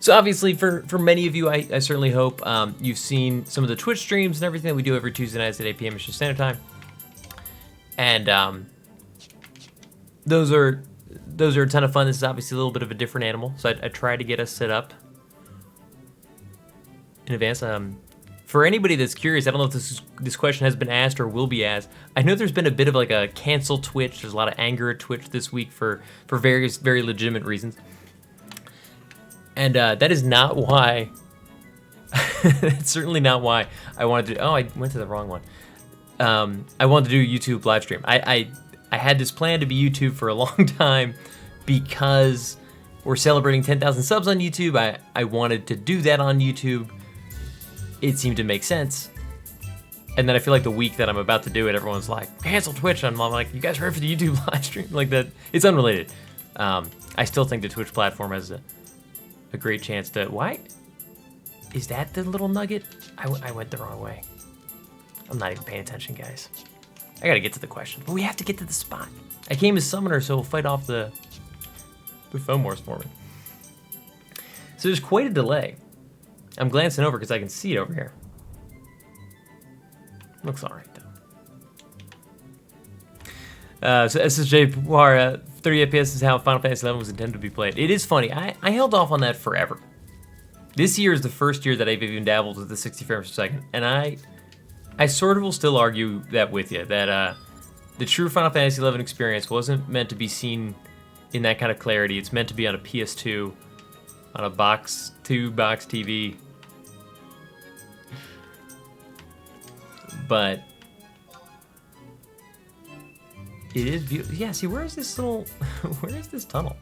So obviously, for many of you, I certainly hope you've seen some of the Twitch streams and everything that we do every Tuesday nights at 8 p.m. Eastern Standard Time. And those are a ton of fun. This is obviously a little bit of a different animal, so I tried to get us set up in advance. For anybody that's curious, I don't know if this question has been asked or will be asked. I know there's been a bit of like a cancel Twitch. There's a lot of anger at Twitch this week for various very legitimate reasons. And that is not why, it's certainly not why I wanted to, oh, I went to the wrong one. I wanted to do a YouTube live stream. I had this plan to be YouTube for a long time because we're celebrating 10,000 subs on YouTube. I wanted to do that on YouTube. It seemed to make sense. And then I feel like the week that I'm about to do it, everyone's like, cancel Twitch. And I'm like, you guys ready for the YouTube live stream? Like that, it's unrelated. I still think the Twitch platform has a great chance to, why? Is that the little nugget? I went the wrong way. I'm not even paying attention, guys. I gotta get to the question, but we have to get to the spot. I came as summoner, so we'll fight off the foam wars for me. So there's quite a delay. I'm glancing over because I can see it over here. Looks all right, though. So SSJ Puara, 30 FPS is how Final Fantasy XI was intended to be played. It is funny. I held off on that forever. This year is the first year that I've even dabbled with the 60 frames per second, and I sort of will still argue that with you, that the true Final Fantasy XI experience wasn't meant to be seen in that kind of clarity. It's meant to be on a PS2, on a box TV. But it is beautiful. Yeah, see, where is this little, where is this tunnel?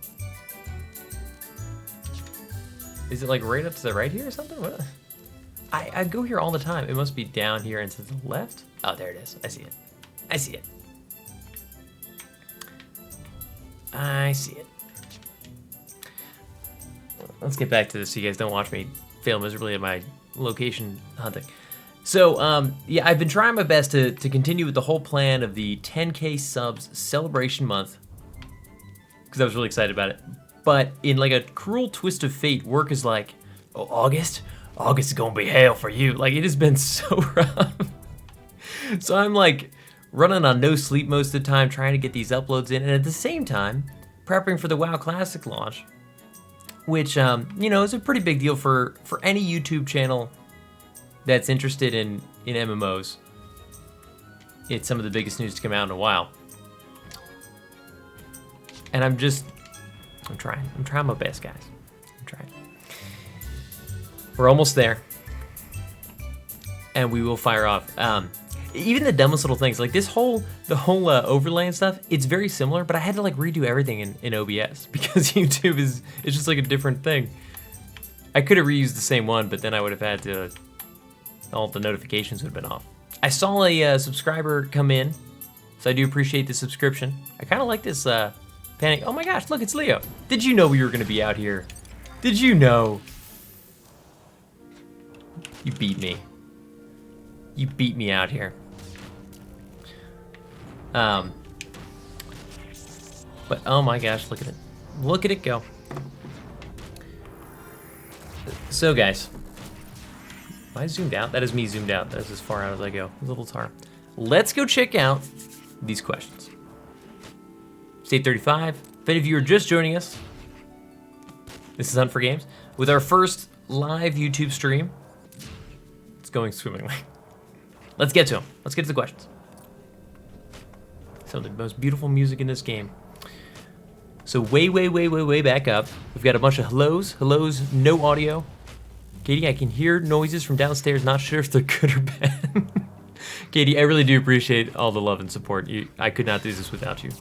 Is it like right up to the right here or something? What? I go here all the time. It must be down here and to the left. Oh, there it is. I see it. I see it. I see it. Let's get back to this so you guys don't watch me fail miserably at my location hunting. So, yeah, I've been trying my best to continue with the whole plan of the 10K subs celebration month because I was really excited about it. But in like a cruel twist of fate, work is like, oh, August is gonna be hell for you. Like, it has been so rough. So I'm like running on no sleep most of the time, trying to get these uploads in, and at the same time, prepping for the WoW Classic launch, which, you know, is a pretty big deal for any YouTube channel that's interested in MMOs. It's some of the biggest news to come out in a while. And I'm trying my best, guys. I'm trying. We're almost there. And we will fire off. Even the dumbest little things, like the whole overlay and stuff, it's very similar, but I had to like redo everything in OBS because YouTube it's just like a different thing. I could have reused the same one, but then I would have had to, all the notifications would have been off. I saw a subscriber come in, so I do appreciate the subscription. I kind of like this panic. Oh my gosh, look, it's Leo. Did you know we were gonna be out here? Did you know? You beat me. You beat me out here. But oh my gosh, look at it. Look at it go. So guys, am I zoomed out? That is me zoomed out. That is as far out as I go. A little tar. Let's go check out these questions. State 35. If any of you are just joining us, this is Huntin4Games with our first live YouTube stream. It's going swimmingly. Let's get to them. Let's get to the questions. Some of the most beautiful music in this game. So way back up, we've got a bunch of hellos. Hellos, no audio. Katie, I can hear noises from downstairs. Not sure if they're good or bad. Katie, I really do appreciate all the love and support. I could not do this without you.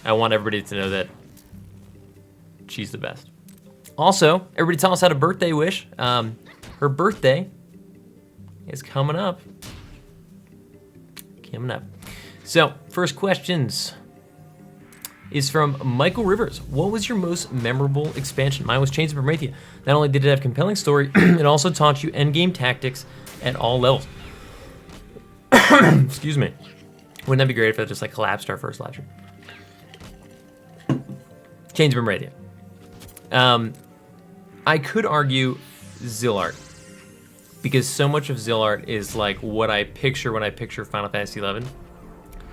I want everybody to know that she's the best. Also, everybody tell us how to birthday wish. Her birthday is coming up. So, first questions is from Michael Rivers. What was your most memorable expansion? Mine was Chains of Prometheus. Not only did it have compelling story, it also taught you endgame tactics at all levels. Excuse me. Wouldn't that be great if it just like collapsed our first live stream? Chains of Prometheus. I could argue Zillart, because so much of Zillart is like what I picture when I picture Final Fantasy XI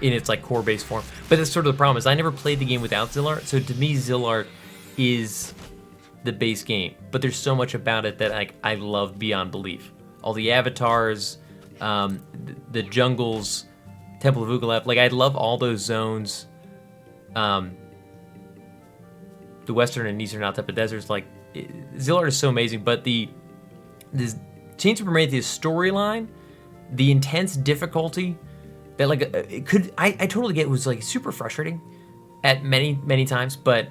in its like core base form. But that's sort of the problem, is I never played the game without Zillart, so to me Zillart is the base game. But there's so much about it that like I love beyond belief. All the avatars, the jungles, Temple of Ugalep, like I love all those zones. The western and eastern Altepa deserts, like Zillart is so amazing. But this Chains of Prometheus storyline, the intense difficulty that like it could, I totally get, it was like super frustrating at many times, but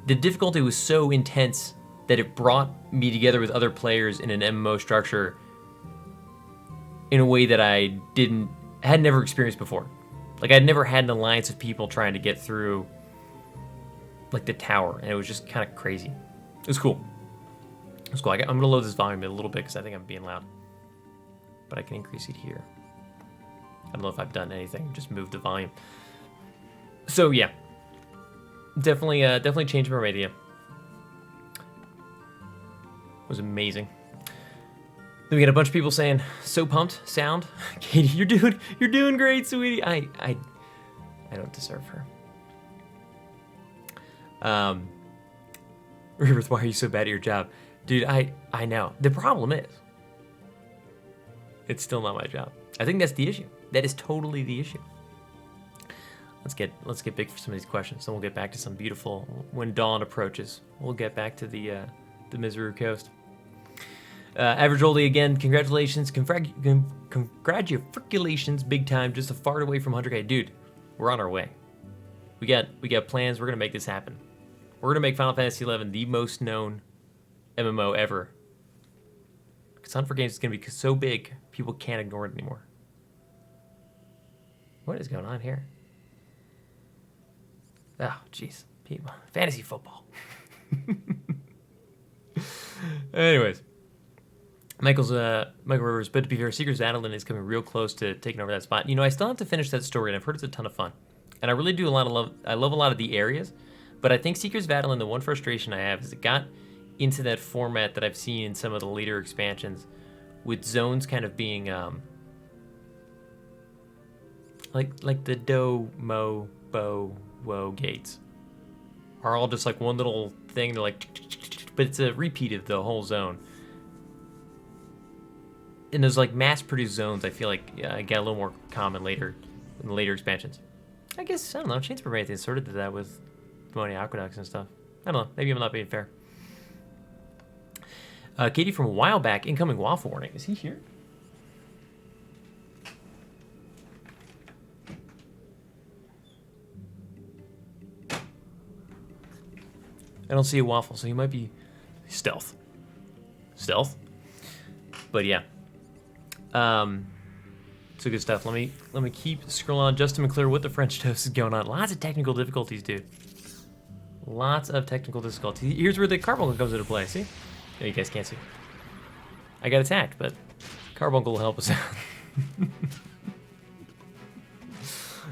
the difficulty was so intense that it brought me together with other players in an MMO structure in a way that I had never experienced before. Like I'd never had an alliance of people trying to get through like the tower, and it was just kind of crazy. It was cool. It was cool. I'm gonna load this volume a little bit because I think I'm being loud, but I can increase it here. I don't know if I've done anything, just move the volume. So yeah, definitely changed my radio. It was amazing. Then we got a bunch of people saying, "So pumped, sound." Katie, you're doing great, sweetie. I don't deserve her. Rebirth, why are you so bad at your job? Dude, I know. The problem is, it's still not my job. I think that's the issue. That is totally the issue. Let's get big for some of these questions, then we'll get back to some beautiful, when dawn approaches, we'll get back to the Mizuru coast. Average Oldie again, congratulations, congratulations, big time, just a fart away from 100K. Dude, we're on our way. We got plans, we're gonna make this happen. We're gonna make Final Fantasy XI the most known MMO ever. Because Huntin4Games is gonna be so big, people can't ignore it anymore. What is going on here? Oh, jeez. People. Fantasy football. Anyways. Michael Rivers, but to be fair, Seeker's Adolin is coming real close to taking over that spot. You know, I still have to finish that story, and I've heard it's a ton of fun. And I really do I love a lot of the areas, but I think Seeker's Adolin, the one frustration I have is it got into that format that I've seen in some of the later expansions, with zones kind of being like the Do, Mo, Bo, Wo gates are all just like one little thing. They're like, but it's a repeat of the whole zone. And those like mass-produced zones, I feel like get a little more common later in the later expansions. I guess, I don't know, Chains of Prometheus sort of did that with Demonia Aqueducts and stuff. I don't know, maybe I'm not being fair. Katie from a while back, incoming waffle warning. Is he here? I don't see a waffle, so he might be stealth. Stealth? But yeah. So good stuff. Let me keep scrolling on. Justin McClure, what the French toast is going on? Lots of technical difficulties, dude. Lots of technical difficulties. Here's where the carbuncle comes into play. See? No, you guys can't see. I got attacked, but carbuncle will help us out.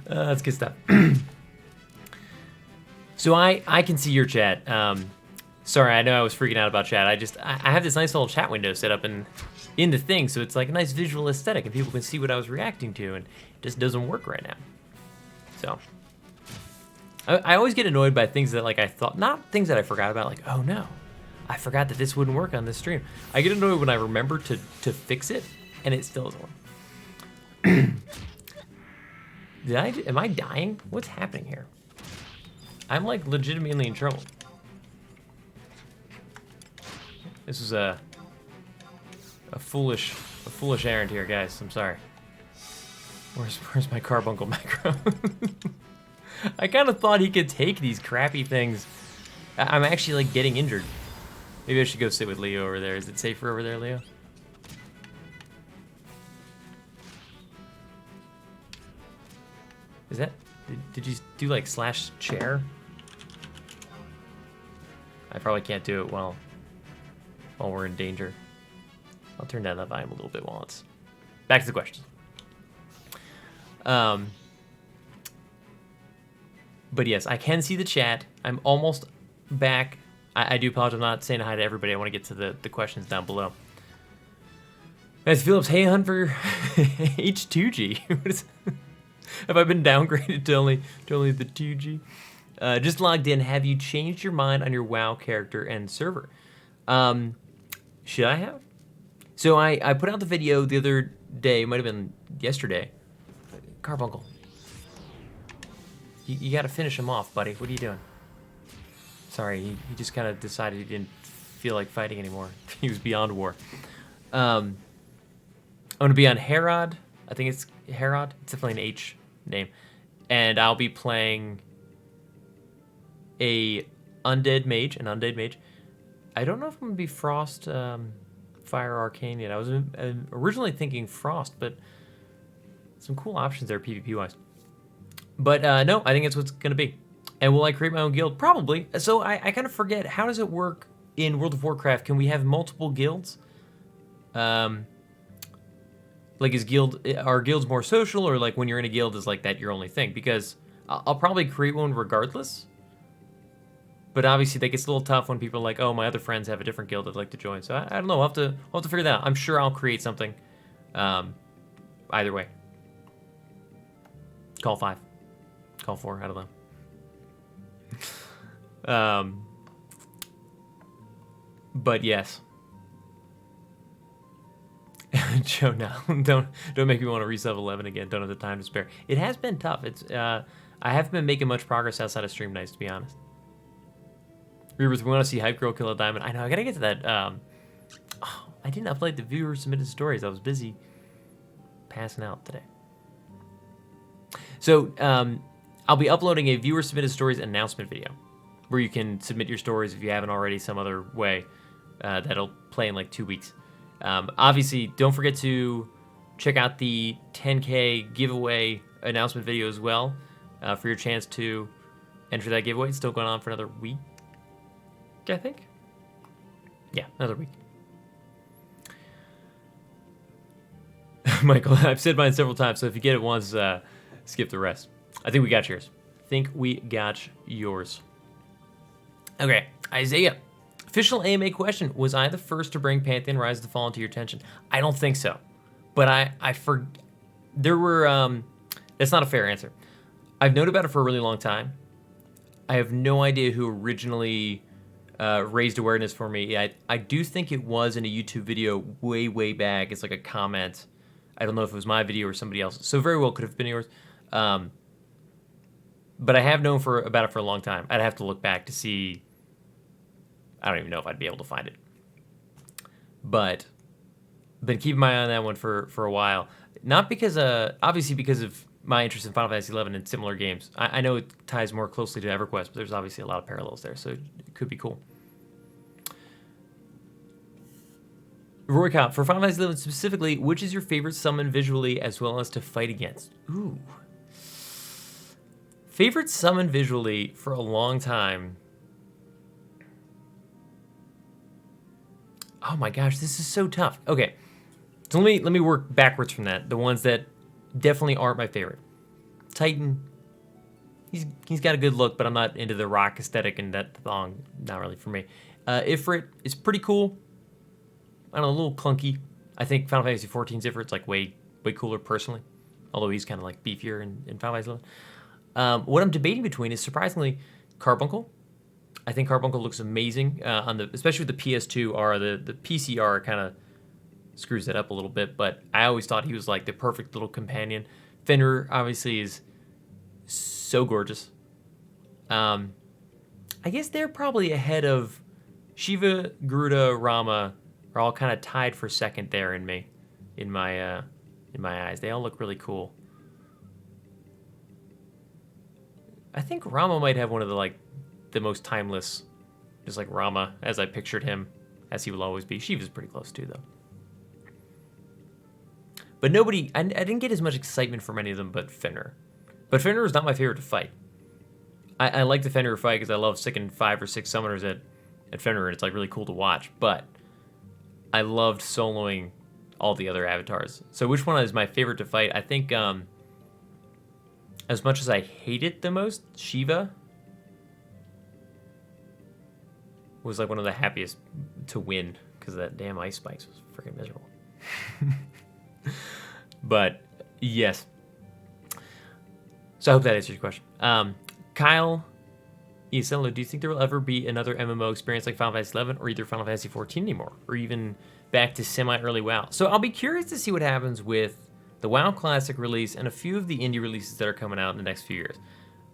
That's good stuff. So I can see your chat. Sorry, I know I was freaking out about chat. I have this nice little chat window set up in the thing, so it's like a nice visual aesthetic, and people can see what I was reacting to, and it just doesn't work right now. So I always get annoyed by things that like I thought, not things that I forgot about, like, oh no, I forgot that this wouldn't work on this stream. I get annoyed when I remember to fix it, and it still doesn't work. Am I dying? What's happening here? I'm like legitimately in trouble. This is a foolish errand here, guys. I'm sorry. Where's my carbuncle macro? I kind of thought he could take these crappy things. I'm actually like getting injured. Maybe I should go sit with Leo over there. Is it safer over there, Leo? Is that? Did you do like slash chair? I probably can't do it while we're in danger. I'll turn down that volume a little bit while it's back to the questions. But yes, I can see the chat. I'm almost back I do apologize. I'm not saying hi to everybody. I want to get to the questions down below. As Phillips, hey, Hunt for H2G. What is, have I been downgraded to only the 2G? Just logged in. Have you changed your mind on your WoW character and server? Should I have? So I put out the video the other day. It might have been yesterday. Carbuncle. You got to finish him off, buddy. What are you doing? Sorry, he just kind of decided he didn't feel like fighting anymore. He was beyond war. I'm going to be on Herod. I think it's Herod. It's definitely an H name. And I'll be playing an undead mage. I don't know if I'm going to be Frost, Fire, Arcane yet. I was originally thinking Frost, but some cool options there PvP-wise. But no, I think that's what's going to be. And will I create my own guild? Probably. So I kind of forget, how does it work in World of Warcraft? Can we have multiple guilds? Like, are guilds more social, or like when you're in a guild is like that your only thing? Because I'll probably create one regardless. But obviously that gets a little tough when people are like, oh, my other friends have a different guild I'd like to join. So I don't know. We'll have to figure that out. I'm sure I'll create something. Either way. Call 5. Call 4. I don't know. But yes. Joe, no, don't make me want to reset 11 again. Don't have the time to spare. It has been tough. It's I haven't been making much progress outside of stream nights, to be honest. Reavers, we want to see Hype Girl kill a diamond. I know, I gotta get to that. I didn't upload the viewer submitted stories. I was busy passing out today. So I'll be uploading a viewer submitted stories announcement video where you can submit your stories if you haven't already some other way. That'll play in like 2 weeks. Obviously, don't forget to check out the 10K giveaway announcement video as well for your chance to enter that giveaway. It's still going on for another week, I think. Yeah, another week. Michael, I've said mine several times, so if you get it once, skip the rest. I think we got yours. Okay, Isaiah. Official AMA question. Was I the first to bring Pantheon Rise of the Fallen to your attention? I don't think so. But there were, that's not a fair answer. I've known about it for a really long time. I have no idea who originally raised awareness for me. I do think it was in a YouTube video way back. It's like a comment. I don't know if it was my video or somebody else's. So very well could have been yours. But I have known about it for a long time. I'd have to look back to see. I don't even know if I'd be able to find it. But been keeping my eye on that one for a while. Not because, obviously because of my interest in Final Fantasy XI and similar games. I know it ties more closely to EverQuest, but there's obviously a lot of parallels there, so it could be cool. Roy Cop, for Final Fantasy XI specifically, which is your favorite summon visually as well as to fight against? Ooh. Favorite summon visually for a long time. Oh my gosh, this is so tough. Okay, so let me work backwards from that. The ones that definitely aren't my favorite. Titan, he's got a good look, but I'm not into the rock aesthetic, and that thong, not really for me. Ifrit is pretty cool. I don't know, a little clunky. I think Final Fantasy XIV's Ifrit's like way cooler personally, although he's kind of like beefier in Final Fantasy XI. What I'm debating between is surprisingly Carbuncle. I think Carbuncle looks amazing especially with the PS2 R. The PC R kind of screws it up a little bit, but I always thought he was like the perfect little companion. Fenrir obviously is so gorgeous. I guess they're probably ahead of Shiva, Garuda, Rama are all kind of tied for second there in my eyes. They all look really cool. I think Rama might have one of the most timeless, just like Rama as I pictured him, as he will always be. Shiva's pretty close too, though. But I didn't get as much excitement from any of them but Fenrir. But Fenrir is not my favorite to fight. I like the Fenrir fight because I love sticking 5 or 6 summoners at Fenrir, and it's like really cool to watch. But I loved soloing all the other avatars. So which one is my favorite to fight? I think as much as I hate it the most, Shiva. was like one of the happiest to win because that damn ice spikes was freaking miserable. But yes. So I hope that answers your question. Kyle Isello, do you think there will ever be another MMO experience like Final Fantasy XI or either Final Fantasy XIV anymore, or even back to semi-early WoW? So I'll be curious to see what happens with the WoW Classic release and a few of the indie releases that are coming out in the next few years.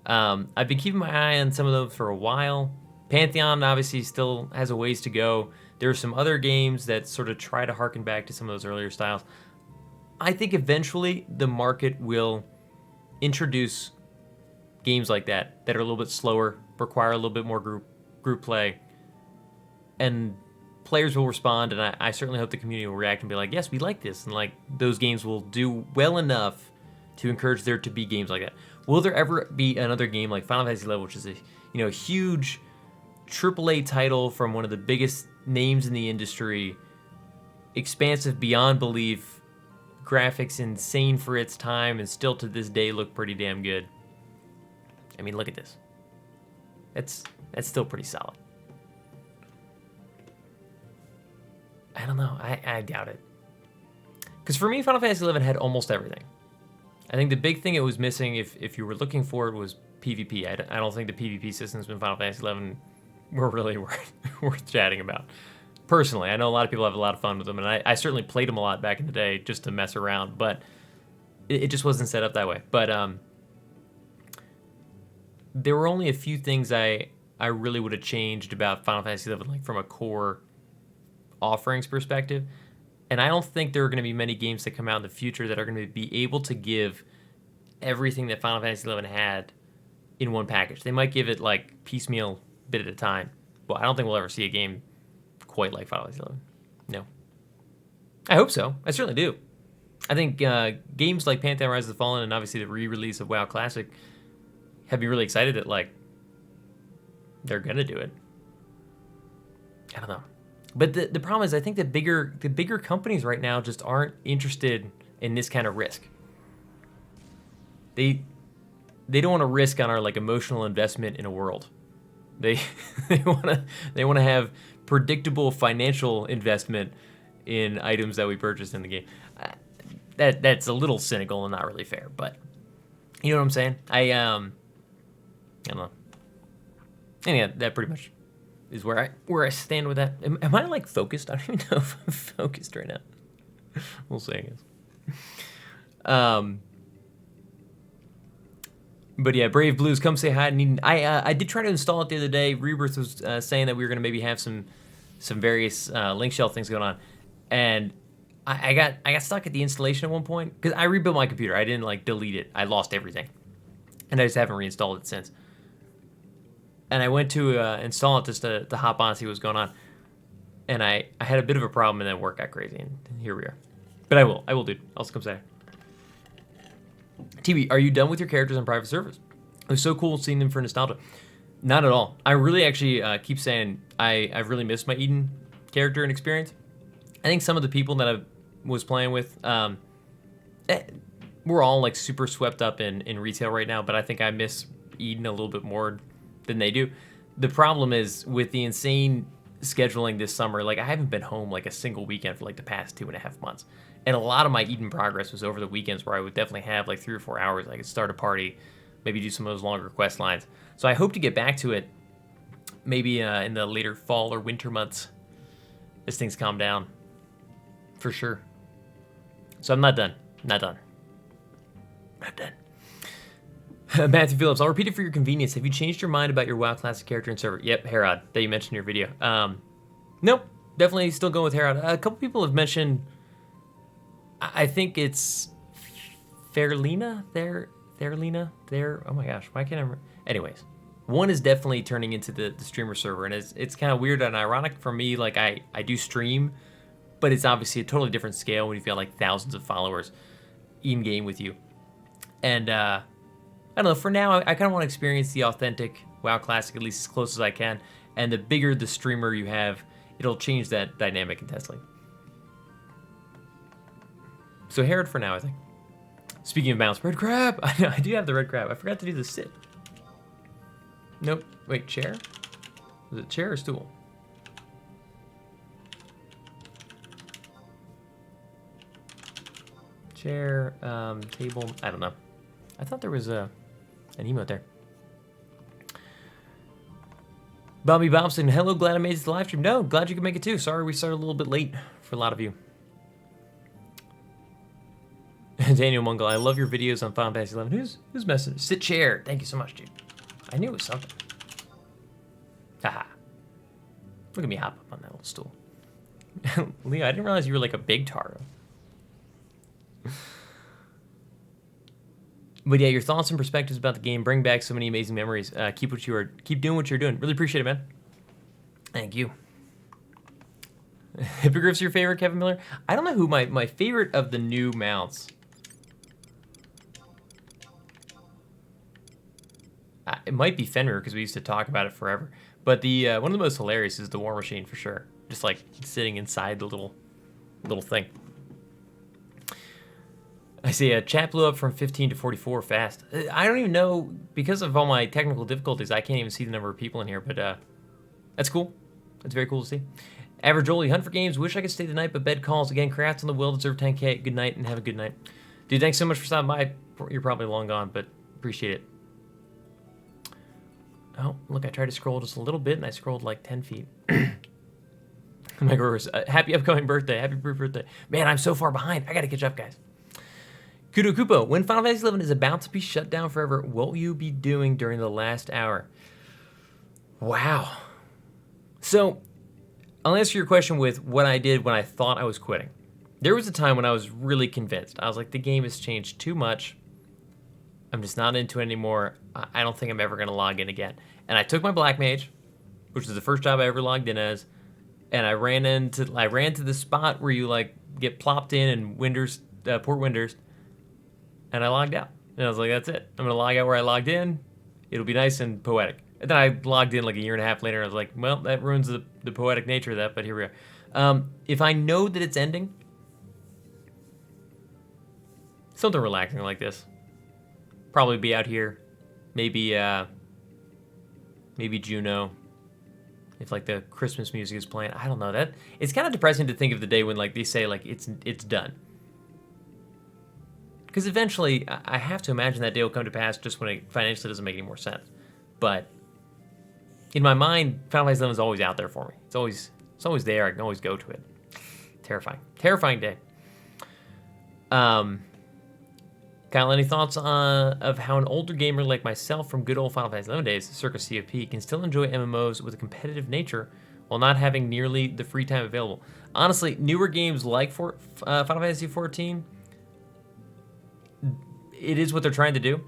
I've been keeping my eye on some of those for a while. Pantheon obviously still has a ways to go. There are some other games that sort of try to harken back to some of those earlier styles. I think eventually the market will introduce games like that are a little bit slower, require a little bit more group play, and players will respond, and I certainly hope the community will react and be like, yes, we like this, and like those games will do well enough to encourage there to be games like that. Will there ever be another game like Final Fantasy XI, which is a huge AAA title from one of the biggest names in the industry, expansive beyond belief, graphics insane for its time, and still to this day look pretty damn good? I mean, look at this. That's still pretty solid. I don't know. I doubt it. Because for me, Final Fantasy XI had almost everything. I think the big thing it was missing, if you were looking for it, was PvP. I don't think the PvP systems in Final Fantasy XI were really worth chatting about. Personally, I know a lot of people have a lot of fun with them, and I certainly played them a lot back in the day just to mess around, but it just wasn't set up that way. But there were only a few things I really would have changed about Final Fantasy XI, like from a core offerings perspective. And I don't think there are going to be many games that come out in the future that are going to be able to give everything that Final Fantasy XI had in one package. They might give it like piecemeal, bit at a time. Well, I don't think we'll ever see a game quite like Final Fantasy XI. No. I hope so. I certainly do. I think games like Pantheon Rise of the Fallen and obviously the re-release of WoW Classic have me really excited that like they're gonna do it. I don't know. But the problem is, I think the bigger companies right now just aren't interested in this kind of risk. They don't want to risk on our like emotional investment in a world. They want to have predictable financial investment in items that we purchase in the game. That's a little cynical and not really fair, but you know what I'm saying? I don't know. Anyhow, that pretty much is where I stand with that. Am I like focused? I don't even know if I'm focused right now. We'll see, I guess. But yeah, Brave Blues, come say hi. I did try to install it the other day. Rebirth was saying that we were going to maybe have some various link shell things going on, and I got stuck at the installation at one point because I rebuilt my computer. I didn't like delete it. I lost everything, and I just haven't reinstalled it since. And I went to install it just to hop on and see what was going on, and I had a bit of a problem, and then work got crazy, and here we are. But I will, dude. I'll come say. TV, are you done with your characters on private servers? It was so cool seeing them for nostalgia. Not at all. I really actually keep saying I've really missed my Eden character and experience. I think some of the people that I was playing with, we're all like super swept up in retail right now, but I think I miss Eden a little bit more than they do. The problem is with the insane scheduling this summer, like I haven't been home like a single weekend for like the past 2.5 months. And a lot of my Eden progress was over the weekends where I would definitely have like 3 or 4 hours. I could start a party, maybe do some of those longer quest lines. So I hope to get back to it maybe in the later fall or winter months as things calm down. For sure. So I'm not done. Not done. Matthew Phillips, I'll repeat it for your convenience. Have you changed your mind about your WoW Classic character and server? Yep, Herod, that you mentioned in your video. Nope, definitely still going with Herod. A couple people have mentioned, I think it's Fairlina? Oh my gosh, why can't I remember? Anyways, one is definitely turning into the streamer server, and it's kind of weird and ironic for me. Like, I do stream, but it's obviously a totally different scale when you've got like thousands of followers in-game with you. And, I don't know, for now, I kind of want to experience the authentic WoW Classic at least as close as I can, and the bigger the streamer you have, it'll change that dynamic intensely. So Herod for now, I think. Speaking of mounts, red crab! I do have the red crab. I forgot to do the sit. Nope. Wait, chair? Was it chair or stool? share table. I don't know. I thought there was an emote there. Bobby Bobson, hello, glad I made it to the live stream. No, glad you could make it too. Sorry we started a little bit late for a lot of you. Daniel Mungle, I love your videos on Final Fantasy 11. Who's messing? Sit chair. Thank you so much, dude. I knew it was something. Haha. Look at me hop up on that little stool. Leo, I didn't realize you were like a big Taro. But yeah, your thoughts and perspectives about the game bring back so many amazing memories. Keep doing what you're doing. Really appreciate it, man. Thank you. Hippogriff's your favorite, Kevin Miller? I don't know who my favorite of the new mounts. It might be Fenrir because we used to talk about it forever. But the one of the most hilarious is the War Machine for sure. Just like sitting inside the little thing. I see chat blew up from 15 to 44 fast. I don't even know, because of all my technical difficulties, I can't even see the number of people in here, but that's cool. That's very cool to see. Average Oli, Huntin4Games, wish I could stay the night, but bed calls. Again, congrats on the well-deserved 10K. Good night and have a good night. Dude, thanks so much for stopping by. You're probably long gone, but appreciate it. Oh, look, I tried to scroll just a little bit, and I scrolled like 10 feet. My growers, happy upcoming birthday. Happy birthday. Man, I'm so far behind. I got to catch up, guys. Kudo Kupo, when Final Fantasy 11 is about to be shut down forever, what will you be doing during the last hour? Wow. So, I'll answer your question with what I did when I thought I was quitting. There was a time when I was really convinced. I was like, the game has changed too much. I'm just not into it anymore. I don't think I'm ever going to log in again. And I took my Black Mage, which was the first job I ever logged in as, and I ran to the spot where you like get plopped in and port Winders, and I logged out. And I was like, that's it. I'm going to log out where I logged in. It'll be nice and poetic. And then I logged in like a year and a half later, and I was like, well, that ruins the poetic nature of that, but here we are. If I know that it's ending, something relaxing like this. Probably be out here. Maybe Juno. If like the Christmas music is playing. I don't know. That it's kind of depressing to think of the day when like they say like it's done. Because eventually I have to imagine that day will come to pass just when it financially doesn't make any more sense. But in my mind, Final Fantasy 11 is always out there for me. It's always there. I can always go to it. Terrifying day. Kyle, any thoughts of how an older gamer like myself from good old Final Fantasy 11 days, circa CFP, can still enjoy MMOs with a competitive nature while not having nearly the free time available? Honestly, newer games like Final Fantasy 14, it is what they're trying to do.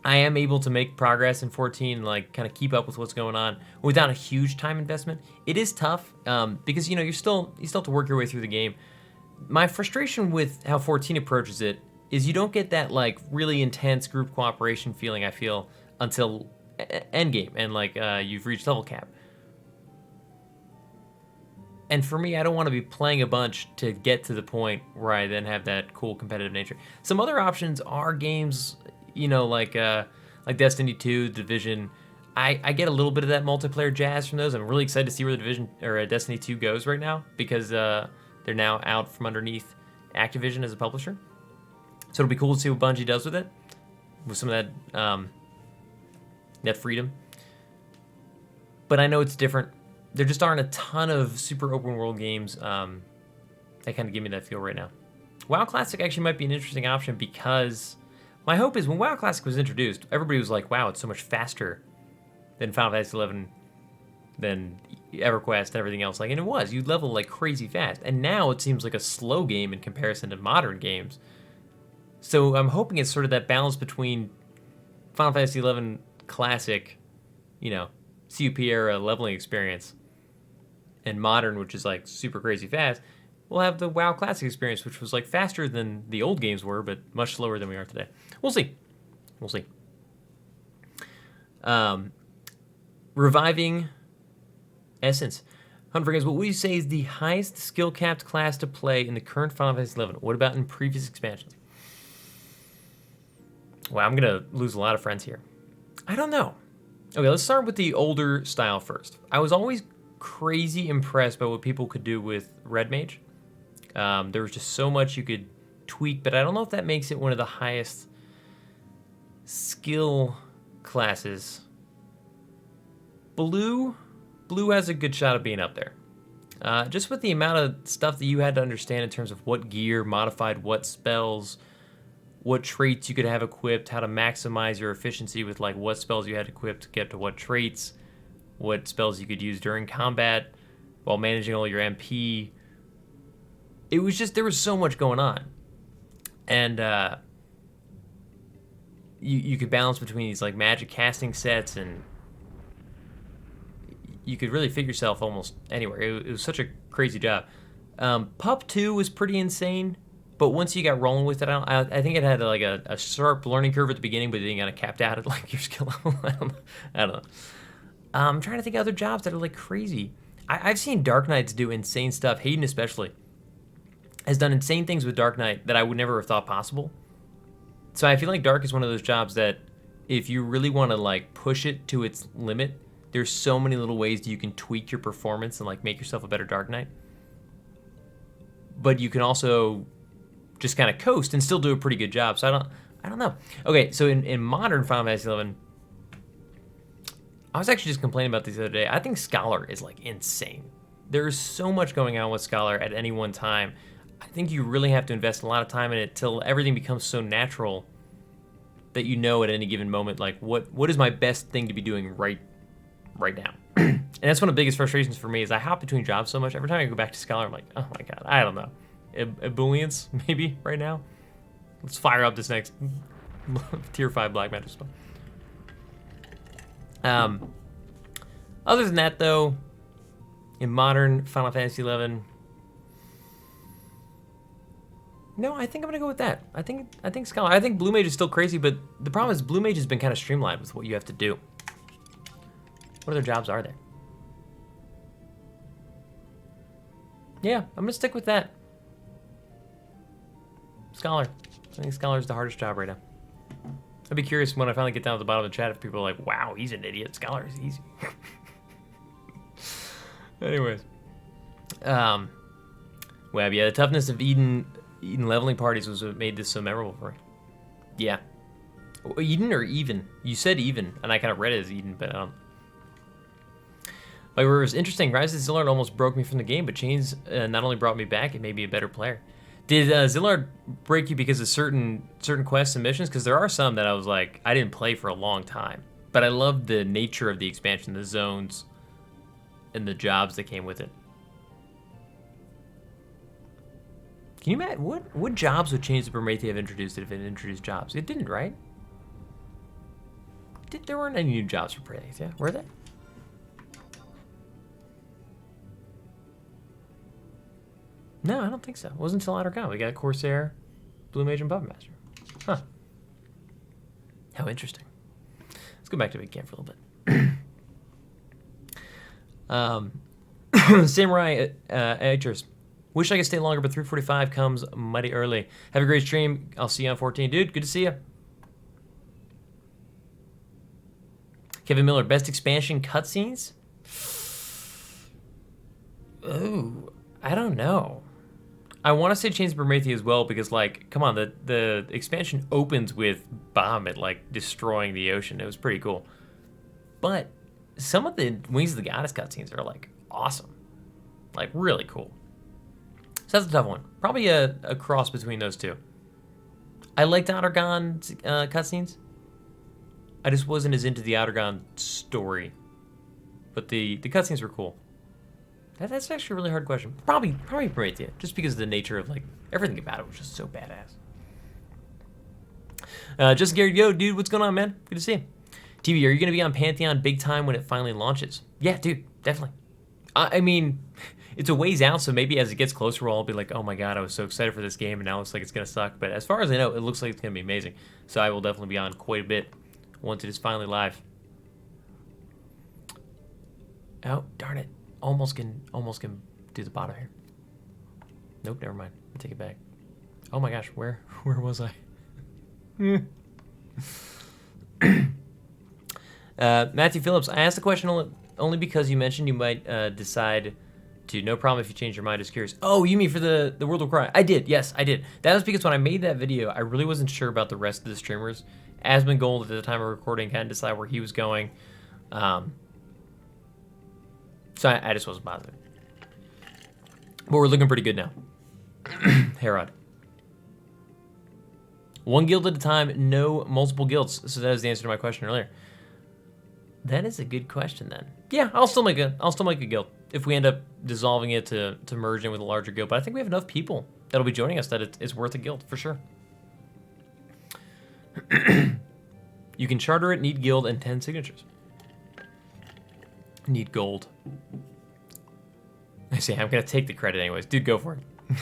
I am able to make progress in 14, like kind of keep up with what's going on without a huge time investment. It is tough because you still have to work your way through the game. My frustration with how 14 approaches it is you don't get that like really intense group cooperation feeling, I feel, until endgame and like you've reached level cap. And for me, I don't want to be playing a bunch to get to the point where I then have that cool competitive nature. Some other options are games, like Destiny 2, Division. I get a little bit of that multiplayer jazz from those. I'm really excited to see where the Division or Destiny 2 goes right now because they're now out from underneath Activision as a publisher. So it'll be cool to see what Bungie does with it, with some of that net freedom. But I know it's different. There just aren't a ton of super open world games that kind of give me that feel right now. WoW Classic actually might be an interesting option because my hope is when WoW Classic was introduced, everybody was like, wow, it's so much faster than Final Fantasy 11, than EverQuest and everything else. And it was. You level like crazy fast. And now it seems like a slow game in comparison to modern games. So I'm hoping it's sort of that balance between Final Fantasy 11 Classic, CUP era leveling experience, and modern, which is like super crazy fast. We'll have the WoW Classic experience, which was like faster than the old games were, but much slower than we are today. We'll see. Reviving Essence. Huntin4Games, what would you say is the highest skill-capped class to play in the current Final Fantasy 11? What about in previous expansions? Wow, I'm going to lose a lot of friends here. I don't know. Okay, let's start with the older style first. I was always crazy impressed by what people could do with Red Mage. There was just so much you could tweak, but I don't know if that makes it one of the highest skill classes. Blue has a good shot of being up there. Just with the amount of stuff that you had to understand in terms of what gear modified what spells, what traits you could have equipped, how to maximize your efficiency with like what spells you had equipped to get to what traits, what spells you could use during combat while managing all your MP. It was just, there was so much going on. And you could balance between these like magic casting sets, and you could really fit yourself almost anywhere. It was such a crazy job. Pup 2 was pretty insane, but once you got rolling with it, I think it had like a sharp learning curve at the beginning, but then kind of capped out at like your skill level. I don't know. I'm trying to think of other jobs that are like crazy. I've seen Dark Knights do insane stuff. Hayden especially has done insane things with Dark Knight that I would never have thought possible. So I feel like Dark is one of those jobs that if you really want to like push it to its limit, there's so many little ways that you can tweak your performance and like make yourself a better Dark Knight. But you can also just kind of coast and still do a pretty good job. So I don't know. Okay, so in modern Final Fantasy 11, I was actually just complaining about this the other day. I think Scholar is like insane. There's so much going on with Scholar at any one time. I think you really have to invest a lot of time in it till everything becomes so natural that you know at any given moment, like what is my best thing to be doing right now. And that's one of the biggest frustrations for me is I hop between jobs so much. Every time I go back to Scholar, I'm like, oh my god, I don't know. Ebullience, maybe, right now? Let's fire up this next tier 5 black magic spell. Other than that, though, in modern Final Fantasy 11, no, I think I'm gonna go with that. I think Scholar. I think Blue Mage is still crazy, but the problem is Blue Mage has been kind of streamlined with what you have to do. What other jobs are there? Yeah, I'm gonna stick with that. Scholar. I think Scholar is the hardest job right now. I'd be curious when I finally get down to the bottom of the chat if people are like, wow, he's an idiot. Scholar is easy. Anyways. Well, yeah, the toughness of Eden leveling parties was what made this so memorable for me. Yeah. Eden or even? You said even, and I kind of read it as Eden, but like, it was interesting. Rise of Zillard almost broke me from the game, but Chains not only brought me back, it made me a better player. Did Zillard break you because of certain quests and missions? Because there are some that I was like, I didn't play for a long time, but I loved the nature of the expansion, the zones, and the jobs that came with it. Can you imagine what jobs would Chains of Prometheus have introduced if it introduced jobs? It didn't, right? There weren't any new jobs for Prometheus, yeah? Were there? No, I don't think so. It wasn't until Outer Con. We got Corsair, Blue Mage, and Puppet Master. Huh. How interesting. Let's go back to Big Camp for a little bit. Samurai Actors. Wish I could stay longer, but 3:45 comes mighty early. Have a great stream. I'll see you on 14. Dude, good to see you. Kevin Miller, best expansion cutscenes? Oh, I don't know. I want to say Chains of Prometheus as well because, like, come on, the expansion opens with Bahamut, like, destroying the ocean. It was pretty cool. But some of the Wings of the Goddess cutscenes are, like, awesome. Like, really cool. So that's a tough one. Probably a cross between those two. I liked Outer Gon cutscenes. I just wasn't as into the Outer Gon story. But the cutscenes were cool. That's actually a really hard question. Probably Prometheus, just because of the nature of, like, everything about it was just so badass. Just Gary, yo, dude, what's going on, man? Good to see you. TV, are you going to be on Pantheon big time when it finally launches? Yeah, dude, definitely. I mean, it's a ways out, so maybe as it gets closer, we'll all be like, oh my god, I was so excited for this game, and now it looks like it's going to suck. But as far as I know, it looks like it's going to be amazing. So I will definitely be on quite a bit once it is finally live. Oh, darn it. Almost can do the bottom here. Nope, never mind. I'll take it back. Oh my gosh, where was I? Matthew Phillips, I asked the question only because you mentioned you might decide Dude, no problem if you change your mind. Just curious. Oh, you mean for the World of Cry? I did. Yes, I did. That was because when I made that video, I really wasn't sure about the rest of the streamers. Asmon Gold at the time of recording hadn't decided where he was going. So I just wasn't positive. But we're looking pretty good now. Herod. One guild at a time, no multiple guilds. So that is the answer to my question earlier. That is a good question then. Yeah, I'll still make a guild if we end up dissolving it to merge in with a larger guild. But I think we have enough people that'll be joining us that it's worth a guild for sure. You can charter it, need guild, and 10 signatures. Need gold. I see, I'm gonna take the credit anyways. Dude, go for it.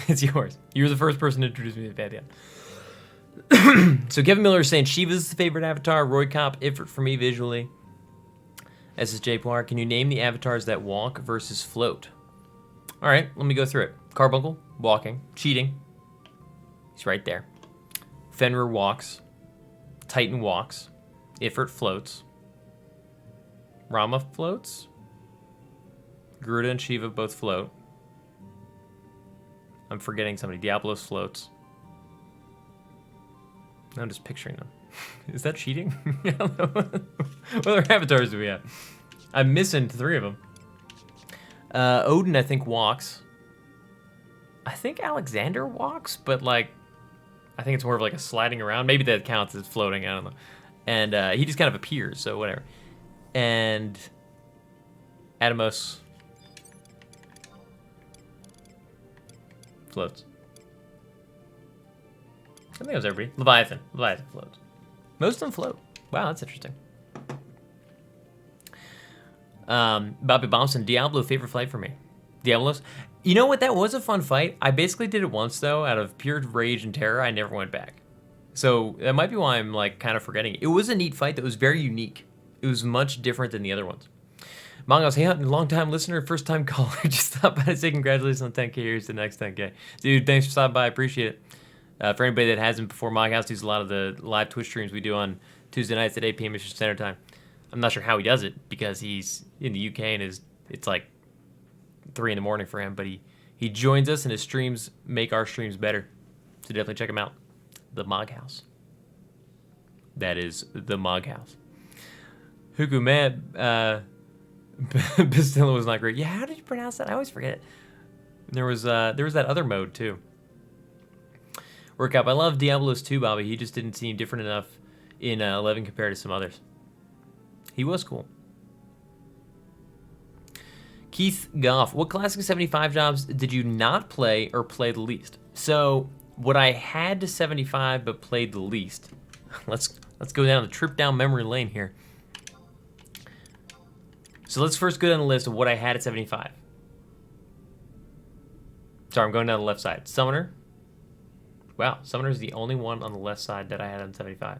It's yours. You were the first person to introduce me to Pantheon. So Kevin Miller is saying Shiva's the favorite avatar, Roy Cop, Ifrit for me visually. SSJ Poir, can you name the avatars that walk versus float? All right, let me go through it. Carbuncle, walking. Cheating, he's right there. Fenrir walks. Titan walks. Ifrit floats. Rama floats. Garuda and Shiva both float. I'm forgetting somebody. Diablos floats. I'm just picturing them. Is that cheating? I don't know. What other avatars do we have? I'm missing 3 of them. Odin, I think, walks. I think Alexander walks, but like, I think it's more of like a sliding around. Maybe that counts as floating. I don't know. And he just kind of appears, so whatever. And Atomos floats. I think it was everybody. Leviathan floats. Most of them float. Wow, that's interesting. Bobby Bompson, Diablo, favorite fight for me. Diablos. You know what? That was a fun fight. I basically did it once, though, out of pure rage and terror. I never went back. So that might be why I'm like kind of forgetting it. It was a neat fight that was very unique. It was much different than the other ones. Mongos, hey Huntin, long-time listener, first-time caller. Just stopped by to say congratulations on 10K. Here's the next 10K. Dude, thanks for stopping by. I appreciate it. For anybody that hasn't before, Moghouse does a lot of the live Twitch streams we do on Tuesday nights at 8 p.m. Eastern Standard Time. I'm not sure how he does it because he's in the UK and it's like 3 in the morning for him, but he joins us and his streams make our streams better. So definitely check him out. The Moghouse. That is the Moghouse. Huku, man, Bastilla was not great. Yeah, how did you pronounce that? I always forget it. There was that other mode too. Workup. I love Diablos 2, Bobby. He just didn't seem different enough in 11 compared to some others. He was cool. Keith Goff. What classic 75 jobs did you not play or play the least? So what I had to 75 but played the least. Let's go down the trip down memory lane here. So let's first go down the list of what I had at 75. Sorry, I'm going down the left side. Summoner. Wow, Summoner is the only one on the left side that I had on 75.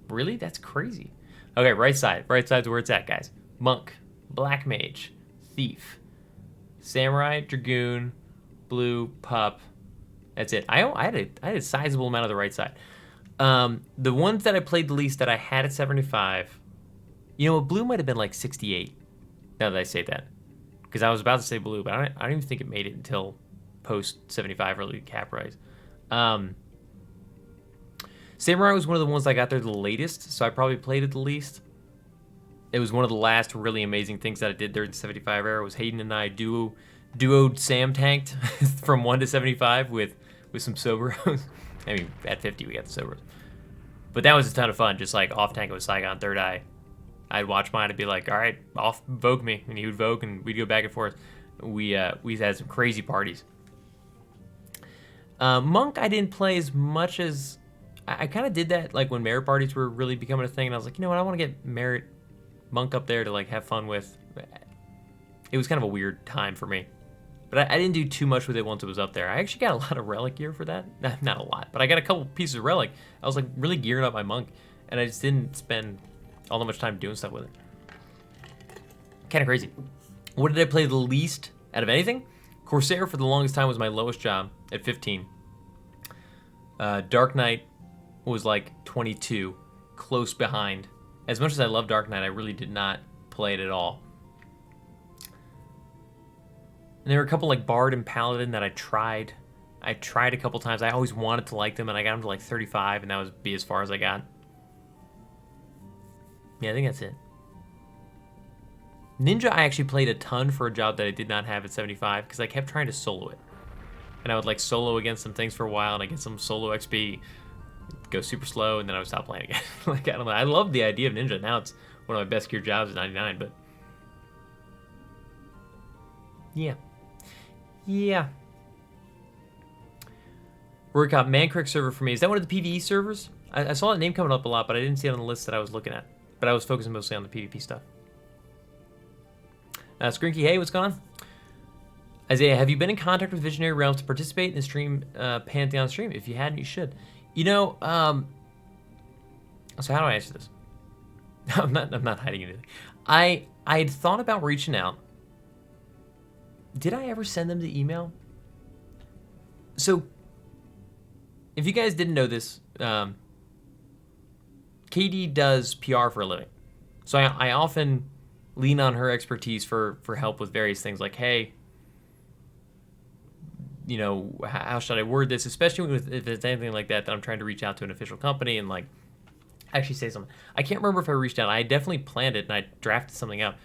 Really? That's crazy. Okay, right side. Right side's where it's at, guys. Monk, Black Mage, Thief, Samurai, Dragoon, Blue, Pup. That's it. I had a sizable amount of the right side. The ones that I played the least that I had at 75, you know, Blue might have been like 68, now that I say that. Because I was about to say Blue, but I don't even think it made it until post 75 early cap rise. Samurai was one of the ones I got there the latest, so I probably played it the least. It was one of the last really amazing things that I did during the 75 era. Was Hayden and I duoed Sam tanked from 1 to 75 with some Soberos. I mean, at 50 we got the Soberos. But that was a ton of fun, just like off tank with Saigon Third Eye. I'd watch mine and be like, all right, off Vogue me, and he would Vogue, and we'd go back and forth. We had some crazy parties. Monk I didn't play as much as I kind of did that like when merit parties were really becoming a thing, and I was like, you know what, I want to get merit Monk up there to like have fun with. It was kind of a weird time for me, but I didn't do too much with it once it was up there. I actually got a lot of relic gear for that. Not a lot, but I got a couple pieces of relic. I was like really gearing up my Monk, and I just didn't spend all that much time doing stuff with it. Kind of crazy. What did I play the least out of anything? Corsair for the longest time was my lowest job at 15. Dark Knight was like 22, close behind. As much as I love Dark Knight, I really did not play it at all. And there were a couple like Bard and Paladin that I tried. I tried a couple times. I always wanted to like them, and I got them to like 35, and that was be as far as I got. Yeah, I think that's it. Ninja, I actually played a ton for a job that I did not have at 75 because I kept trying to solo it. And I would like solo against some things for a while, and I get some solo XP, go super slow, and then I would stop playing again. Like, I don't know. I love the idea of Ninja. Now it's one of my best gear jobs at 99, but yeah. Yeah. Workout Mancrick server for me. Is that one of the PvE servers? I saw that name coming up a lot, but I didn't see it on the list that I was looking at. But I was focusing mostly on the PvP stuff. Skrinky, hey, what's going on? Isaiah, have you been in contact with Visionary Realms to participate in the stream, Pantheon stream? If you hadn't, you should. You know, so how do I answer this? I'm not hiding anything. I had thought about reaching out. Did I ever send them the email? So, if you guys didn't know this, KD does PR for a living. So I often lean on her expertise for help with various things like, hey, you know, how should I word this? Especially if it's anything like that I'm trying to reach out to an official company and like actually say something. I can't remember if I reached out. I definitely planned it and I drafted something out.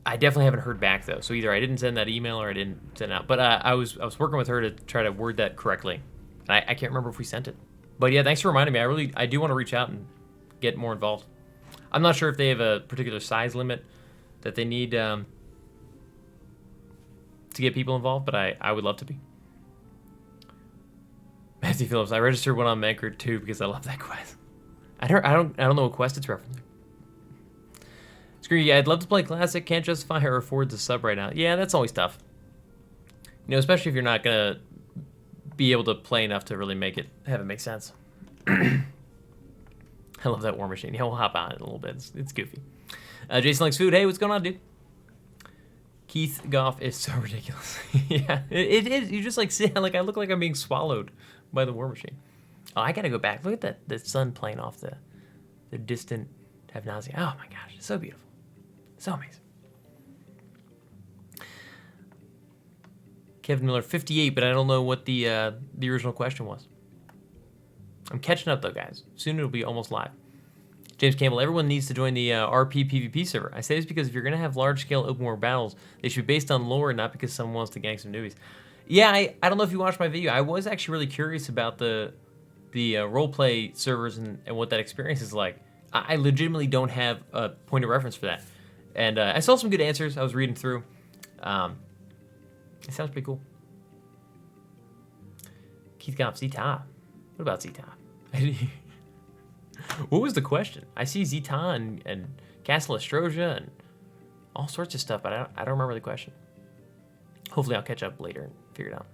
I definitely haven't heard back though. So either I didn't send that email or I didn't send it out. But I was working with her to try to word that correctly. And I can't remember if we sent it. But yeah, thanks for reminding me. I do want to reach out and get more involved. I'm not sure if they have a particular size limit that they need to get people involved, but I would love to be. Matthew Phillips, I registered one on Mancrick too because I love that quest. I don't know what quest it's referencing. Screw you, I'd love to play Classic, can't justify or afford the sub right now. Yeah, that's always tough. You know, especially if you're not gonna be able to play enough to really have it make sense. I love that War Machine. Yeah, we'll hop on it a little bit. It's goofy. Jason likes food. Hey, what's going on, dude? Keith Goff is so ridiculous. Yeah, it is. You just like see, like I look like I'm being swallowed by the War Machine. Oh, I gotta go back. Look at the sun playing off the distant Tavnazi. Oh my gosh, it's so beautiful, so amazing. Kevin Miller, 58, but I don't know what the original question was. I'm catching up though, guys. Soon it'll be almost live. James Campbell, everyone needs to join the RP PvP server. I say this because if you're going to have large-scale open world battles, they should be based on lore, not because someone wants to gang some newbies. Yeah, I don't know if you watched my video. I was actually really curious about the roleplay servers and what that experience is like. I legitimately don't have a point of reference for that. And I saw some good answers. I was reading through. It sounds pretty cool. Keith Goff, Z-Top. What about Z-Top? What was the question? I see Z-Top and Castle Astrosia and all sorts of stuff, but I don't remember the question. Hopefully I'll catch up later and figure it out.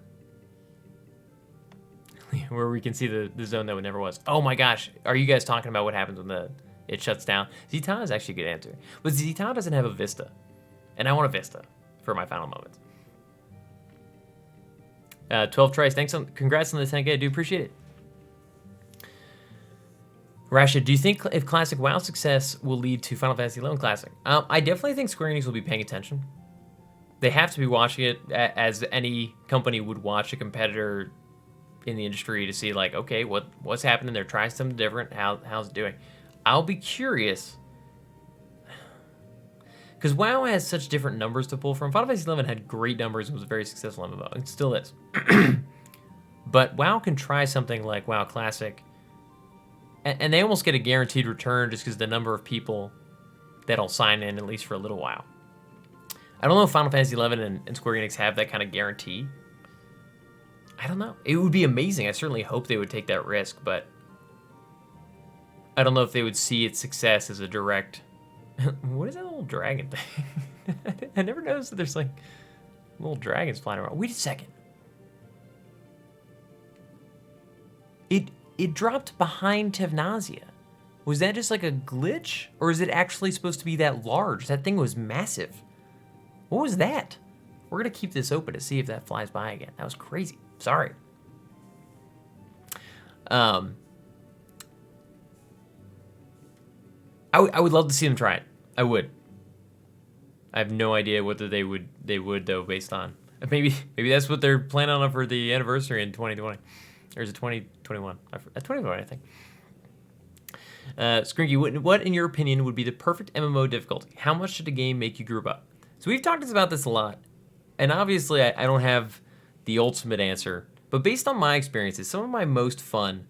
Where we can see the zone that never was. Oh my gosh, are you guys talking about what happens when it shuts down? Z-Top is actually a good answer. But Z-Top doesn't have a Vista. And I want a Vista for my final moments. 12 tries, congrats on the 10K, I do appreciate it. Rashid, do you think if Classic WoW success will lead to Final Fantasy XI Classic? I definitely think Square Enix will be paying attention. They have to be watching it as any company would watch a competitor in the industry to see like, okay, what's happening? They're trying something different. How's it doing? I'll be curious. Because WoW has such different numbers to pull from. Final Fantasy XI had great numbers and was a very successful MMO. It still is. But WoW can try something like WoW Classic, and they almost get a guaranteed return just because the number of people that'll sign in, at least for a little while. I don't know if Final Fantasy XI and Square Enix have that kind of guarantee. I don't know. It would be amazing. I certainly hope they would take that risk, but I don't know if they would see its success as a direct... What is that little dragon thing? I never noticed that there's like little dragons flying around. Wait a second. It dropped behind Tavnasia. Was that just like a glitch? Or is it actually supposed to be that large? That thing was massive. What was that? We're going to keep this open to see if that flies by again. That was crazy. Sorry. I would love to see them try it. I would. I have no idea whether they would though, based on maybe that's what they're planning on for the anniversary in 2020, or is it 2021? 2021, I think. Skrinky, what in your opinion would be the perfect MMO difficulty? How much should a game make you group up? So we've talked about this a lot, and obviously I don't have the ultimate answer, but based on my experiences, some of my most fun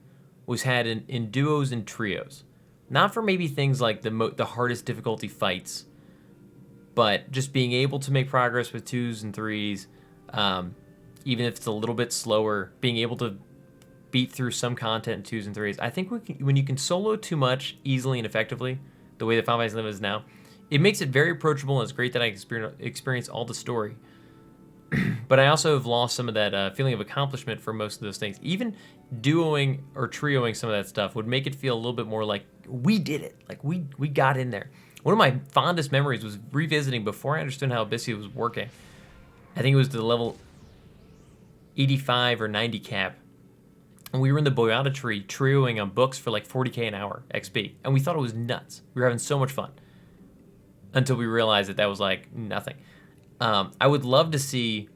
was had in duos and trios. Not for maybe things like the hardest difficulty fights, but just being able to make progress with 2s and 3s, even if it's a little bit slower, being able to beat through some content in 2s and 3s. I think when you can solo too much easily and effectively, the way that Final Fantasy XI is now, it makes it very approachable, and it's great that I experience all the story. But I also have lost some of that feeling of accomplishment for most of those things. Even duoing or trioing some of that stuff would make it feel a little bit more like we did it, like we got in there. One of my fondest memories was revisiting before I understood how Abyssia was working. I think it was the level 85 or 90 cap. And we were in the Boyata tree trioing on books for like 40k an hour XP. And we thought it was nuts. We were having so much fun. Until we realized that was like nothing. I would love to see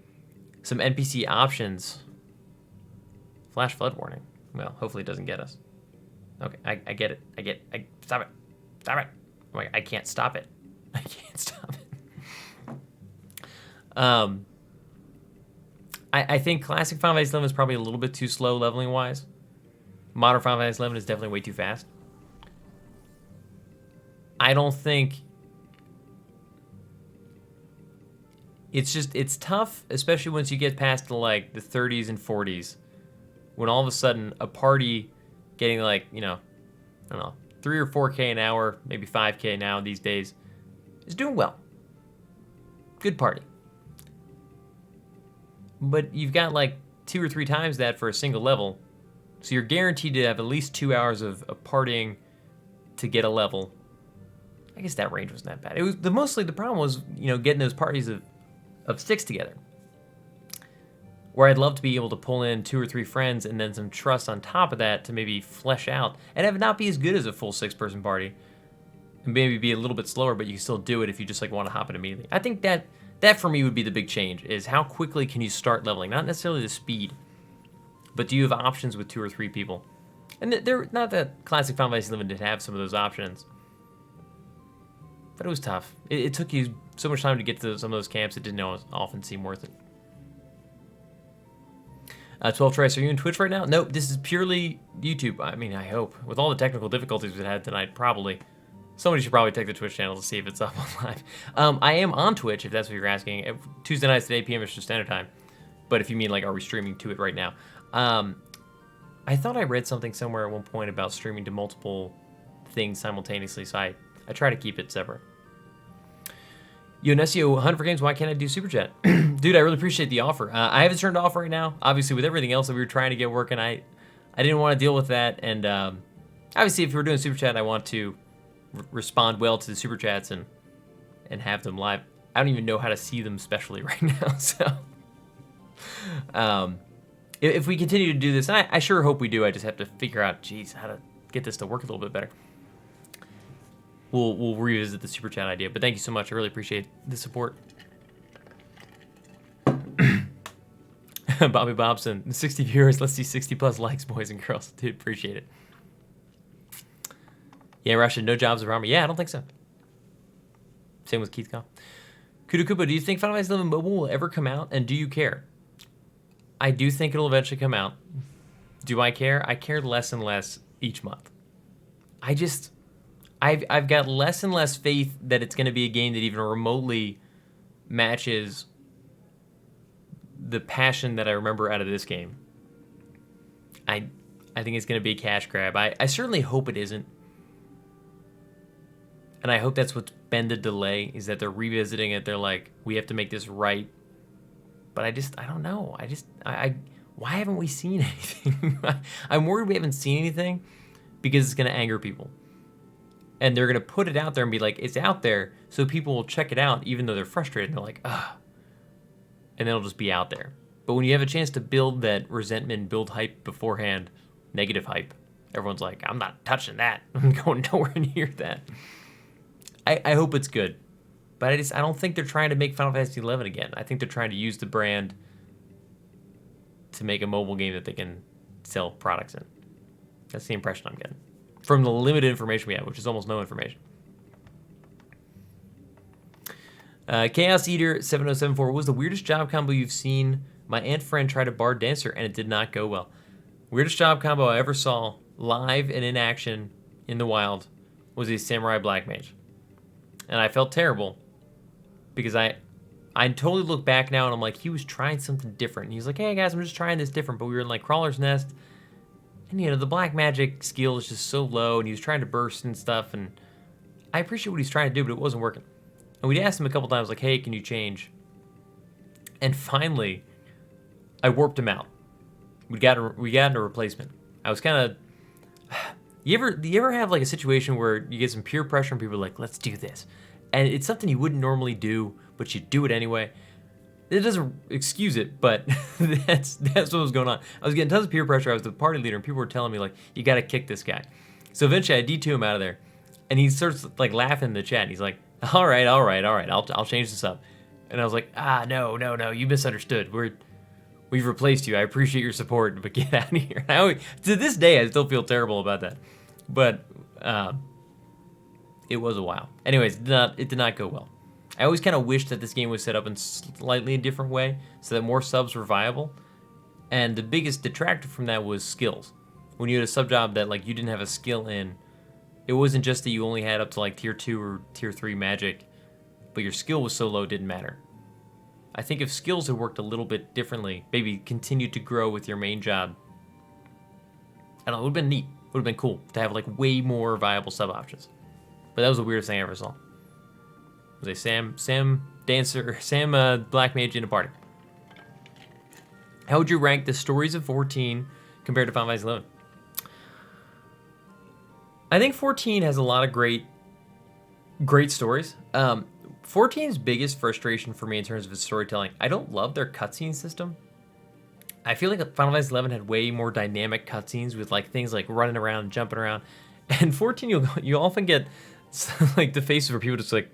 some NPC options. Flash flood warning. Well, hopefully it doesn't get us. Okay, I get it. Stop it. Stop it. I can't stop it. I can't stop it. I think classic Final Fantasy XI is probably a little bit too slow leveling wise. Modern Final Fantasy XI is definitely way too fast. I don't think... It's tough, especially once you get past the 30s and 40s, when all of a sudden a party getting I don't know, 3 or 4k an hour, maybe 5k now these days, is doing well. Good party. But you've got 2 or 3 times that for a single level, so you're guaranteed to have at least 2 hours of partying to get a level. I guess that range wasn't that bad. It was mostly the problem was getting those parties of 6 together, where I'd love to be able to pull in 2 or 3 friends and then some trust on top of that to maybe flesh out and have it not be as good as a full 6-person party, and maybe be a little bit slower, but you can still do it if you just want to hop in immediately. I think that for me would be the big change, is how quickly can you start leveling, not necessarily the speed, but do you have options with 2 or 3 people? And they're not that classic Final Fantasy XI did have some of those options, but it was tough. It took you so much time to get to some of those camps, it didn't often seem worth it. 12 Trice, are you in Twitch right now? Nope, this is purely YouTube. I mean, I hope. With all the technical difficulties we had tonight, probably. Somebody should probably take the Twitch channel to see if it's up on live. I am on Twitch, if that's what you're asking. Tuesday nights at 8 p.m. Eastern Standard Time. But if you mean, are we streaming to it right now? I thought I read something somewhere at one point about streaming to multiple things simultaneously, so I try to keep it separate. Yonesio, Huntin4Games, why can't I do Super Chat? Dude, I really appreciate the offer. I have it turned off right now. Obviously, with everything else that we were trying to get working, I didn't want to deal with that. And obviously, if we're doing Super Chat, I want to respond well to the Super Chats and have them live. I don't even know how to see them specially right now. So if we continue to do this, and I sure hope we do, I just have to figure out, how to get this to work a little bit better. We'll revisit the Super Chat idea, but thank you so much. I really appreciate the support. Bobby Bobson, 60 viewers. Let's see 60 plus likes, boys and girls. Dude, appreciate it. Yeah, Russia, no jobs around me. Yeah, I don't think so. Same with Keith Kong. Kudakuba, do you think Final Fantasy XI Mobile will ever come out, and do you care? I do think it'll eventually come out. Do I care? I care less and less each month. I've got less and less faith that it's going to be a game that even remotely matches the passion that I remember out of this game. I think it's going to be a cash grab. I certainly hope it isn't. And I hope that's what's been the delay, is that they're revisiting it. They're like, we have to make this right. But I don't know. Why haven't we seen anything? I'm worried we haven't seen anything because it's going to anger people. And they're going to put it out there and be like, it's out there, so people will check it out even though they're frustrated. And they're like, ugh. And then it'll just be out there. But when you have a chance to build that resentment, build hype beforehand, negative hype, everyone's like, I'm not touching that. I'm going nowhere near that. I hope it's good. But I don't think they're trying to make Final Fantasy XI again. I think they're trying to use the brand to make a mobile game that they can sell products in. That's the impression I'm getting from the limited information we have, which is almost no information. Chaos Eater 7074 was the weirdest job combo you've seen. My aunt friend tried a bard dancer and it did not go well. Weirdest job combo I ever saw live and in action in the wild was a samurai black mage, and I felt terrible because I totally look back now and I'm like, he was trying something different. And he's like, hey guys, I'm just trying this different. But we were in like Crawler's Nest, and you know the black magic skill is just so low, and he was trying to burst and stuff. And I appreciate what he's trying to do, but it wasn't working. And we'd asked him a couple times, like, hey, can you change? And finally, I warped him out. We got a replacement. I was kind of. You ever have like a situation where you get some peer pressure and people are like, let's do this, and it's something you wouldn't normally do, but you do it anyway. It doesn't excuse it, but that's what was going on. I was getting tons of peer pressure. I was the party leader, and people were telling me like, you got to kick this guy. So eventually, I D2 him out of there, and he starts like laughing in the chat. And he's like, all right, I'll change this up. And I was like, no, you misunderstood. We've replaced you. I appreciate your support, but get out of here. To this day, I still feel terrible about that. But it was a while. Anyways, it did not go well. I always kind of wish that this game was set up in slightly a different way so that more subs were viable. And the biggest detractor from that was skills. When you had a sub job that like you didn't have a skill in, it wasn't just that you only had up to like tier 2 or tier 3 magic, but your skill was so low it didn't matter. I think if skills had worked a little bit differently, maybe continued to grow with your main job, I don't know, it would have been neat. It would have been cool to have like way more viable sub options. But that was the weirdest thing I ever saw. It was a Sam Black Mage in a party. How would you rank the stories of 14 compared to Final Fantasy 11? I think 14 has a lot of great stories. 14's biggest frustration for me in terms of its storytelling, I don't love their cutscene system. I feel like Final Fantasy 11 had way more dynamic cutscenes with like things like running around, jumping around, and 14 you often get like the faces where people just like,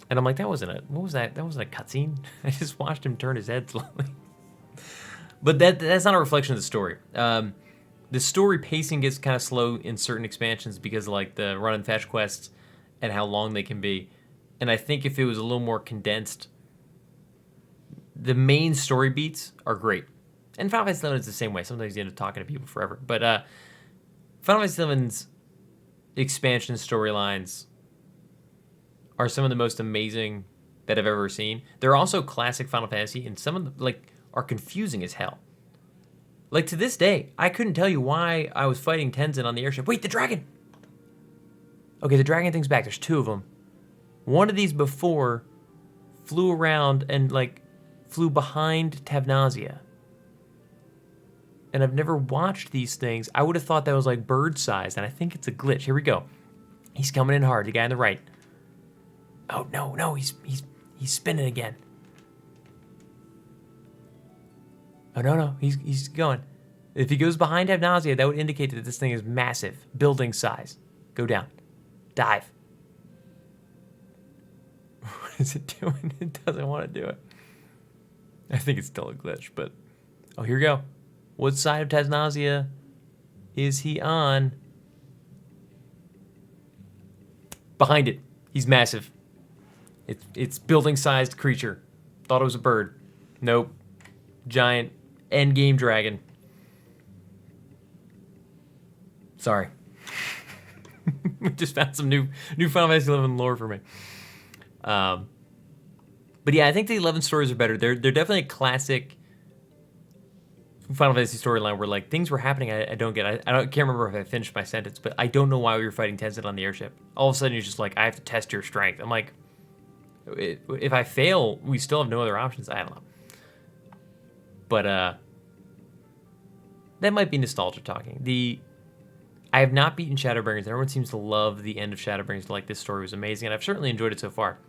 and I'm like, what was that? That wasn't a cutscene. I just watched him turn his head slowly. But that's not a reflection of the story. The story pacing gets kind of slow in certain expansions because of like the run and fetch quests and how long they can be. And I think if it was a little more condensed, the main story beats are great. And Final Fantasy XI is the same way. Sometimes you end up talking to people forever. But Final Fantasy XI's expansion storylines are some of the most amazing that I've ever seen. They're also classic Final Fantasy, and some of them like are confusing as hell. Like, to this day, I couldn't tell you why I was fighting Tenzin on the airship. Wait, the dragon! Okay, the dragon thing's back. There's two of them. One of these before flew around and, like, flew behind Tavnazia. And I've never watched these things. I would have thought that was, like, bird-sized, and I think it's a glitch. Here we go. He's coming in hard, the guy on the right. Oh, no, he's spinning again. Oh, no, he's going. If he goes behind Tavnazia, that would indicate that this thing is massive. Building size. Go down. Dive. What is it doing? It doesn't want to do it. I think it's still a glitch, but... Oh, here we go. What side of Tavnazia is he on? Behind it. He's massive. It's building-sized creature. Thought it was a bird. Nope. Giant endgame dragon. Sorry. We just found some new Final Fantasy 11 lore for me. But yeah, I think the 11 stories are better. They're definitely a classic Final Fantasy storyline where like things were happening I don't get. I can't remember if I finished my sentence, but I don't know why we were fighting Tenzin on the airship. All of a sudden, you're just like, I have to test your strength. I'm like, if I fail, we still have no other options. I don't know. But that might be nostalgia talking. I have not beaten Shadowbringers. Everyone seems to love the end of Shadowbringers. Like, this story was amazing, and I've certainly enjoyed it so far.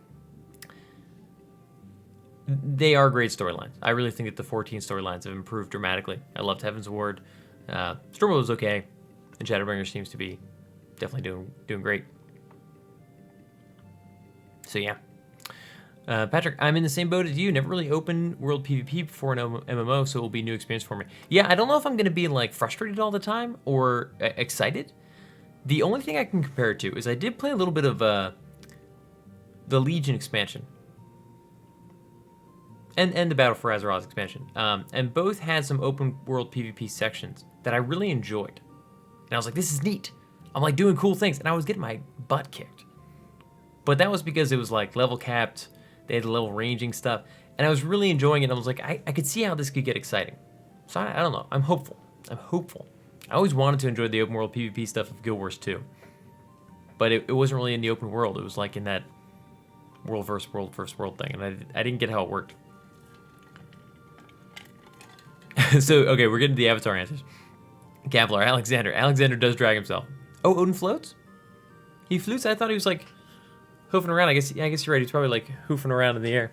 They are great storylines. I really think that the 14 storylines have improved dramatically. I loved Heaven's Ward. Stormworld was okay, and Shadowbringers seems to be definitely doing great. So yeah. Patrick, I'm in the same boat as you. Never really opened world PvP before an MMO, so it will be a new experience for me. Yeah, I don't know if I'm going to be like frustrated all the time or excited. The only thing I can compare it to is I did play a little bit of the Legion expansion and the Battle for Azeroth expansion, and both had some open world PvP sections that I really enjoyed. And I was like, this is neat. I'm like doing cool things, and I was getting my butt kicked. But that was because it was like level capped. They had level ranging stuff, and I was really enjoying it. I was like, I could see how this could get exciting. So I don't know. I'm hopeful. I always wanted to enjoy the open world PvP stuff of Guild Wars 2. But it wasn't really in the open world. It was like in that world versus world thing, and I didn't get how it worked. So, okay, we're getting to the Avatar answers. Kevlar, Alexander does drag himself. Oh, Odin floats? He flutes? I thought he was like hoofing around. I guess you're right. He's probably like hoofing around in the air.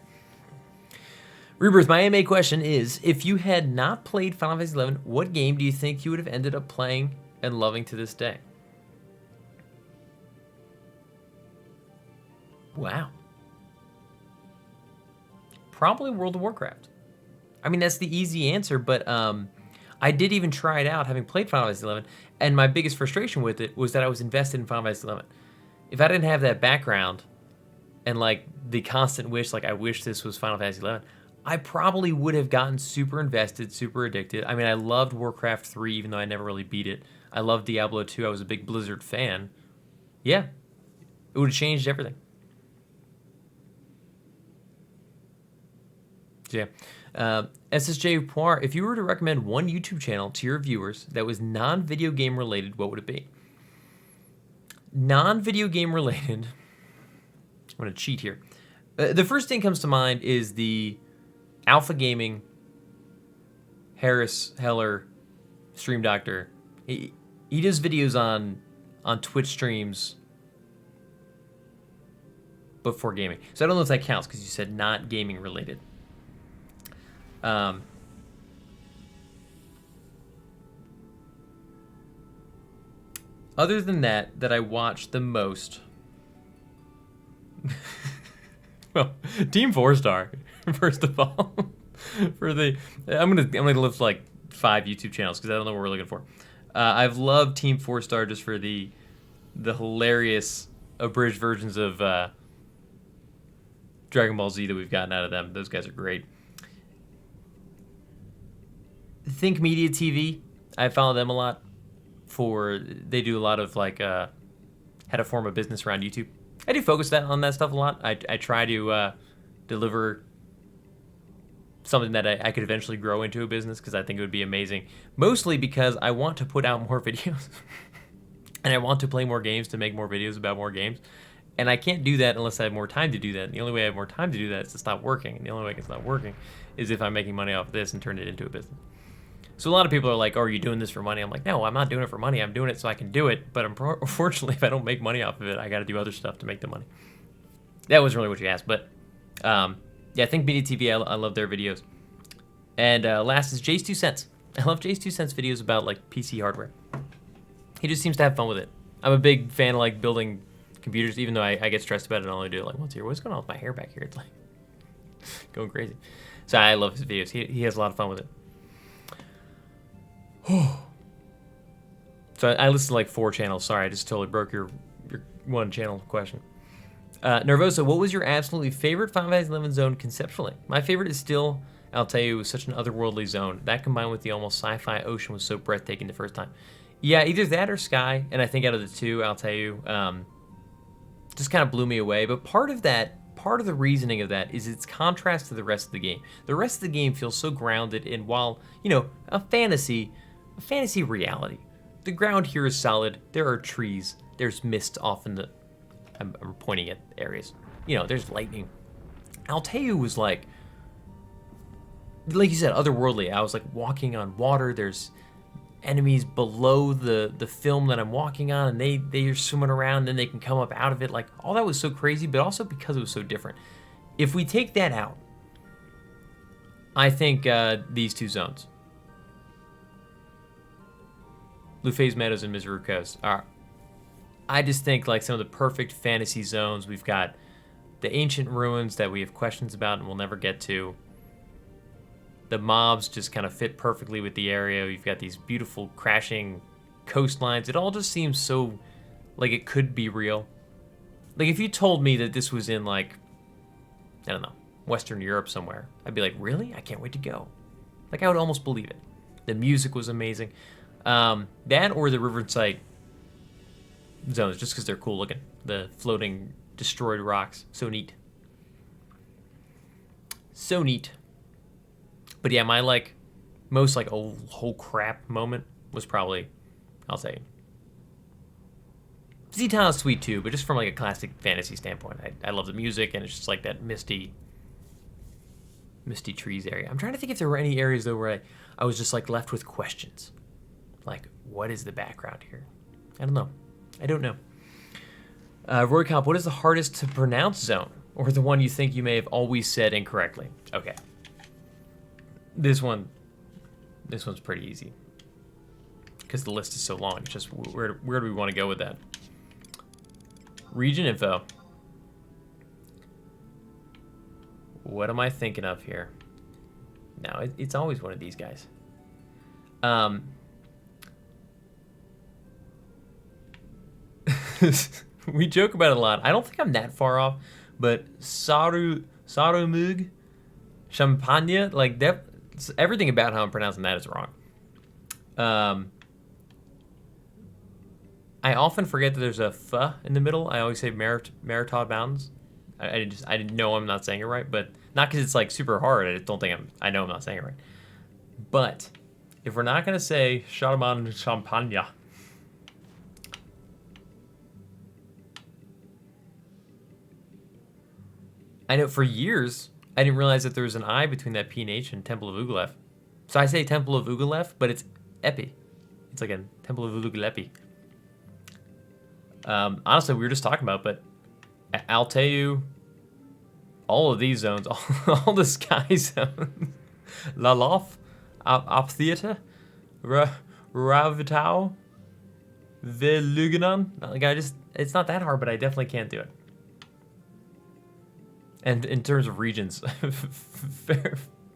Rebirth, my AMA question is, if you had not played Final Fantasy XI, what game do you think you would have ended up playing and loving to this day? Wow. Probably World of Warcraft. I mean, that's the easy answer, but I did even try it out, having played Final Fantasy XI, and my biggest frustration with it was that I was invested in Final Fantasy XI. If I didn't have that background and like the constant wish, like I wish this was Final Fantasy XI, I probably would have gotten super invested, super addicted. I mean, I loved Warcraft 3, even though I never really beat it. I loved Diablo 2. I was a big Blizzard fan. Yeah, it would have changed everything. Yeah. SSJ Poir, if you were to recommend one YouTube channel to your viewers that was non-video game related, what would it be? Non-video game related. I'm going to cheat here. The first thing comes to mind is the Alpha Gaming Harris Heller Stream Doctor. He does videos on Twitch streams before gaming. So I don't know if that counts because you said not gaming related. Other than that I watch the most. Well, Team 4-Star, first of all. I'm gonna list like 5 YouTube channels because I don't know what we're looking for. I've loved Team 4-Star just for the hilarious abridged versions of Dragon Ball Z that we've gotten out of them. Those guys are great. Think Media TV, I follow them a lot. They do a lot of like how to form a business around YouTube. I do focus on that stuff a lot. I try to deliver something that I could eventually grow into a business because I think it would be amazing. Mostly because I want to put out more videos and I want to play more games to make more videos about more games. And I can't do that unless I have more time to do that. And the only way I have more time to do that is to stop working. And the only way I can stop working is if I'm making money off of this and turn it into a business. So a lot of people are like, oh, are you doing this for money? I'm like, no, I'm not doing it for money. I'm doing it so I can do it. But unfortunately, if I don't make money off of it, I got to do other stuff to make the money. That was really what you asked. But yeah, Think Media TV, I love their videos. And last is Jay's 2 Cents. I love Jay's 2 Cents videos about like PC hardware. He just seems to have fun with it. I'm a big fan of like building computers, even though I get stressed about it and only do it like once a year. What's going on with my hair back here? It's like going crazy. So I love his videos. He has a lot of fun with it. So I listen to like 4 channels. Sorry, I just totally broke your one channel question. Nervosa, what was your absolutely favorite Final Fantasy XI zone conceptually? My favorite is still, I'll tell you, it was such an otherworldly zone. That combined with the almost sci-fi ocean was so breathtaking the first time. Yeah, either that or Sky, and I think out of the two, I'll tell you, just kind of blew me away. But part of the reasoning of that is its contrast to the rest of the game. The rest of the game feels so grounded in, while, you know, a fantasy reality. The ground here is solid. There are trees. There's mist off in the... I'm pointing at areas. You know, there's lightning. Altea was like you said, otherworldly. I was like walking on water. There's enemies below the film that I'm walking on, and they are swimming around, and they can come up out of it. Like, all that was so crazy, but also because it was so different. If we take that out, I think these 2 zones, Lufay's Meadows and Mizuru Coast, are, I just think, like some of the perfect fantasy zones. We've got the ancient ruins that we have questions about and we'll never get to. The mobs just kind of fit perfectly with the area. You've got these beautiful crashing coastlines. It all just seems so like it could be real. Like if you told me that this was in like, I don't know, Western Europe somewhere, I'd be like, really? I can't wait to go. Like I would almost believe it. The music was amazing. That or the Riverside zones, just because they're cool looking. The floating destroyed rocks, so neat. So neat. But yeah, my like most like oh whole crap moment was probably, I'll say, Z-Town is sweet too, but just from like a classic fantasy standpoint. I love the music and it's just like that misty trees area. I'm trying to think if there were any areas though where I was just like left with questions. Like, what is the background here? I don't know. Roy Comp, what is the hardest to pronounce zone? Or the one you think you may have always said incorrectly? Okay. This one's pretty easy. Because the list is so long. It's just, where do we want to go with that? Region info. What am I thinking of here? No, it's always one of these guys. We joke about it a lot. I don't think I'm that far off, but Sarumug, Champagne, like that. Everything about how I'm pronouncing that is wrong. I often forget that there's a f in the middle. I always say Maritod Mountains. I didn't know I'm not saying it right, but not because it's like super hard. I know I'm not saying it right. But if we're not gonna say Chardonnay Champagne, I know for years I didn't realize that there was an I between that P and H and Temple of Ugalef. So I say Temple of Ugalef, but it's Epi. It's like a Temple of Ugalepi. Honestly, we were just talking about, but I'll tell you, all of these zones, all the sky zones, Lalof, Aptheater, Ravitao, Veluganon. Like it's not that hard, but I definitely can't do it. And in terms of regions,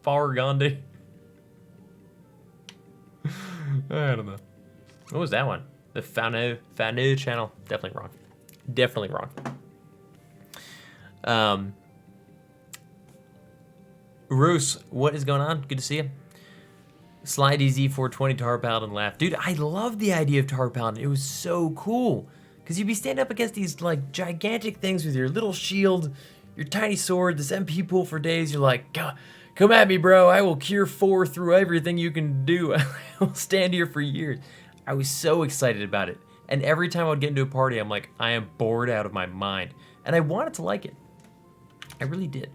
Fargandi. I don't know. What was that one? The Fanu channel. Definitely wrong. Definitely wrong. Roos, what is going on? Good to see you. Slide EZ420 Tar Paladin laugh. Dude, I love the idea of Tar Paladin. It was so cool. Because you'd be standing up against these like gigantic things with your little shield, your tiny sword, this MP pool for days. You're like, come at me, bro. I will cure 4 through everything you can do. I will stand here for years. I was so excited about it. And every time I would get into a party, I'm like, I am bored out of my mind. And I wanted to like it. I really did.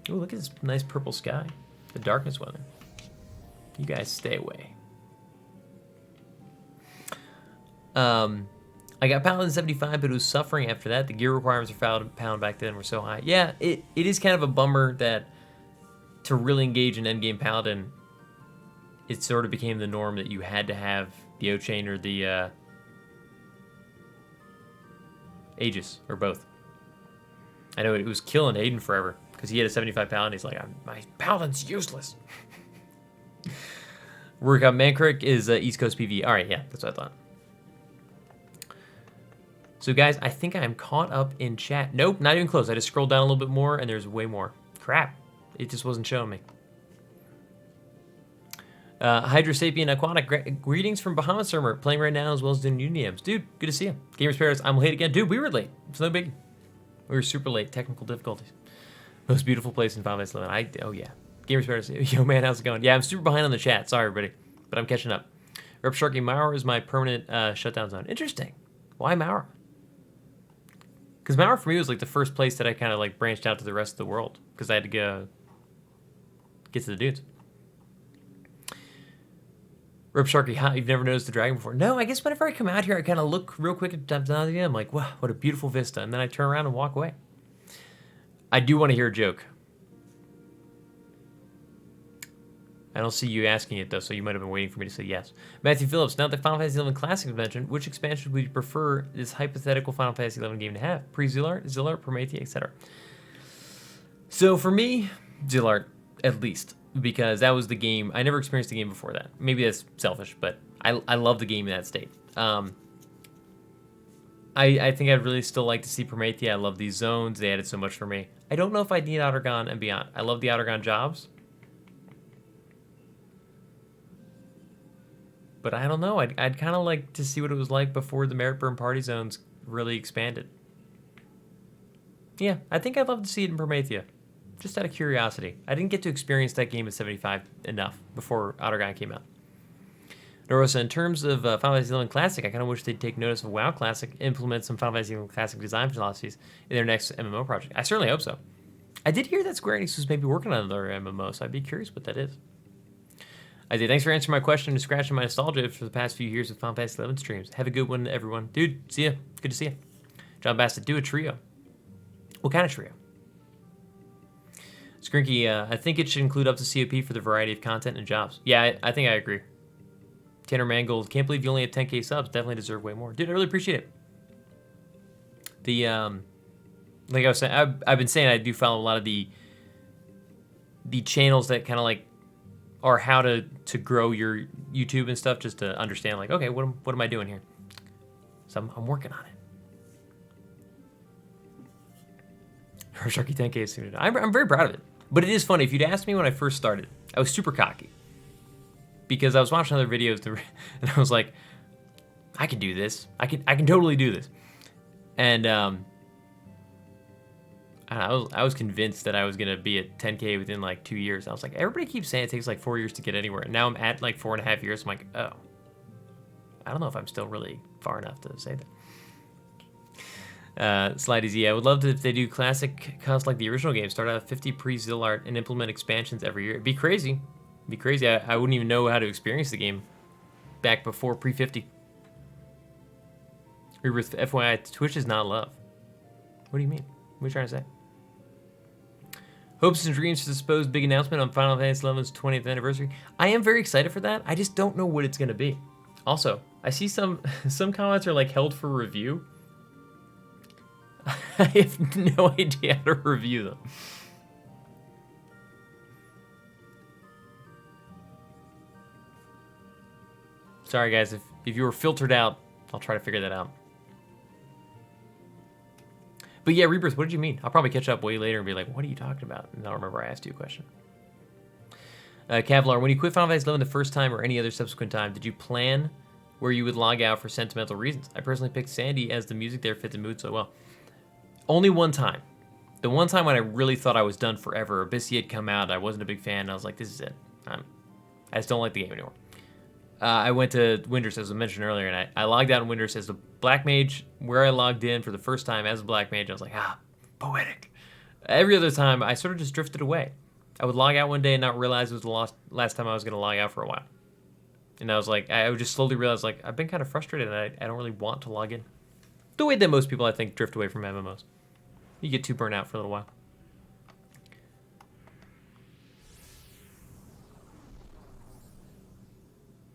Oh, look at this nice purple sky. The darkness weather. You guys stay away. I got Paladin 75, but it was suffering after that. The gear requirements for Paladin back then were so high. Yeah, it is kind of a bummer that to really engage in endgame Paladin, it sort of became the norm that you had to have the O-Chain or the Aegis, or both. I know it was killing Hayden forever, because he had a 75 Paladin. He's like, my Paladin's useless. Workout Mankrick is East Coast PV. All right, yeah, that's what I thought. So guys, I think I'm caught up in chat. Nope, not even close. I just scrolled down a little bit more, and there's way more. Crap, it just wasn't showing me. Hydrosapien Aquatic, greetings from Bahamas Server, playing right now as well as doing Uniams. Dude, good to see you. Gamers Paradise, I'm late again. Dude, we were late. It's no big. We were super late. Technical difficulties. Most beautiful place in Final Fantasy 11. Oh yeah. Gamers Paradise, yo man, how's it going? Yeah, I'm super behind on the chat. Sorry, everybody, but I'm catching up. Rep Sharky, Maur is my permanent shutdown zone. Interesting. Why Maur? Because Maur for me was like the first place that I kind of like branched out to the rest of the world, because I had to go get to the dudes. Rip Sharky, how you've never noticed the dragon before? No, I guess whenever I come out here, I kind of look real quick at Damnasia. I'm like, wow, what a beautiful vista. And then I turn around and walk away. I do want to hear a joke. I don't see you asking it, though, so you might have been waiting for me to say yes. Matthew Phillips, now that Final Fantasy XI Classic was mentioned, which expansion would you prefer this hypothetical Final Fantasy XI game to have? Pre-Zillart, Zillart, Promethea, etc. So for me, Zillart, at least, because that was the game. I never experienced the game before that. Maybe that's selfish, but I love the game in that state. I think I'd really still like to see Promethea. I love these zones. They added so much for me. I don't know if I'd need Outergon and beyond. I love the Outergon jobs. But I don't know. I'd kind of like to see what it was like before the Merit Burn Party Zones really expanded. Yeah, I think I'd love to see it in Promethea. Just out of curiosity. I didn't get to experience that game at 75 enough before Outergon came out. Norosa, in terms of Final Fantasy XI Classic, I kind of wish they'd take notice of WoW Classic, implement some Final Fantasy XI Classic design philosophies in their next MMO project. I certainly hope so. I did hear that Square Enix was maybe working on another MMO, so I'd be curious what that is. I did. Thanks for answering my question and scratching my nostalgia for the past few years of Final Fantasy XI streams. Have a good one, everyone. Dude, see ya. Good to see ya. John Bassett, do a trio. What kind of trio? Skrinky, I think it should include up to COP for the variety of content and jobs. Yeah, I think I agree. Tanner Mangold, can't believe you only have 10K subs. Definitely deserve way more. Dude, I really appreciate it. The, like I was saying, I've been saying I do follow a lot of the channels that kind of like are how to grow your YouTube and stuff, just to understand like, okay, what am I doing here? So I'm working on it. Sharky 10K is soon. I'm very proud of it. But it is funny. If you'd asked me when I first started, I was super cocky. Because I was watching other videos and I was like, I can do this. I can totally do this. And I was convinced that I was gonna be at 10K within like 2 years. I was like, everybody keeps saying it takes like 4 years to get anywhere. And now I'm at like 4.5 years. I'm like, oh, I don't know if I'm still really far enough to say that. Slide easy. I would love to if they do classic costs like the original game. Start out at 50 pre-Zillart and implement expansions every year. It'd be crazy. It'd be crazy. I wouldn't even know how to experience the game back before pre-50. Rebirth, FYI, Twitch is not love. What do you mean? What are you trying to say? Hopes and dreams for the supposed big announcement on Final Fantasy XI's 20th anniversary. I am very excited for that. I just don't know what it's going to be. Also, I see some comments are like held for review. I have no idea how to review them. Sorry guys, if you were filtered out, I'll try to figure that out. But yeah, Rebirth, what did you mean? I'll probably catch up way later and be like, what are you talking about? And I'll remember I asked you a question. Kevlar, when you quit Final Fantasy XI the first time or any other subsequent time, did you plan where you would log out for sentimental reasons? I personally picked Sandy as the music there fit the mood so well. Only one time. The one time when I really thought I was done forever, Abyssia had come out, I wasn't a big fan, and I was like, this is it. I just don't like the game anymore. I went to Winders, as I mentioned earlier, and I logged out in Winders as a Black Mage, where I logged in for the first time as a Black Mage. I was like, poetic. Every other time, I sort of just drifted away. I would log out one day and not realize it was the last time I was going to log out for a while. And I was like, I would just slowly realize, like, I've been kind of frustrated and I don't really want to log in. The way that most people, I think, drift away from MMOs. You get too burnt out for a little while.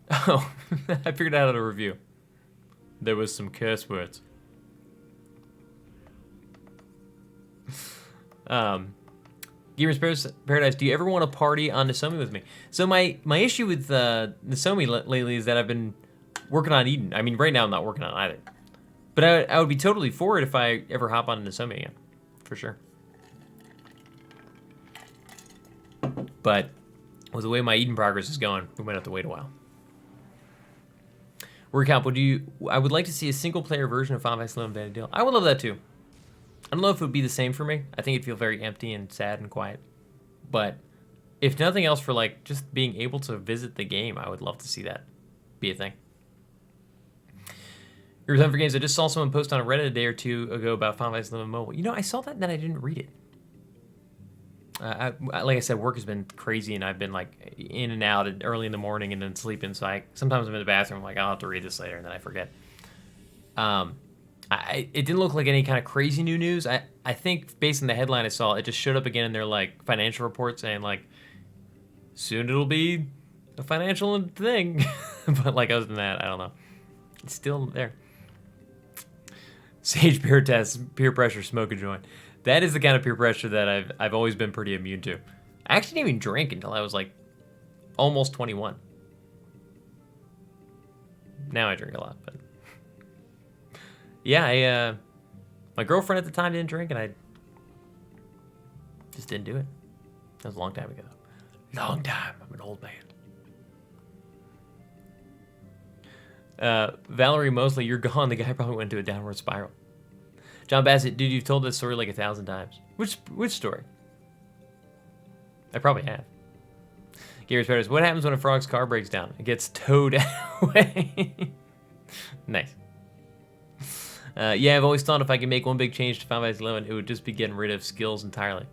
Oh, I figured out how to review. There was some curse words. Gamers Paradise, do you ever want to party on Nasomi with me? So my issue with Nasomi lately is that I've been working on Eden. I mean, right now I'm not working on either. But I would be totally for it if I ever hop on Nasomi again. For sure. But with the way my Eden progress is going, we might have to wait a while. Workout, I would like to see a single-player version of Final Fantasy XI Vanilla. I would love that too. I don't know if it would be the same for me. I think it'd feel very empty and sad and quiet. But if nothing else, for like just being able to visit the game, I would love to see that be a thing. Huntin4Games, I just saw someone post on Reddit a day or two ago about Final Fantasy XI Mobile. You know, I saw that and then I didn't read it. Like I said, work has been crazy, and I've been like in and out early in the morning and then sleeping. So sometimes I'm in the bathroom, I'm like, I'll have to read this later, and then I forget. It didn't look like any kind of crazy new news. I think based on the headline I saw, it just showed up again in their like financial report saying like, soon it'll be a financial thing. But like other than that, I don't know. It's still there. Sage peer test, peer pressure, smoke a joint. That is the kind of peer pressure that I've always been pretty immune to. I actually didn't even drink until I was like almost 21. Now I drink a lot, but yeah, my girlfriend at the time didn't drink, and I just didn't do it. That was a long time ago. Long time. I'm an old man. Valerie Mosley, you're gone. The guy probably went into a downward spiral. John Bassett, dude, you've told this story like 1,000 times. Which story? I probably have. Gary Spreaders, what happens when a frog's car breaks down? It gets towed away. Nice. Yeah, I've always thought if I could make one big change to Final Fantasy 11, it would just be getting rid of skills entirely.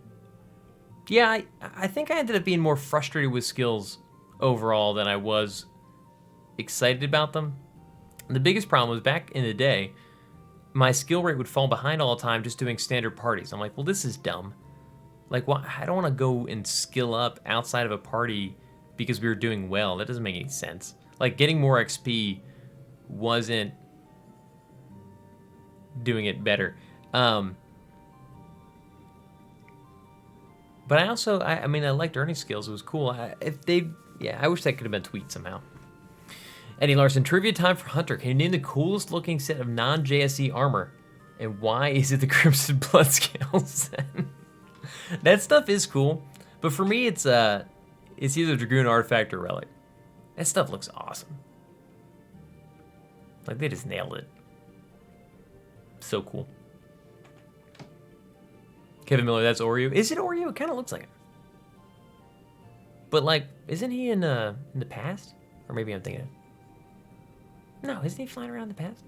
Yeah, I think I ended up being more frustrated with skills overall than I was excited about them. And the biggest problem was back in the day, my skill rate would fall behind all the time just doing standard parties. I'm like, well, this is dumb. Like, why? I don't want to go and skill up outside of a party because we were doing well. That doesn't make any sense. Like, getting more XP wasn't doing it better. But I also, I mean, I liked earning skills. It was cool. I wish that could have been tweaked somehow. Eddie Larson, trivia time for Hunter. Can you name the coolest looking set of non-JSE armor? And why is it the Crimson Blood Scales? That stuff is cool. But for me, it's either Dragoon Artifact or Relic. That stuff looks awesome. Like, they just nailed it. So cool. Kevin Miller, that's Oreo. Is it Oreo? It kind of looks like it. But, like, isn't he in the past? Or maybe I'm thinking it. No, isn't he flying around in the past?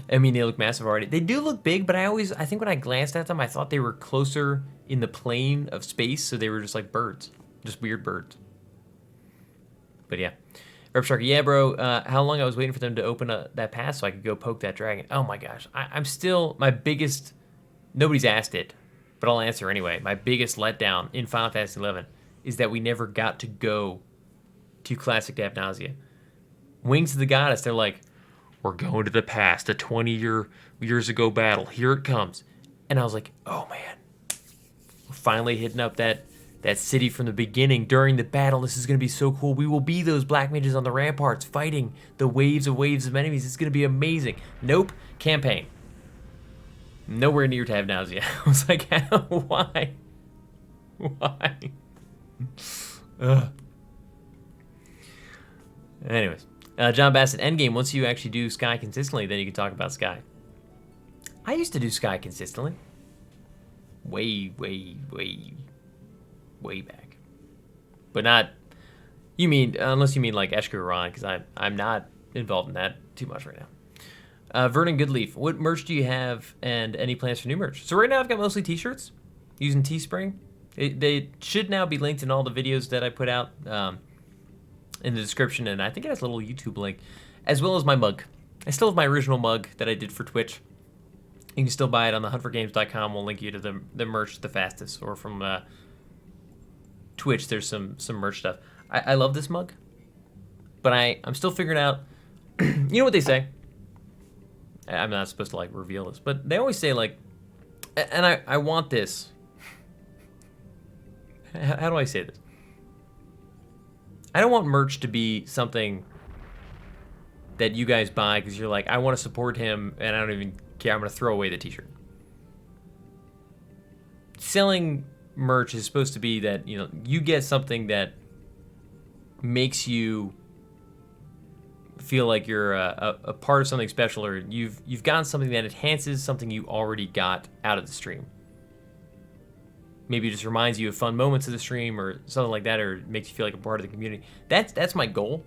I mean, they look massive already. They do look big, but I think when I glanced at them, I thought they were closer in the plane of space, so they were just like birds. Just weird birds. But yeah. Rep Sharky, yeah, bro, how long I was waiting for them to open that pass so I could go poke that dragon. Oh my gosh. I'm still, my biggest, nobody's asked it, but I'll answer anyway. My biggest letdown in Final Fantasy XI is that we never got to go to Classic Ad Nausea. Wings of the Goddess, they're like, we're going to the past, a 20-years ago battle. Here it comes. And I was like, oh man, we're finally hitting up that city from the beginning during the battle. This is going to be so cool. We will be those black mages on the ramparts fighting the waves of enemies. It's going to be amazing. Nope. Campaign. Nowhere near to have nausea. I was like, why? Why? Ugh. Anyways. John Bassett, endgame, once you actually do Sky consistently, then you can talk about Sky. I used to do Sky consistently. Way back. But not, unless you mean like Eshka Ron, because I'm not involved in that too much right now. Vernon Goodleaf, what merch do you have and any plans for new merch? So right now I've got mostly t-shirts using Teespring. They should now be linked in all the videos that I put out in the description, and I think it has a little YouTube link, as well as my mug. I still have my original mug that I did for Twitch. You can still buy it on the Huntin4Games.com. We'll link you to the merch the fastest, or from Twitch, there's some merch stuff. I love this mug, but I'm still figuring out, you know what they say? I'm not supposed to like reveal this, but they always say like, and I want this. How do I say this? I don't want merch to be something that you guys buy because you're like, I want to support him and I don't even care. I'm going to throw away the t-shirt. Selling merch is supposed to be that, you get something that makes you feel like you're a part of something special, or you've gotten something that enhances something you already got out of the stream. Maybe it just reminds you of fun moments of the stream or something like that, or makes you feel like a part of the community. That's my goal.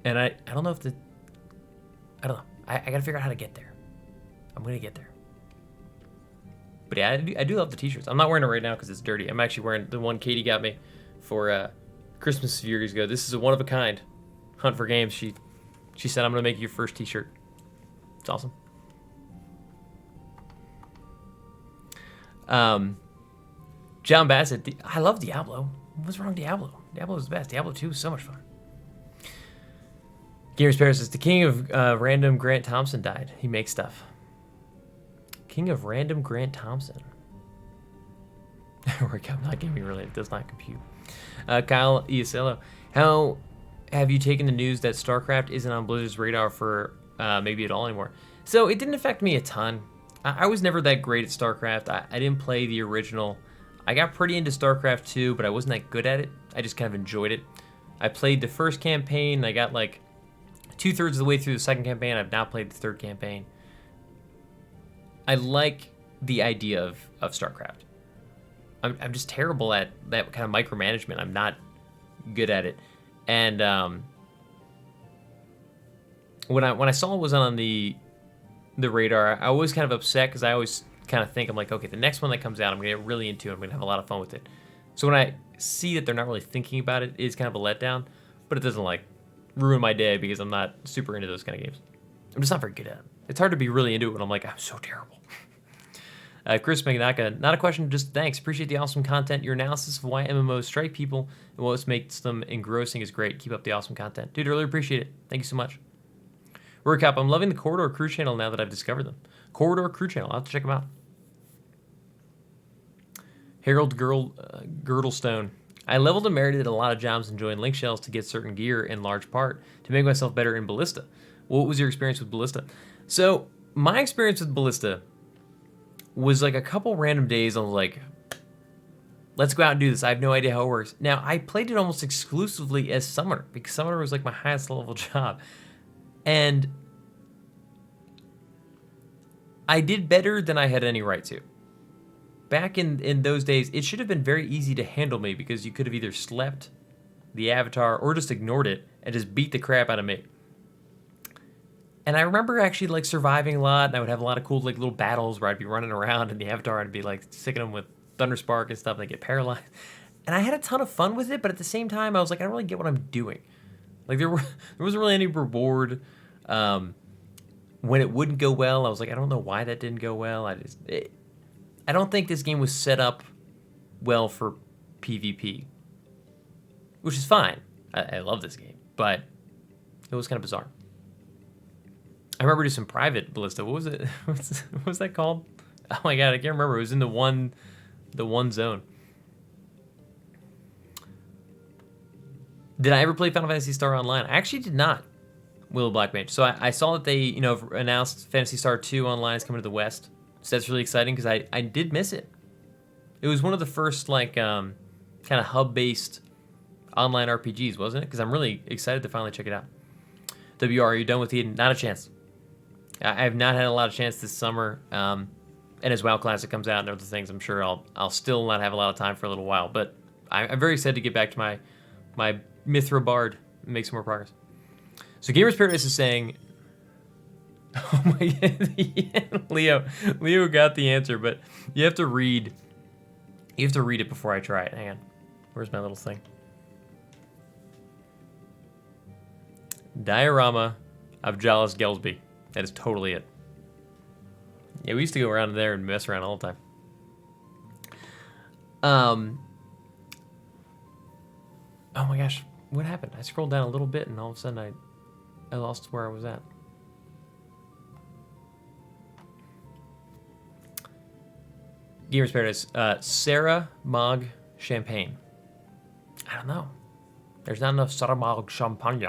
And I don't know if I don't know. I got to figure out how to get there. I'm going to get there. But yeah, I do love the t-shirts. I'm not wearing it right now because it's dirty. I'm actually wearing the one Katie got me for Christmas a few years ago. This is a one-of-a-kind Hunt4Games. She said, I'm going to make you your first t-shirt. It's awesome. John Bassett, I love Diablo. What's wrong with Diablo? Diablo is the best. Diablo 2 is so much fun. Gamers Paris says, the king of random Grant Thompson died. He makes stuff. King of random Grant Thompson. I'm not gaming related. Does not compute. Kyle Iasello, how have you taken the news that StarCraft isn't on Blizzard's radar for maybe at all anymore? So it didn't affect me a ton. I was never that great at StarCraft. I didn't play the original. I got pretty into StarCraft 2, but I wasn't that good at it. I just kind of enjoyed it. I played the first campaign. I got like 2/3 of the way through the second campaign. I've now played the third campaign. I like the idea of StarCraft. I'm just terrible at that kind of micromanagement. I'm not good at it. And when I saw it was on the radar, I was kind of upset because I always kind of think, I'm like, okay, the next one that comes out, I'm gonna get really into it. I'm gonna have a lot of fun with it. So when I see that they're not really thinking about it, it's kind of a letdown. But it doesn't like ruin my day because I'm not super into those kind of games. I'm just not very good at it. It's hard to be really into it when I'm like, I'm so terrible. Chris McNaka, not a question, just thanks. Appreciate the awesome content. Your analysis of why MMOs strike people and what makes them engrossing is great. Keep up the awesome content. Dude, I really appreciate it. Thank you so much. Recap, I'm loving the Corridor Crew channel now that I've discovered them. Corridor Crew channel, I'll have to check them out. Harold Girdlestone. I leveled and merited a lot of jobs enjoying link shells to get certain gear in large part to make myself better in Ballista. What was your experience with Ballista? So, my experience with Ballista was like a couple random days. I was like, let's go out and do this. I have no idea how it works. Now, I played it almost exclusively as Summoner because Summoner was like my highest level job. And I did better than I had any right to. Back in those days, it should have been very easy to handle me because you could have either slept the avatar or just ignored it and just beat the crap out of me. And I remember actually like surviving a lot, and I would have a lot of cool like little battles where I'd be running around and the avatar, I'd be like sticking them with Thunderspark and stuff, and they get paralyzed. And I had a ton of fun with it, but at the same time, I was like, I don't really get what I'm doing. Like there wasn't really any reward. When it wouldn't go well, I was like, I don't know why that didn't go well. I don't think this game was set up well for PvP, which is fine. I love this game, but it was kind of bizarre. I remember doing some private Ballista. What was it? What was that called? Oh my god, I can't remember. It was in the one zone. Did I ever play Final Fantasy Star Online? I actually did not. Willow Black Mage. So I saw that they, announced Phantasy Star 2 Online is coming to the West. So that's really exciting because I did miss it. It was one of the first like kind of hub-based online RPGs, wasn't it? Because I'm really excited to finally check it out. WR, are you done with Eden? Not a chance. I have not had a lot of chance this summer. And as WoW Classic comes out and other things, I'm sure I'll still not have a lot of time for a little while. But I'm very excited to get back to my Mithra Bard and make some more progress. So Gamers Paradise is saying, oh my god, yeah, Leo got the answer, but you have to read it before I try it. Hang on. Where's my little thing? Diorama of Jalis Gelsby. That is totally it. Yeah, we used to go around there and mess around all the time. Oh my gosh, what happened? I scrolled down a little bit and all of a sudden I lost where I was at. Gamers Paradise. Sarah Mog Champagne. I don't know. There's not enough Sarah Mog Champagne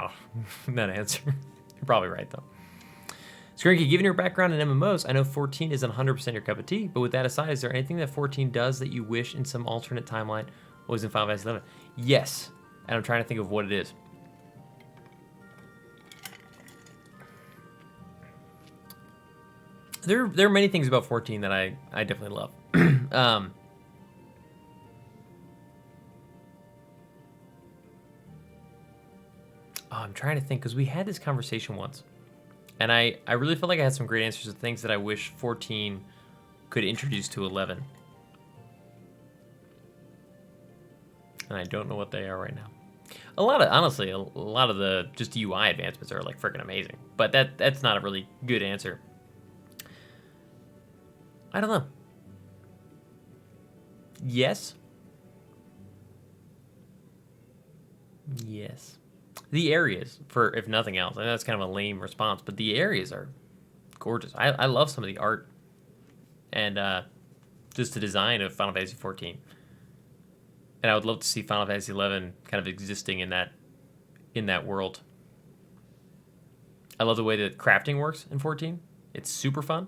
in that answer. You're probably right, though. Skrinky, given your background in MMOs, I know 14 isn't 100% your cup of tea, but with that aside, is there anything that 14 does that you wish in some alternate timeline was in Final Fantasy 11? Yes, and I'm trying to think of what it is. There are many things about 14 that I definitely love. I'm trying to think, because we had this conversation once. And I really felt like I had some great answers to things that I wish 14 could introduce to 11. And I don't know what they are right now. Honestly, a lot of the just UI advancements are like freaking amazing. But that's not a really good answer. I don't know. Yes, Yes. The areas, for if nothing else. I know that's kind of a lame response, but the areas are gorgeous. I love some of the art and just the design of Final Fantasy 14. And I would love to see Final Fantasy 11 kind of existing in that world. I love the way that crafting works in 14. It's super fun.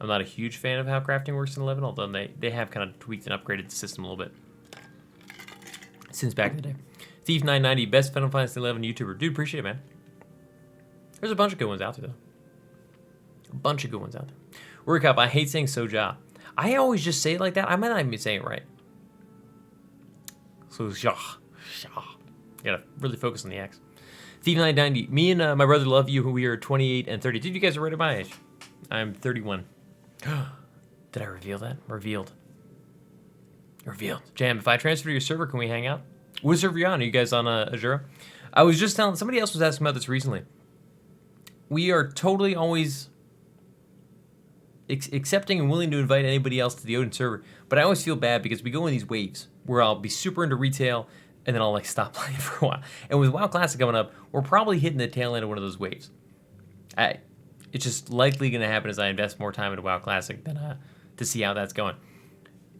I'm not a huge fan of how crafting works in 11, although they have kind of tweaked and upgraded the system a little bit since back in the day. Thief990, best Final Fantasy 11 YouTuber. Dude, appreciate it, man. There's a bunch of good ones out there, though. A bunch of good ones out there. Work up. I hate saying Soja. I always just say it like that. I might not even be saying it right. Soja. Gotta really focus on the X. Thief990. Me and my brother love you. We are 28 and 30. Dude, you guys are right at my age. I'm 31. Did I reveal that? Revealed. Jam, if I transfer to your server, can we hang out? What server are you on? Are you guys on Azure? I was just telling, somebody else was asking about this recently. We are totally always accepting and willing to invite anybody else to the Odin server, but I always feel bad because we go in these waves where I'll be super into retail and then I'll like stop playing for a while. And with WoW Classic coming up, we're probably hitting the tail end of one of those waves. It's just likely going to happen as I invest more time into WoW Classic than to see how that's going.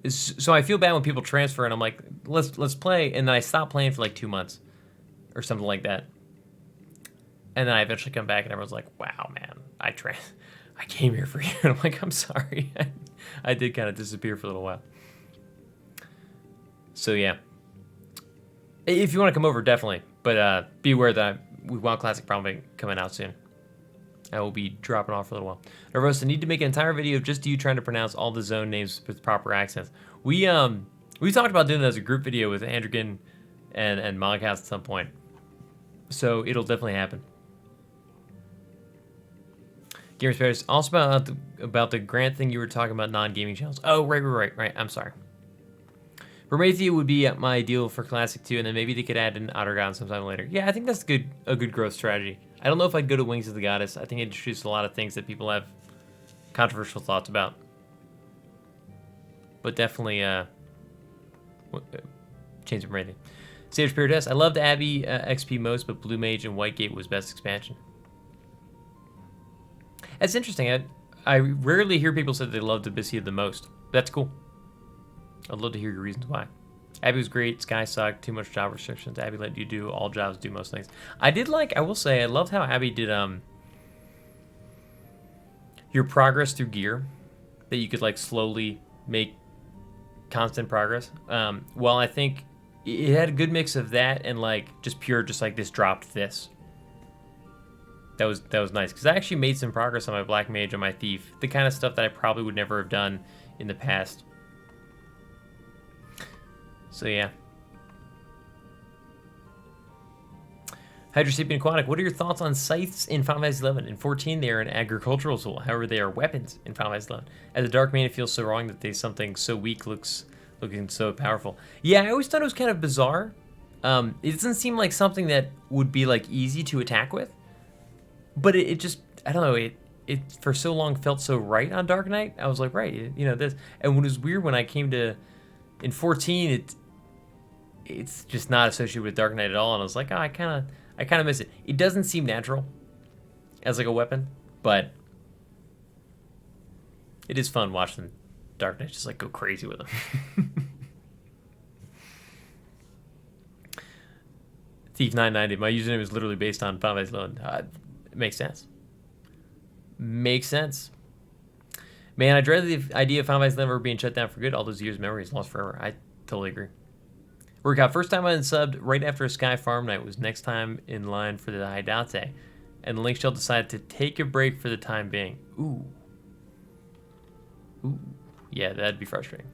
So I feel bad when people transfer and I'm like, let's play, and then I stop playing for like 2 months or something like that. And then I eventually come back and everyone's like, wow, man, I came here for you. And I'm like, I'm sorry. I did kind of disappear for a little while. So yeah. If you want to come over, definitely. But be aware that WoW Classic probably coming out soon. I will be dropping off for a little while. Nervosa, need to make an entire video of just you trying to pronounce all the zone names with proper accents. We talked about doing that as a group video with Andrigan and Moghouse at some point. So it'll definitely happen. Gamers Paris, also about the grant thing you were talking about, non-gaming channels. Oh, right. I'm sorry. Prometheus would be my ideal for Classic 2, and then maybe they could add an Outer sometime later. Yeah, I think that's a good growth strategy. I don't know if I'd go to Wings of the Goddess. I think it introduced a lot of things that people have controversial thoughts about. But definitely change from rating. Sage Paradise, I loved Abby XP most, but Blue Mage and Whitegate was best expansion. That's interesting. I rarely hear people say they loved Abyssia the most. That's cool. I'd love to hear your reasons why. Abby was great. Sky sucked. Too much job restrictions. Abby let you do all jobs, do most things. I will say, I loved how Abby did your progress through gear, that you could like slowly make constant progress. Well, I think it had a good mix of that and like just pure, just like this dropped this. That was nice because I actually made some progress on my Black Mage and my Thief, the kind of stuff that I probably would never have done in the past. So yeah. Hydrosapien Aquatic, what are your thoughts on scythes in Final Fantasy 11? In 14, they are an agricultural tool. However, they are weapons in Final Fantasy 11. As a Dark Main, it feels so wrong that something so weak looking so powerful. Yeah, I always thought it was kind of bizarre. It doesn't seem like something that would be like easy to attack with. But it just, I don't know, it for so long felt so right on Dark Knight. I was like, right, this. And when it was weird when I came to, in 14, it's just not associated with Dark Knight at all. And I was like, oh, I kind of miss it. It doesn't seem natural as like a weapon, but it is fun watching Dark Knight just like go crazy with them. Thief990, my username is literally based on Final Fantasy 11. It makes sense. Makes sense. Man, I dread the idea of Final Fantasy 11 being shut down for good. All those years' memories lost forever. I totally agree. Workout, first time I unsubbed right after a Sky Farm Night was next time in line for the Haidate, and the Link Shell decided to take a break for the time being. Ooh. Yeah, that'd be frustrating.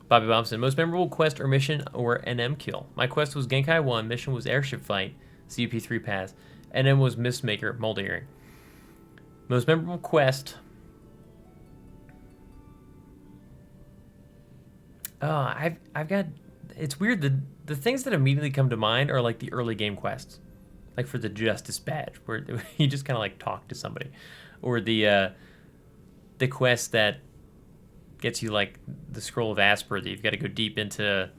Bobby Bombson, most memorable quest or mission or NM kill? My quest was Genkai 1, mission was Airship Fight, CUP3 pass, NM was Mistmaker, Mold Earring. Most memorable quest... I've got, it's weird, the things that immediately come to mind are like the early game quests, like for the Justice Badge, where you just kind of like talk to somebody, or the quest that gets you like the Scroll of Asper that you've got to go deep into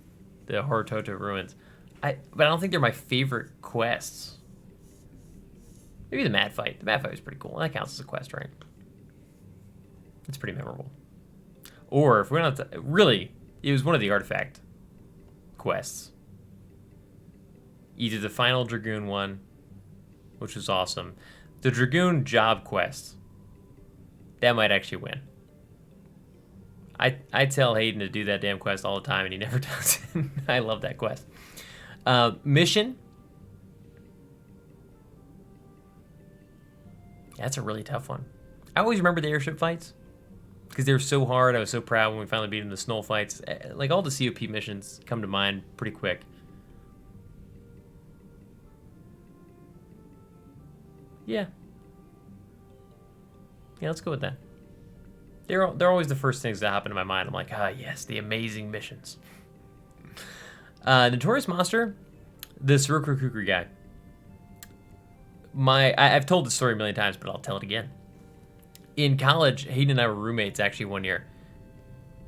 the Horatoto ruins. But I don't think they're my favorite quests. Maybe the Mad Fight. The Mad Fight was pretty cool. That counts as a quest, right? It's pretty memorable. Or if we're not really, it was one of the artifact quests. Either the final Dragoon one, which was awesome. The Dragoon job quest. That might actually win. I tell Hayden to do that damn quest all the time, and he never does it. I love that quest. Mission. That's a really tough one. I always remember the airship fights because they were so hard. I was so proud when we finally beat them. The snow fights. Like all the COP missions come to mind pretty quick. Yeah. Yeah, let's go with that. They're always the first things that happen in my mind. I'm like, ah, yes, the amazing missions. Notorious Monster, the Suroku Kukri guy. I've told the story a million times, but I'll tell it again. In college, Hayden and I were roommates actually one year.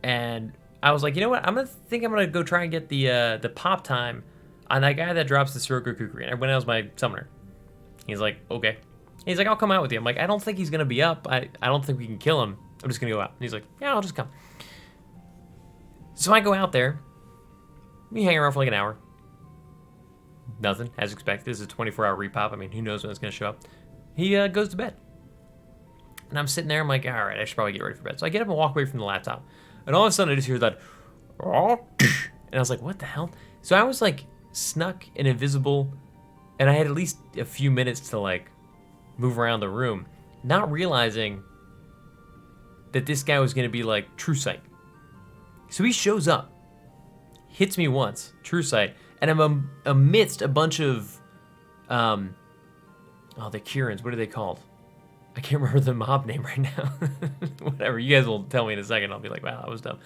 And I was like, you know what? I'm gonna go try and get the pop time on that guy that drops the Suroku Kukri. And when I was my summoner. He's like, okay. He's like, I'll come out with you. I'm like, I don't think he's going to be up. I don't think we can kill him. I'm just going to go out. And he's like, yeah, I'll just come. So I go out there. We hang around for like an hour. Nothing, as expected. This is a 24-hour repop. I mean, who knows when it's going to show up. He goes to bed. And I'm sitting there. I'm like, all right, I should probably get ready for bed. So I get up and walk away from the laptop. And all of a sudden, I just hear that. And I was like, what the hell? So I was like snuck and invisible. And I had at least a few minutes to like move around the room, not realizing that this guy was going to be like True Sight. So he shows up, hits me once, True Sight, and I'm amidst a bunch of, the Kurans, what are they called? I can't remember the mob name right now. Whatever, you guys will tell me in a second. I'll be like, wow, that was dumb.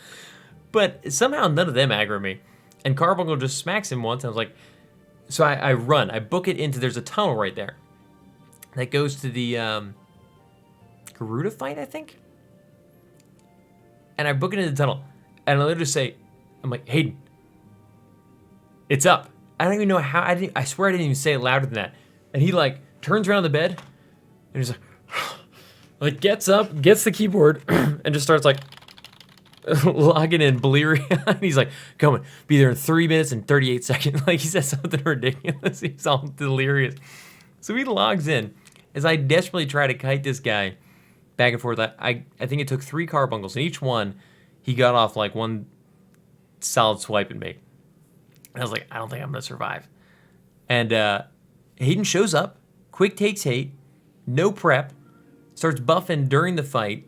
But somehow none of them aggro me. And Carbuncle just smacks him once, and I was like, so I run, I book it into, there's a tunnel right there that goes to the Garuda fight, I think? And I book it into the tunnel, and I literally say, I'm like, Hayden, it's up. I don't even know how, I swear I didn't even say it louder than that. And he like turns around the bed, and he's like gets up, gets the keyboard, and just starts like logging in Valyria. And he's like, coming, be there in 3 minutes and 38 seconds. Like he said something ridiculous. He's all delirious. So he logs in as I desperately try to kite this guy back and forth. I think it took 3 carbuncles, and each one he got off like one solid swipe at me. And I was like, I don't think I'm gonna survive. And Hayden shows up, quick takes hate, no prep, starts buffing during the fight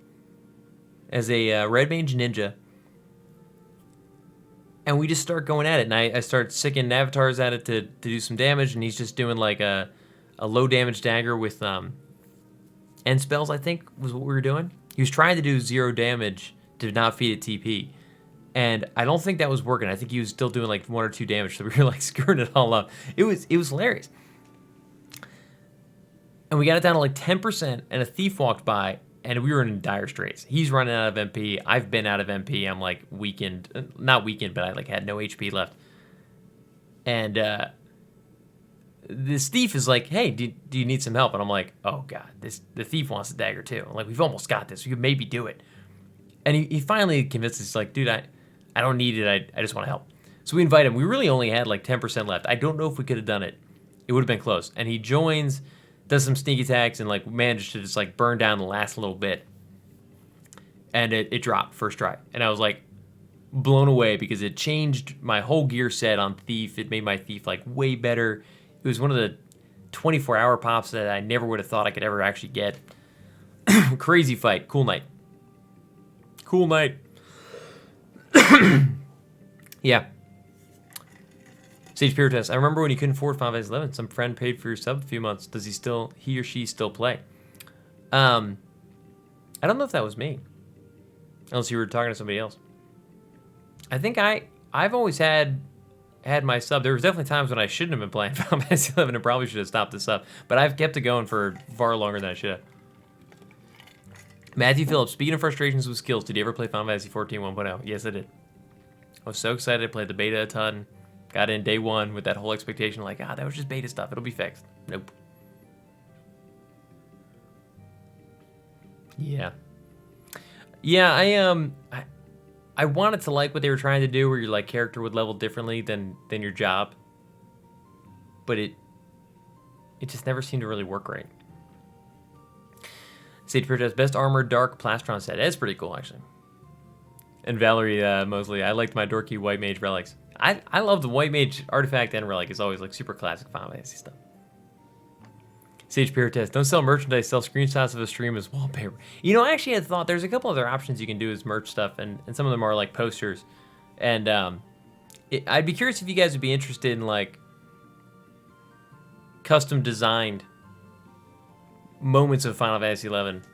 as a red mage ninja. And we just start going at it, and I start sicking avatars at it to do some damage, and he's just doing like a low damage dagger with end spells, I think was what we were doing. He was trying to do 0 damage to not feed it TP, and I don't think that was working. I think he was still doing like 1 or 2 damage, so we were like screwing it all up. It was hilarious. And we got it down to like 10%, and a thief walked by, and we were in dire straits. He's running out of MP. I've been out of MP. I'm like weakened, not weakened, but I like had no HP left. And this thief is like, hey, do you need some help? And I'm like, oh God, the thief wants the dagger too. I'm like, we've almost got this. We could maybe do it. And he finally convinces us, he's like, dude, I don't need it. I just want to help. So we invite him. We really only had like 10% left. I don't know if we could have done it. It would have been close. And he joins, does some sneak attacks, and like managed to just like burn down the last little bit. And it dropped first try. And I was like blown away because it changed my whole gear set on Thief. It made my Thief like way better. It was one of the 24-hour pops that I never would have thought I could ever actually get. Crazy fight. Cool night. Cool night. Yeah. Sage Pyrotest. I remember when you couldn't afford Final Fantasy 11, some friend paid for your sub a few months. Does he or she still play? I don't know if that was me. Unless you were talking to somebody else. I think I've always had my sub. There was definitely times when I shouldn't have been playing Final Fantasy 11 and probably should have stopped this up. But I've kept it going for far longer than I should have. Matthew Phillips, speaking of frustrations with skills, did you ever play Final Fantasy 14 1.0? Yes, I did. I was so excited. I played the beta a ton. Got in day one with that whole expectation, like, that was just beta stuff. It'll be fixed. Nope. Yeah. Yeah, I wanted to like what they were trying to do, where your like character would level differently than your job, but it just never seemed to really work right. Sage Protest, best armored dark plastron set. That's pretty cool, actually. And Valerie Mosley, I liked my dorky white mage relics. I love the white mage artifact and relic. It's always like super classic Final Fantasy stuff. Sage Protest, don't sell merchandise, sell screenshots of a stream as wallpaper. You know, I actually had thought there's a couple other options you can do as merch stuff, and some of them are like posters. And I'd be curious if you guys would be interested in like custom designed moments of Final Fantasy 11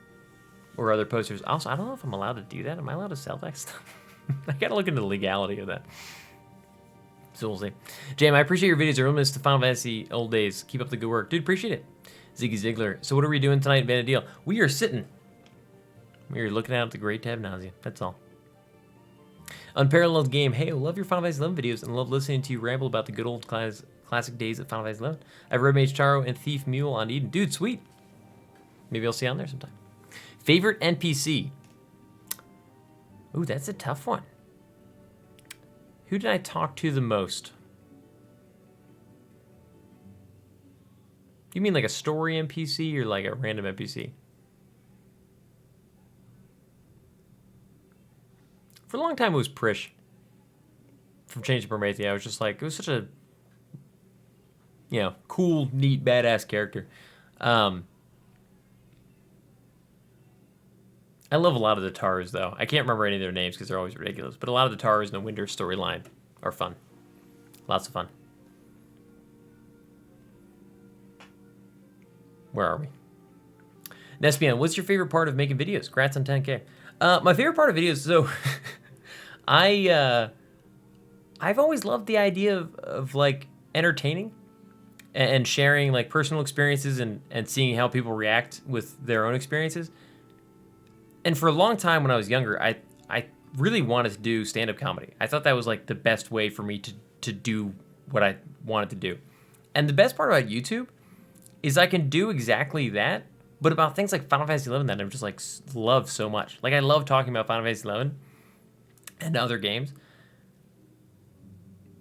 or other posters. Also, I don't know if I'm allowed to do that. Am I allowed to sell that stuff? I gotta look into the legality of that. So we'll see. Jam, I appreciate your videos. I reminisce to Final Fantasy old days. Keep up the good work. Dude, appreciate it. Ziggy Ziggler. So what are we doing tonight, Vanadil? We are sitting. We are looking out at the great tab nausea. That's all. Unparalleled Game. Hey, I love your Final Fantasy 11 videos and love listening to you ramble about the good old classic days of Final Fantasy 11. I have Red Mage Charo and Thief Mule on Eden. Dude, sweet. Maybe I'll see you on there sometime. Favorite NPC? Ooh, that's a tough one. Who did I talk to the most? You mean like a story NPC or like a random NPC? For a long time, it was Prish from Change of Promethea. I was just like, it was such a, cool, neat, badass character. I love a lot of the Tars, though. I can't remember any of their names because they're always ridiculous. But a lot of the Tars in the Winter storyline are fun. Lots of fun. Where are we? Nespion, what's your favorite part of making videos? Congrats on 10K. My favorite part of videos, so I've always loved the idea of like entertaining and sharing like personal experiences and seeing how people react with their own experiences. And for a long time when I was younger, I really wanted to do stand-up comedy. I thought that was like the best way for me to do what I wanted to do. And the best part about YouTube is I can do exactly that, but about things like Final Fantasy 11 that I'm just like love so much. Like I love talking about Final Fantasy 11 and other games.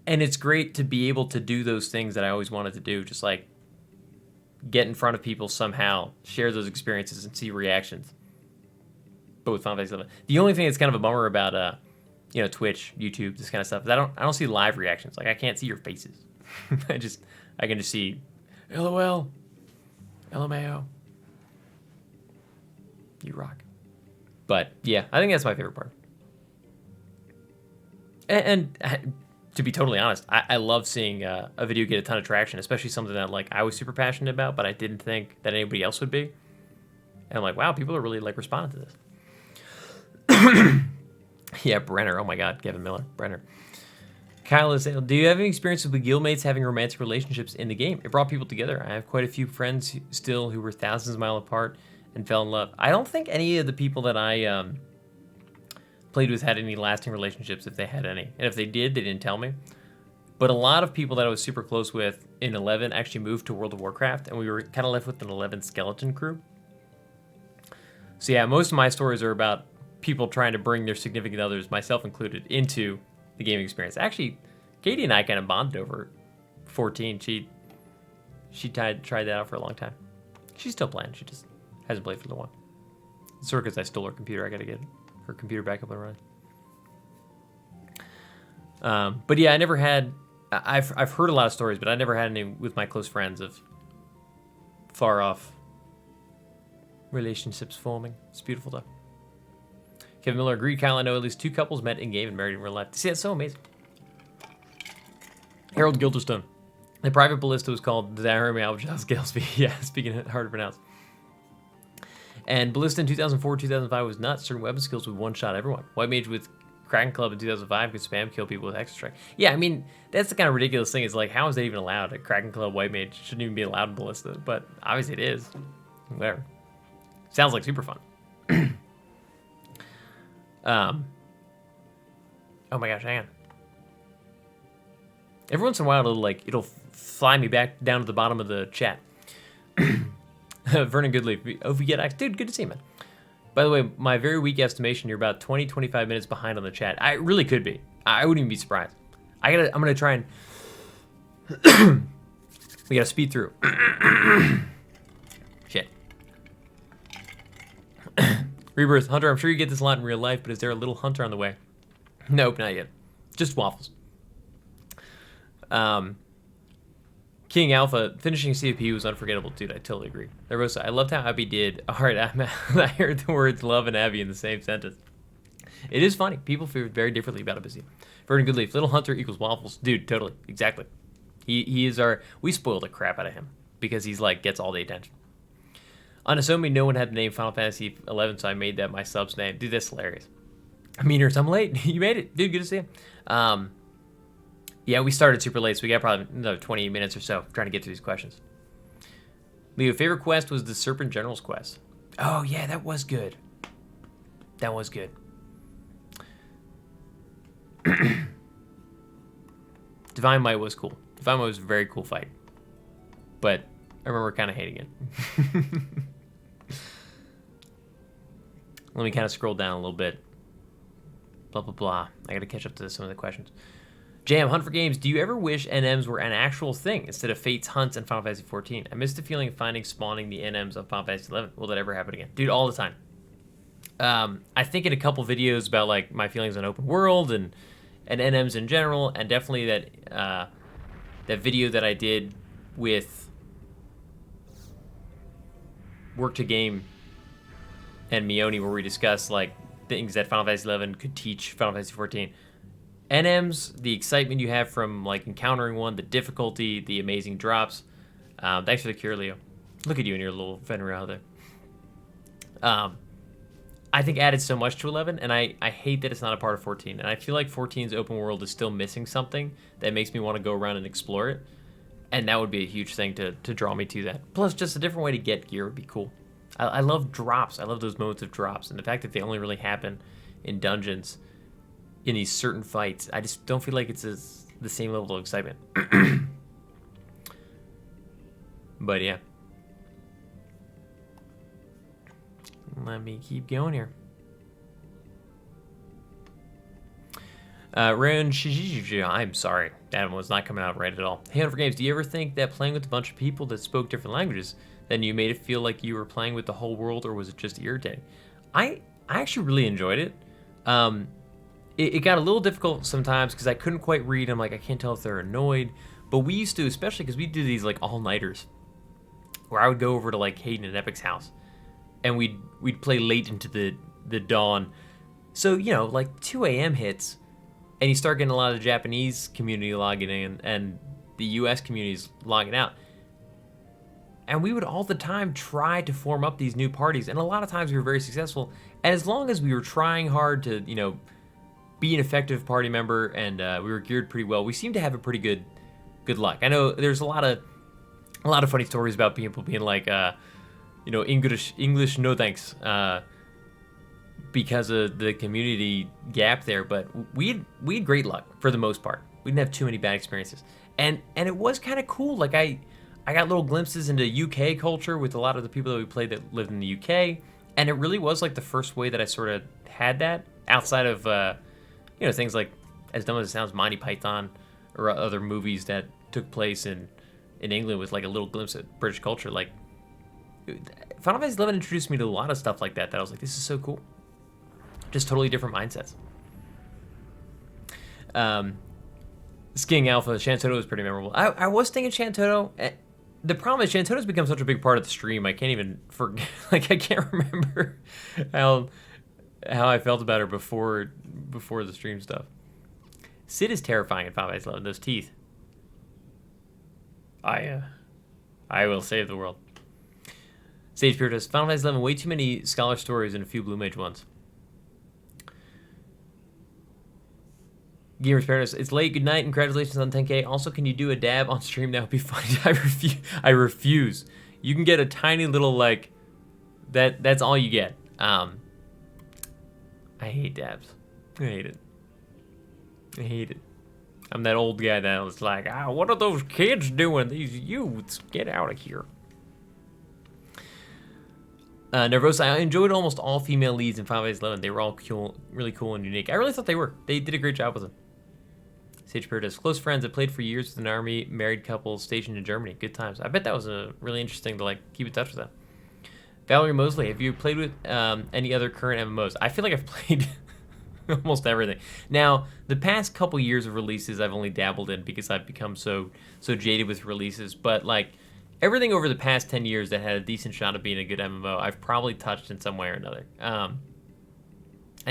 And it's great to be able to do those things that I always wanted to do, just like get in front of people somehow, share those experiences and see reactions. But with Final Fantasy 11. The only thing that's kind of a bummer about Twitch, YouTube, this kind of stuff is I don't see live reactions. Like I can't see your faces. I can just see LOL, LMAO. You rock. But yeah, I think that's my favorite part. And to be totally honest, I love seeing a video get a ton of traction, especially something that like I was super passionate about, but I didn't think that anybody else would be. And I'm like, wow, people are really like responding to this. Yeah, Brenner. Oh my God, Kevin Miller, Brenner. Kyle is saying, do you have any experience with guildmates having romantic relationships in the game? It brought people together. I have quite a few friends still who were thousands of miles apart and fell in love. I don't think any of the people that I played with had any lasting relationships, if they had any. And if they did, they didn't tell me. But a lot of people that I was super close with in 11 actually moved to World of Warcraft, and we were kind of left with an 11 skeleton crew. So yeah, most of my stories are about people trying to bring their significant others, myself included, into the gaming experience. Actually, Katie and I kind of bonded over 14. She tried that out for a long time. She's still playing. She just hasn't played for the one. It's sort of because I stole her computer. I got to get her computer back up and running. But yeah, I never had. I've heard a lot of stories, but I never had any with my close friends of far off relationships forming. It's beautiful though. Kevin Miller agreed. Kyle, I know at least 2 couples met in game and married in real life. See, that's so amazing. Harold Gilderstone. The private ballista was called Diarrhea Albatross Galesby. Yeah, speaking of hard to pronounce. And Ballista in 2004, 2005 was nuts. Certain weapon skills would one-shot everyone. White Mage with Kraken Club in 2005 could spam kill people with Extra Strike. Yeah, I mean, that's the kind of ridiculous thing. Is like, how is that even allowed? A Kraken Club White Mage shouldn't even be allowed in Ballista. But obviously it is. Whatever. Sounds like super fun. Oh my gosh, hang on. Every once in a while, it'll fly me back down to the bottom of the chat. Vernon Goodleaf, OVGetX, dude, good to see you, man. By the way, my very weak estimation, you're about 20-25 minutes behind on the chat. I really could be. I wouldn't even be surprised. I'm gonna try and we gotta speed through. Shit. Rebirth, Hunter, I'm sure you get this a lot in real life, but is there a little Hunter on the way? Nope, not yet. Just waffles. King Alpha, finishing CFP was unforgettable, dude. I totally agree. Rosa, I loved how Abby did. All right, I heard the words love and Abby in the same sentence. It is funny. People feel very differently about it. Vernon Goodleaf, Little Hunter equals waffles. Dude, totally. Exactly. He is our... We spoiled the crap out of him because he's like, gets all the attention. Unassuming, no one had the name Final Fantasy 11, so I made that my sub's name. Dude, that's hilarious. Meaners, I'm late. You made it. Dude, good to see you. Yeah, we started super late, so we got probably another 28 minutes or so trying to get through these questions. Leo, favorite quest was the Serpent General's quest. Oh, yeah, that was good. That was good. Divine Might was cool. Divine Might was a very cool fight. But I remember kind of hating it. Let me kind of scroll down a little bit. Blah, blah, blah. I got to catch up to some of the questions. Jam, Huntin4Games, do you ever wish NMs were an actual thing instead of Fates, Hunts, and Final Fantasy 14? I miss the feeling of spawning the NMs on Final Fantasy 11. Will that ever happen again? Dude, all the time. I think in a couple videos about like my feelings on open world and NMs in general, and definitely that video that I did with Work to Game and Mione, where we discussed like things that Final Fantasy 11 could teach Final Fantasy 14. NMs, the excitement you have from like encountering one, the difficulty, the amazing drops. Thanks for the cure, Leo. Look at you and your little Fenrir out there. I think added so much to 11, and I hate that it's not a part of 14. And I feel like 14's open world is still missing something that makes me want to go around and explore it. And that would be a huge thing to draw me to that. Plus, just a different way to get gear would be cool. I love drops. I love those moments of drops. And the fact that they only really happen in dungeons in these certain fights, I just don't feel like it's the same level of excitement. But yeah. Let me keep going here. Ren, I'm sorry. That was not coming out right at all. Hey, Huntin4Games, do you ever think that playing with a bunch of people that spoke different languages, then you made it feel like you were playing with the whole world, or was it just irritating? I actually really enjoyed it. It got a little difficult sometimes because I couldn't quite read. I'm like, I can't tell if they're annoyed. But we used to, especially because we do these like all-nighters, where I would go over to like Hayden and Epic's house, and we'd play late into the dawn. So, you know, like 2 a.m. hits, and you start getting a lot of the Japanese community logging in and the US communities logging out. And we would all the time try to form up these new parties, and a lot of times we were very successful. And as long as we were trying hard to, you know, be an effective party member, and we were geared pretty well, we seemed to have a pretty good luck. I know there's a lot of funny stories about people being like, you know, English no thanks, because of the community gap there. But we had great luck for the most part. We didn't have too many bad experiences, and it was kind of cool. Like I got little glimpses into UK culture with a lot of the people that we played that lived in the UK, and it really was like the first way that I sort of had that outside of you know, things like, as dumb as it sounds, Monty Python or other movies that took place in England with like a little glimpse at British culture. Like Final Fantasy 11 introduced me to a lot of stuff like that I was like, this is so cool. Just totally different mindsets. Skiing Alpha, Shantoto was pretty memorable. I was thinking Shantoto. The problem is Shantoto's become such a big part of the stream. I can't even forget. Like I can't remember how I felt about her before the stream stuff. Sid is terrifying in Final Fantasy 11. Those teeth. I will save the world. Sage Spiritus, Final Fantasy 11, way too many scholar stories and a few Blue Mage ones. Gamer Spiritus, it's late. Good night and congratulations on 10K. Also, can you do a dab on stream? That would be funny. I refuse. You can get a tiny little like. That's all you get. I hate dabs. I hate it. I hate it. I'm that old guy that was like, what are those kids doing? These youths, get out of here. Nervosa, I enjoyed almost all female leads in Final Fantasy 11. They were all cool, really cool and unique. I really thought they were. They did a great job with them. Sage Paradise, close friends. I played for years with an army, married couple stationed in Germany. Good times. I bet that was really interesting to like keep in touch with them. Valerie Mosley, have you played with any other current MMOs? I feel like I've played almost everything. Now, the past couple years of releases I've only dabbled in because I've become so jaded with releases. But like everything over the past 10 years that had a decent shot of being a good MMO, I've probably touched in some way or another. I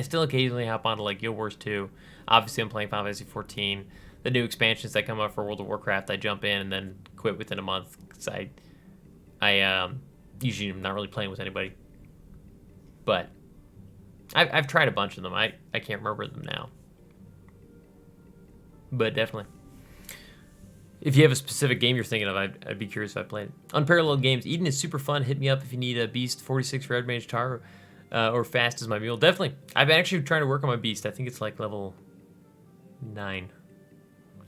still occasionally hop onto like Guild Wars 2. Obviously, I'm playing Final Fantasy 14. The new expansions that come up for World of Warcraft, I jump in and then quit within a month because I usually am not really playing with anybody. But I've tried a bunch of them. I can't remember them now. But definitely. If you have a specific game you're thinking of, I'd be curious if I played it. Unparalleled Games. Eden is super fun. Hit me up if you need a Beast 46 Red Mage Tar or Fast as my mule. Definitely. I've actually trying to work on my Beast. I think it's like level 9.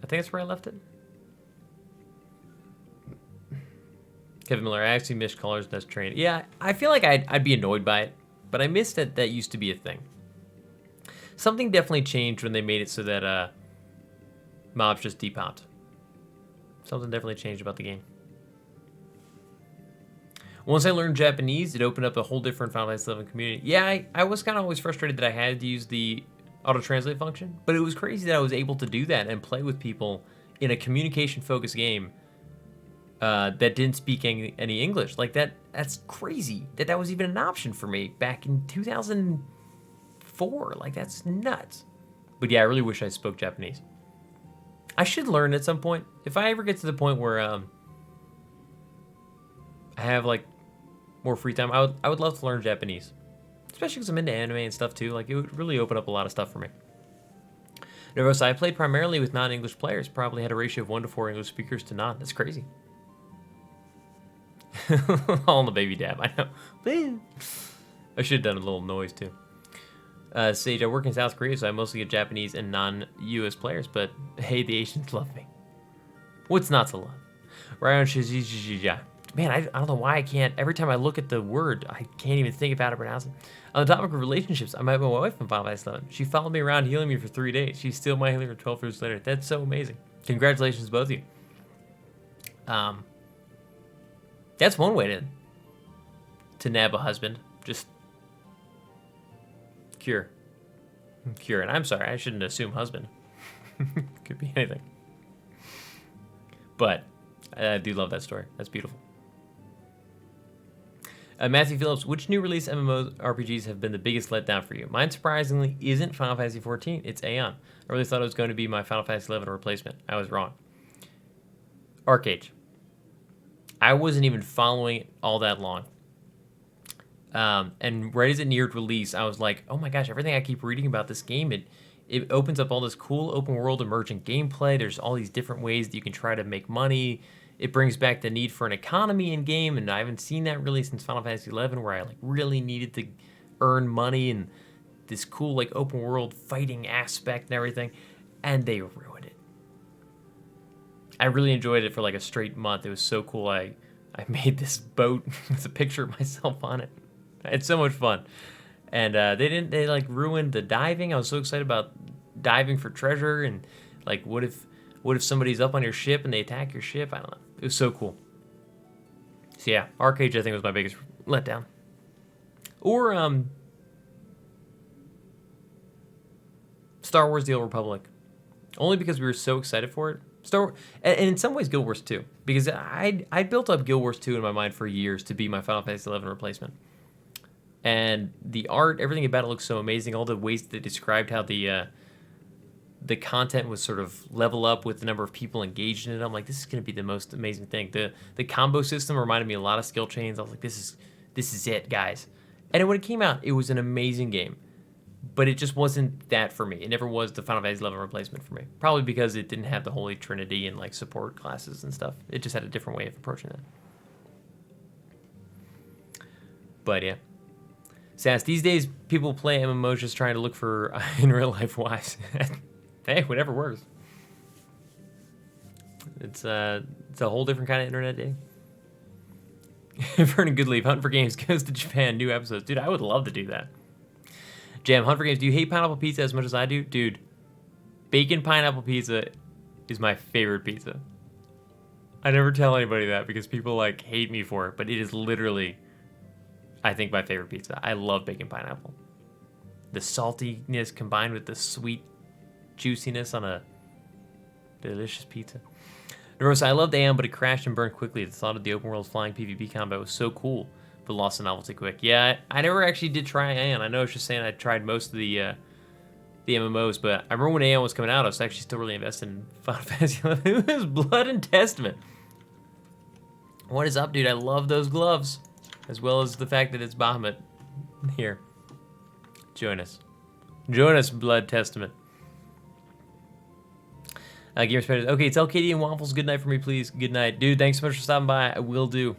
I think that's where I left it. Kevin Miller, I actually missed Colors Nest Train. Yeah, I feel like I'd be annoyed by it, but I missed that used to be a thing. Something definitely changed when they made it so that mobs just depopped. Something definitely changed about the game. Once I learned Japanese, it opened up a whole different Final Fantasy 11 community. Yeah, I was kind of always frustrated that I had to use the auto-translate function, but it was crazy that I was able to do that and play with people in a communication-focused game that didn't speak any English. Like, that's crazy that was even an option for me back in 2004. Like, that's nuts. But yeah, I really wish I spoke Japanese. I should learn at some point. If I ever get to the point where I have like more free time, I would love to learn Japanese, especially because I'm into anime and stuff too. Like it would really open up a lot of stuff for me. Nervosa, I played primarily with non-English players. Probably had a ratio of 1 to 4 English speakers to none. That's crazy. All in the baby dab. I know. I should have done a little noise too. Sage, I work in South Korea, so I mostly get Japanese and non-US players, but hey, the Asians love me. What's not to love? Ryan Shizija. Man, I don't know why I can't. Every time I look at the word, I can't even think of how to pronounce it. On the topic of relationships, I met my wife in Final Fantasy 11. She followed me around, healing me for 3 days. She's still my healer 12 years later. That's so amazing. Congratulations, both of you. That's one way to nab a husband. Just cure. And I'm sorry, I shouldn't assume husband. Could be anything. But I do love that story. That's beautiful. Matthew Phillips, which new release MMORPGs have been the biggest letdown for you? Mine, surprisingly, isn't Final Fantasy 14. It's Aeon. I really thought it was going to be my Final Fantasy 11 replacement. I was wrong. Arcade. I wasn't even following it all that long. And right as it neared release, I was like, oh my gosh, everything I keep reading about this game, it opens up all this cool open world emergent gameplay. There's all these different ways that you can try to make money. It brings back the need for an economy in game, and I haven't seen that really since Final Fantasy 11, where I like really needed to earn money and this cool like open world fighting aspect and everything, and they ruined it. I really enjoyed it for like a straight month. It was so cool. I made this boat with a picture of myself on it. I had so much fun. And they like ruined the diving. I was so excited about diving for treasure, and like what if somebody's up on your ship and they attack your ship? I don't know. It was so cool. So yeah, Arcade I think was my biggest letdown. Or Star Wars: The Old Republic. Only because we were so excited for it. And in some ways Guild Wars 2, because I built up Guild Wars 2 in my mind for years to be my Final Fantasy 11 replacement. And the art, everything about it looks so amazing. All the ways that they described how the content was sort of level up with the number of people engaged in it. I'm like, this is going to be the most amazing thing. The combo system reminded me a lot of skill chains. I was like, this is it, guys. And when it came out, it was an amazing game. But it just wasn't that for me. It never was the Final Fantasy 11 replacement for me. Probably because it didn't have the Holy Trinity and like support classes and stuff. It just had a different way of approaching that. But yeah. Sass, these days people play MMOs just trying to look for in real life wise. Hey, whatever works. It's a whole different kind of internet day. Vernon Goodleaf, Huntin4Games goes to Japan, new episodes. Dude, I would love to do that. Jam, Huntin4Games, do you hate pineapple pizza as much as I do? Dude, bacon pineapple pizza is my favorite pizza. I never tell anybody that because people like hate me for it, but it is literally, I think, my favorite pizza. I love bacon pineapple. The saltiness combined with the sweet juiciness on a delicious pizza. Nerosa, I loved AM, but it crashed and burned quickly. The thought of the open world flying PvP combat was so cool, but lost the novelty quick. Yeah, I never actually did try AM. I know I was just saying I tried most of the MMOs, but I remember when AM was coming out, I was actually still really invested in Final Fantasy XI. It was Blood and Testament. What is up, dude? I love those gloves, as well as the fact that it's Bahamut here. Join us. Join us, Blood Testament. Gamer Spiders. Okay, it's LKD and Waffles. Good night for me, please. Good night. Dude, thanks so much for stopping by. I will do.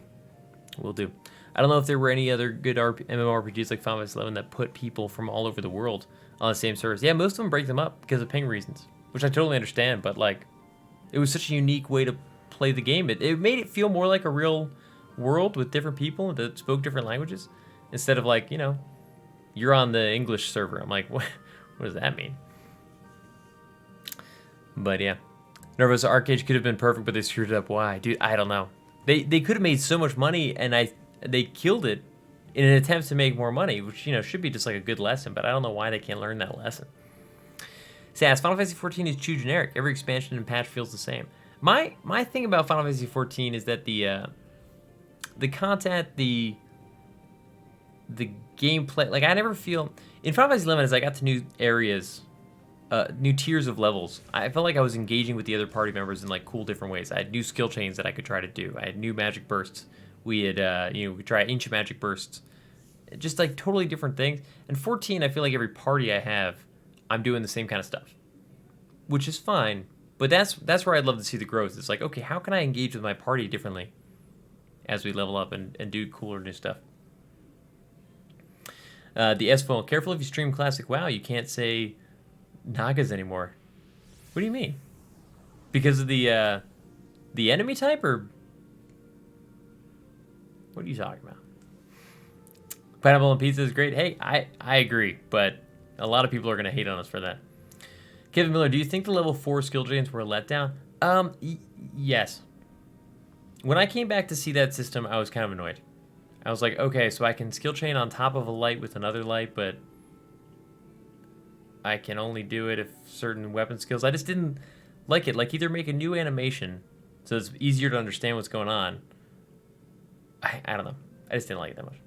Will do. I don't know if there were any other good MMORPGs like Final Fantasy XI that put people from all over the world on the same servers. Yeah, most of them break them up because of ping reasons, which I totally understand, but like, it was such a unique way to play the game. It made it feel more like a real world with different people that spoke different languages, instead of like, you know, you're on the English server. I'm like, what does that mean? But yeah, Nervous Arcade could have been perfect, but they screwed it up. Why? Dude, I don't know. They could have made so much money, and they killed it in an attempt to make more money, which, you know, should be just like a good lesson, but I don't know why they can't learn that lesson. Sass, Final Fantasy XIV is too generic. Every expansion and patch feels the same. My thing about Final Fantasy XIV is that the content, the gameplay, like, I never feel in Final Fantasy XI, as I got to new areas, new tiers of levels, I felt like I was engaging with the other party members in like cool different ways. I had new skill chains that I could try to do. I had new magic bursts. We had we try ancient magic bursts, just like totally different things. And 14, I feel like every party I have, I'm doing the same kind of stuff, which is fine. But that's where I'd love to see the growth. It's like, okay, how can I engage with my party differently as we level up and do cooler new stuff? The S-Phone, careful if you stream Classic WoW, you can't say Nagas anymore. What do you mean? Because of the enemy type, or what are you talking about? Pineapple and pizza is great. Hey, I agree, but a lot of people are going to hate on us for that. Kevin Miller, do you think the level 4 skill chains were a letdown? Yes. When I came back to see that system, I was kind of annoyed. I was like, okay, so I can skill chain on top of a light with another light, but I can only do it if certain weapon skills. I just didn't like it. Like, either make a new animation so it's easier to understand what's going on. I don't know. I just didn't like it that much.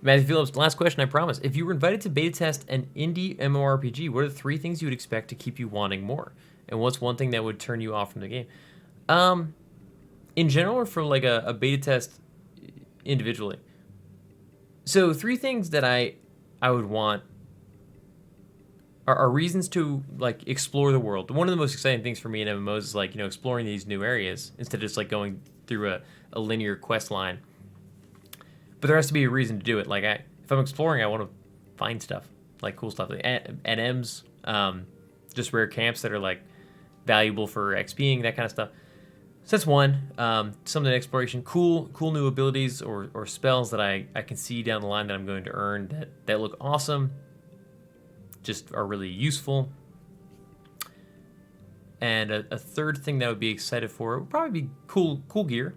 Matthew Phillips, last question, I promise. If you were invited to beta test an indie MMORPG, what are the 3 things you would expect to keep you wanting more? And what's one thing that would turn you off from the game? In general, or for like a beta test individually? So 3 things that I would want are reasons to like explore the world. One of the most exciting things for me in MMOs is like, you know, exploring these new areas instead of just like going through a linear quest line. But there has to be a reason to do it. Like, if I'm exploring, I want to find stuff, like cool stuff, like NMs, just rare camps that are like valuable for XPing, that kind of stuff. So that's one. Some of the exploration, cool new abilities or spells that I can see down the line that I'm going to earn that look awesome, just are really useful. And a third thing that I would be excited for would probably be cool gear.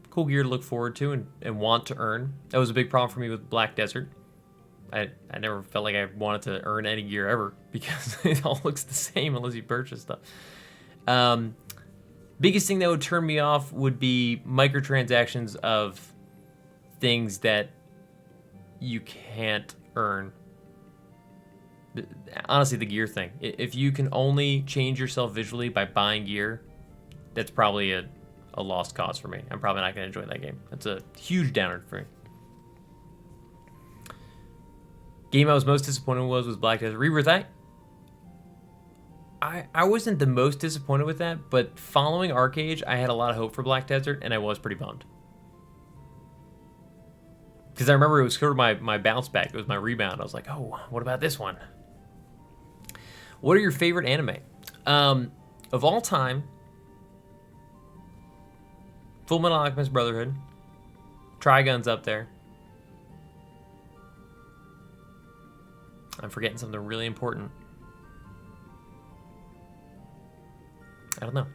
Cool gear to look forward to and want to earn. That was a big problem for me with Black Desert. I never felt like I wanted to earn any gear ever because it all looks the same unless you purchase stuff. Biggest thing that would turn me off would be microtransactions of things that you can't earn. Honestly, the gear thing. If you can only change yourself visually by buying gear, that's probably a lost cause for me. I'm probably not going to enjoy that game. That's a huge downer for me. Game I was most disappointed with was Black Desert Rebirth. I wasn't the most disappointed with that, but following Arcade, I had a lot of hope for Black Desert, and I was pretty bummed. Because I remember it was sort of my bounce back. It was my rebound. I was like, oh, what about this one? What are your favorite anime? Of all time, Full Metal Alchemist Brotherhood. Trigun's up there. I'm forgetting something really important. I don't know.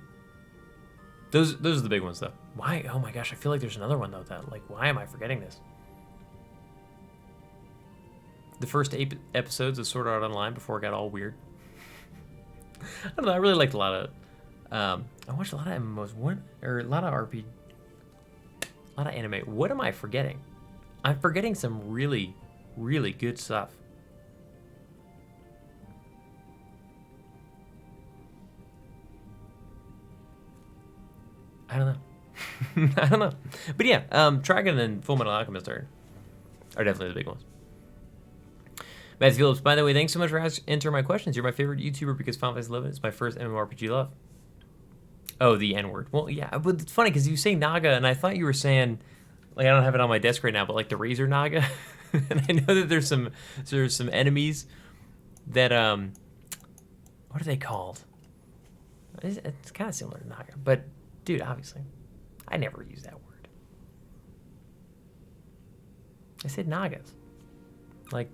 Those are the big ones, though. Why? Oh my gosh, I feel like there's another one, though, that, like, why am I forgetting this? The first 8 episodes of Sword Art Online before it got all weird. I don't know, I really liked a lot of... I watched a lot of MMOs. A lot of anime. What am I forgetting? I'm forgetting some really, really good stuff. I don't know. I don't know. But yeah, Trigun and Full Metal Alchemist are definitely the big ones. Matthew Phillips, by the way, thanks so much for answering my questions. You're my favorite YouTuber because Final Fantasy XI is my first MMORPG love. Oh, the N-word. Well, yeah, but it's funny because you say Naga, and I thought you were saying, like, I don't have it on my desk right now, but like the Razor Naga. And I know that there's some enemies that, what are they called? It's kind of similar to Naga, but dude, obviously, I never use that word. I said Nagas. Like,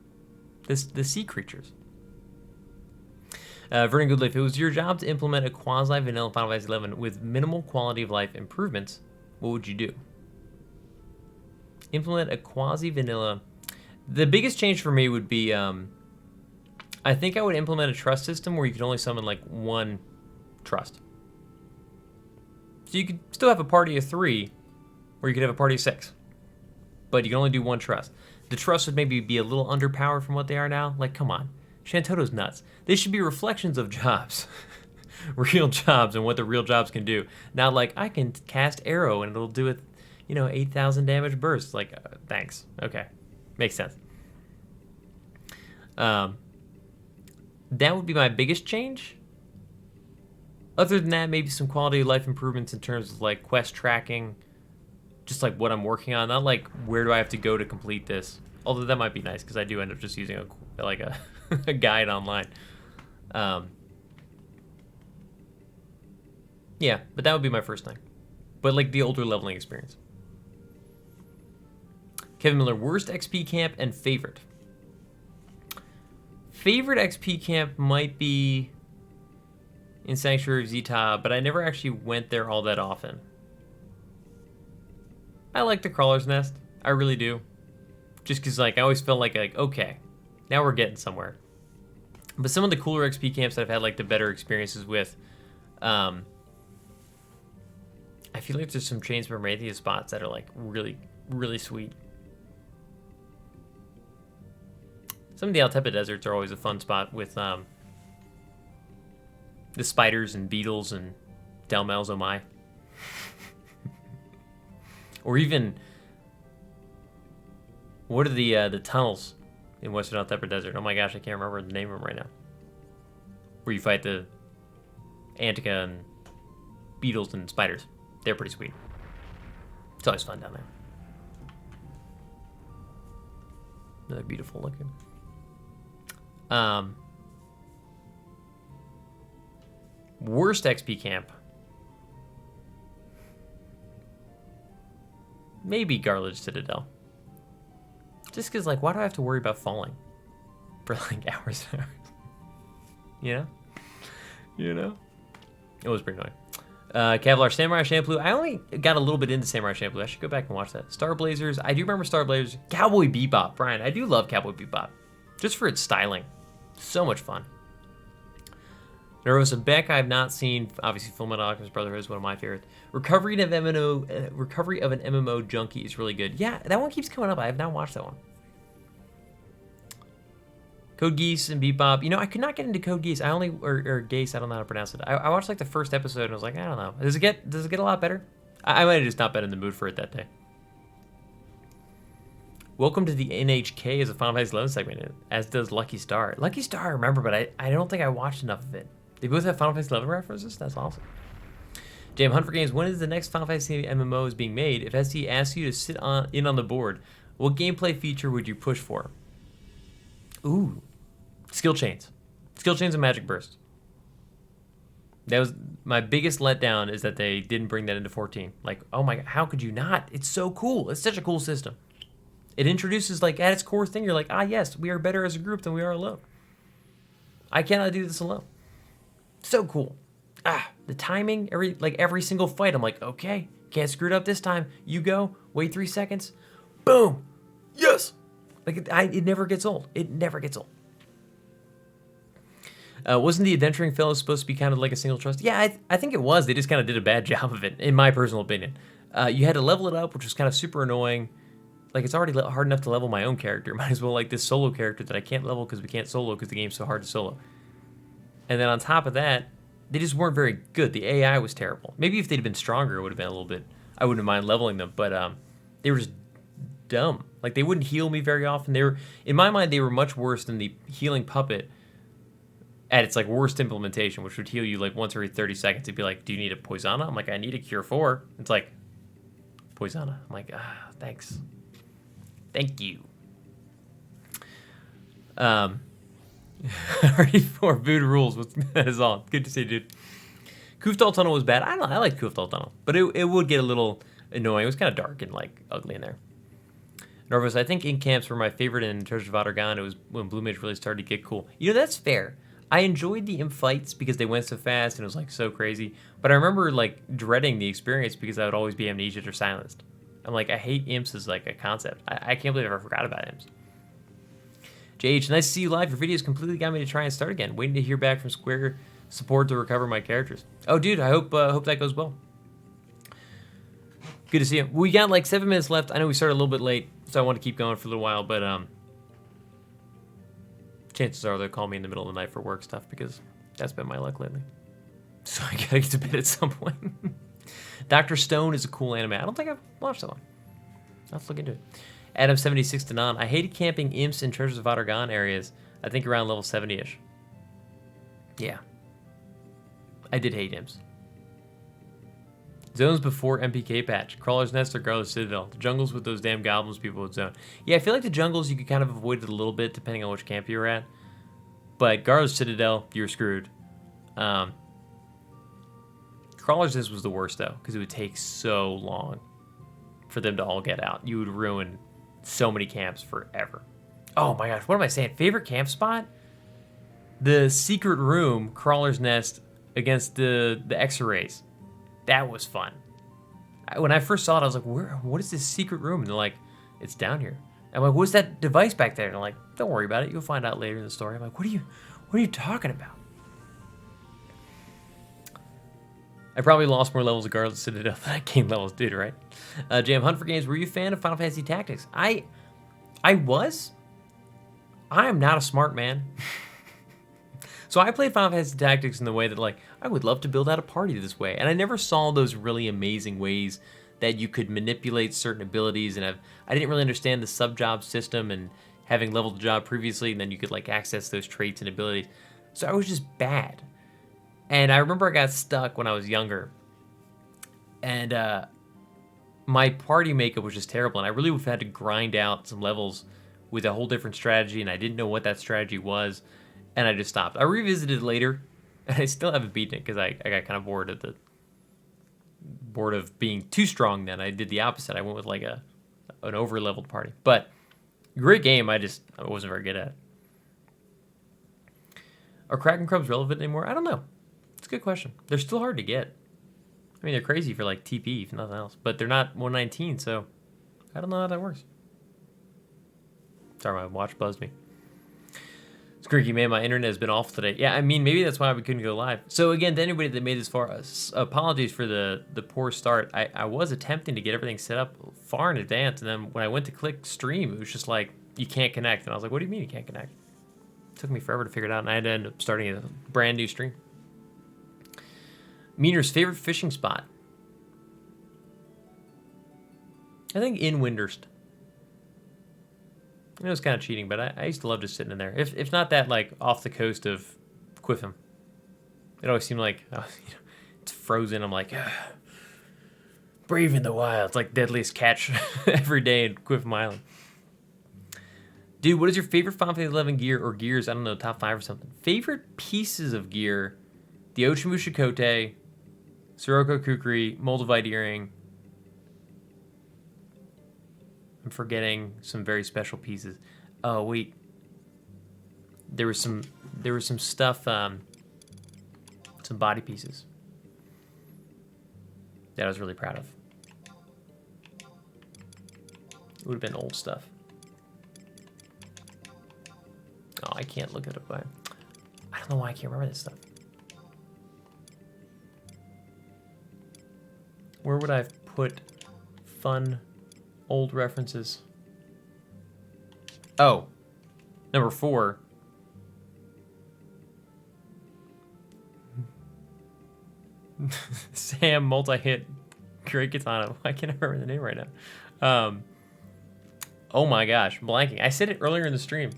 the sea creatures. Vernon Goodlife, if it was your job to implement a quasi-vanilla Final Fantasy XI with minimal quality of life improvements, what would you do? Implement a quasi-vanilla... The biggest change for me would be, I think I would implement a trust system where you could only summon, like, 1 trust. So you could still have a party of 3, or you could have a party of 6. But you can only do 1 trust. The trust would maybe be a little underpowered from what they are now. Like, come on. Shantoto's nuts. They should be reflections of jobs. Real jobs and what the real jobs can do. Not like, I can cast arrow and it'll do it, 8,000 damage bursts. Like, thanks. Okay. Makes sense. That would be my biggest change. Other than that, maybe some quality of life improvements in terms of, like, quest tracking. Just, like, what I'm working on. Not, like, where do I have to go to complete this. Although that might be nice, because I do end up just using, a guide online. Yeah, but that would be my first thing. But, like, the older leveling experience. Kevin Miller, worst XP camp and favorite. Favorite XP camp might be in Sanctuary of Zeta, but I never actually went there all that often. I like the Crawler's Nest. I really do. Just because, like, I always felt like, okay, now we're getting somewhere. But some of the cooler XP camps that I've had, like, the better experiences with, I feel like there's some Chains of Prometheus spots that are, like, really, really sweet. Some of the Altepa deserts are always a fun spot with the spiders and beetles and Delmels, oh my. Or even, what are the tunnels in Western Altepa Desert? Oh my gosh, I can't remember the name of them right now. Where you fight the Antica and beetles and spiders. They're pretty sweet. It's always fun down there. Another beautiful looking. Worst XP camp. Maybe Garledge Citadel. Just because, like, why do I have to worry about falling for, like, hours and hours? You know? It was pretty annoying. Kevlar, Samurai Champloo. I only got a little bit into Samurai Champloo. I should go back and watch that. Star Blazers. I do remember Star Blazers. Cowboy Bebop. Brian, I do love Cowboy Bebop. Just for its styling. So much fun. Nerosa Beck, I've not seen. Obviously, Full Metal Alchemist Brotherhood is one of my favorites. Recovery of an MMO junkie is really good. Yeah, that one keeps coming up. I have not watched that one. Code Geass and Bebop. I could not get into Code Geass. Or Geass, I don't know how to pronounce it. I watched like the first episode and I was like, I don't know. Does it get a lot better? I might have just not been in the mood for it that day. Welcome to the NHK as a Final Fantasy XI segment, as does Lucky Star. Lucky Star I remember, but I don't think I watched enough of it. They both have Final Fantasy XI references? That's awesome. Huntin4Games, when is the next Final Fantasy MMO is being made? If SC asks you to sit in on the board, What gameplay feature would you push for? Ooh, skill chains. Skill chains and magic burst. That was my biggest letdown, is that they didn't bring that into 14. Like, oh my god, how could you not? It's so cool. It's such a cool system. It introduces, like, at its core thing, you're like, ah, yes, we are better as a group than we are alone. I cannot do this alone. So cool. The timing, every single fight, I'm like, okay, can't screw it up this time. You go, wait 3 seconds, boom, yes. Like, it never gets old. It never gets old. Wasn't the adventuring fellow supposed to be kind of like a single trust? Yeah, I think it was. They just kind of did a bad job of it, in my personal opinion. You had to level it up, which was kind of super annoying. Like, it's already hard enough to level my own character. Might as well like this solo character that I can't level because we can't solo because the game's so hard to solo. And then on top of that, they just weren't very good. The AI was terrible. Maybe if they'd been stronger, it would have been a little bit... I wouldn't mind leveling them, but they were just dumb. Like, they wouldn't heal me very often. They were, in my mind, they were much worse than the healing puppet at its, like, worst implementation, which would heal you, like, once every 30 seconds. It'd be like, do you need a Poisana? I'm like, I need a Cure 4. It's like, Poisana. I'm like, thanks. Thank you. Already for Voodoo Rules. That is all. Good to see you, dude. Kuftal Tunnel was bad. I like Kuftal Tunnel, but it would get a little annoying. It was kind of dark and, like, ugly in there. Norvus, I think ink camps were my favorite in Treasures of Adargan. It was when Blue Mage really started to get cool. You know, that's fair. I enjoyed the imp fights because they went so fast and it was, like, so crazy. But I remember, like, dreading the experience because I would always be amnesiac or silenced. I'm like, I hate imps as, like, a concept. I can't believe I ever forgot about imps. JH, nice to see you live. Your videos completely got me to try and start again. Waiting to hear back from Square support to recover my characters. Oh, dude, I hope that goes well. Good to see you. We got like 7 minutes left. I know we started a little bit late, so I want to keep going for a little while, but chances are they'll call me in the middle of the night for work stuff because that's been my luck lately. So I gotta get to bed at some point. Dr. Stone is a cool anime. I don't think I've watched that one. I'll have to look into it. Adam76 to non. I hated camping imps in Treasures of Adargan areas. I think around level 70-ish. Yeah. I did hate imps. Zones before MPK patch. Crawler's Nest or Garler's Citadel. The jungles with those damn goblins people would zone. Yeah, I feel like the jungles you could kind of avoid it a little bit depending on which camp you were at. But Garler's Citadel, you're screwed. Crawler's Nest was the worst though, because it would take so long for them to all get out. You would ruin so many camps forever. Oh my gosh, what am I saying? Favorite camp spot? The secret room, Crawler's Nest, against the X-rays. That was fun. When I first saw it, I was like, what is this secret room? And they're like, it's down here. I'm like, what's that device back there? And they're like, don't worry about it. You'll find out later in the story. I'm like, what are you talking about? I probably lost more levels of Garland Citadel than I gained levels did, right? Jam, Huntin4Games, were you a fan of Final Fantasy Tactics? I was. I am not a smart man. So I played Final Fantasy Tactics in the way that, like, I would love to build out a party this way. And I never saw those really amazing ways that you could manipulate certain abilities. And I didn't really understand the sub-job system and having leveled the job previously, and then you could, like, access those traits and abilities. So I was just bad. And I remember I got stuck when I was younger. And my party makeup was just terrible. And I really would have had to grind out some levels with a whole different strategy. And I didn't know what that strategy was. And I just stopped. I revisited it later, and I still haven't beaten it because I got kind of bored of being too strong. Then I did the opposite. I went with like an over-leveled party. But great game. I wasn't very good at it. Are Kraken Crubs relevant anymore? I don't know. It's a good question. They're still hard to get. I mean, they're crazy for like TP, if nothing else. But they're not 119, so I don't know how that works. Sorry, my watch buzzed me. Squeaky, man, my internet has been awful today. Yeah, I mean, maybe that's why we couldn't go live. So again, to anybody that made this far, apologies for the poor start. I was attempting to get everything set up far in advance, and then when I went to click stream, it was just like, you can't connect. And I was like, what do you mean you can't connect? It took me forever to figure it out, and I had to end up starting a brand new stream. Meaner's favorite fishing spot? I think in Windhurst. It was kind of cheating, but I used to love just sitting in there. If not that, like, off the coast of Quiffham. It always seemed like, it's frozen. I'm like, brave in the wild. It's like deadliest catch every day in Quiffham Island. Dude, what is your favorite Final Fantasy 11 gear or gears? I don't know, top 5 or something. Favorite pieces of gear? The Ochimusha Kote, Sirocco Kukri, Moldavite earring. I'm forgetting some very special pieces. Oh wait, there was some stuff, some body pieces that I was really proud of. It would have been old stuff. Oh, I can't look it up. I don't know why I can't remember this stuff. Where would I have put fun old references? Oh, number 4. Sam multi-hit Great Katana. I can't remember the name right now. Oh my gosh, blanking. I said it earlier in the stream.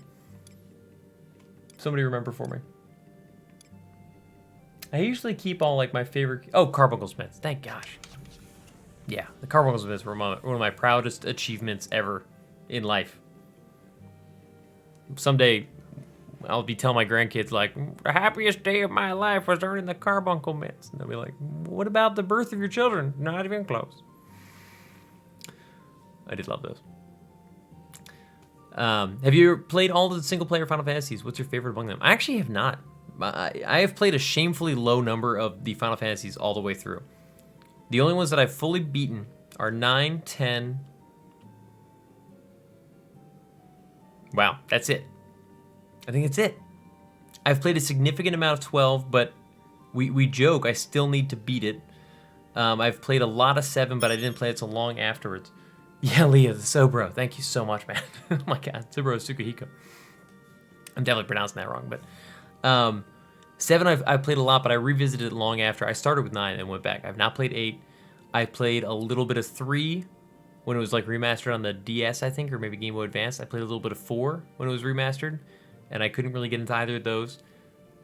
Somebody remember for me. I usually keep all like my favorite. Oh, Carbuncle Smiths. Thank gosh. Yeah, the Carbuncle Smiths were one of my proudest achievements ever in life. Someday, I'll be telling my grandkids like, the happiest day of my life was earning the Carbuncle Mitts. And they'll be like, what about the birth of your children? Not even close. I did love those. Have you played all the single-player Final Fantasies? What's your favorite among them? I actually have not. I have played a shamefully low number of the Final Fantasies all the way through. The only ones that I've fully beaten are 9, 10. Wow, that's it. I think it's it. I've played a significant amount of 12, but we joke, I still need to beat it. I've played a lot of 7, but I didn't play it so long afterwards. Yeah, Leah, the Sobro. Thank you so much, man. Oh my god, Sobro Tsukihiko. I'm definitely pronouncing that wrong, but 7 I've played a lot, but I revisited it long after. I started with 9 and went back. I've not played 8. I played a little bit of 3 when it was like remastered on the DS, I think, or maybe Game Boy Advance. I played a little bit of 4 when it was remastered, and I couldn't really get into either of those.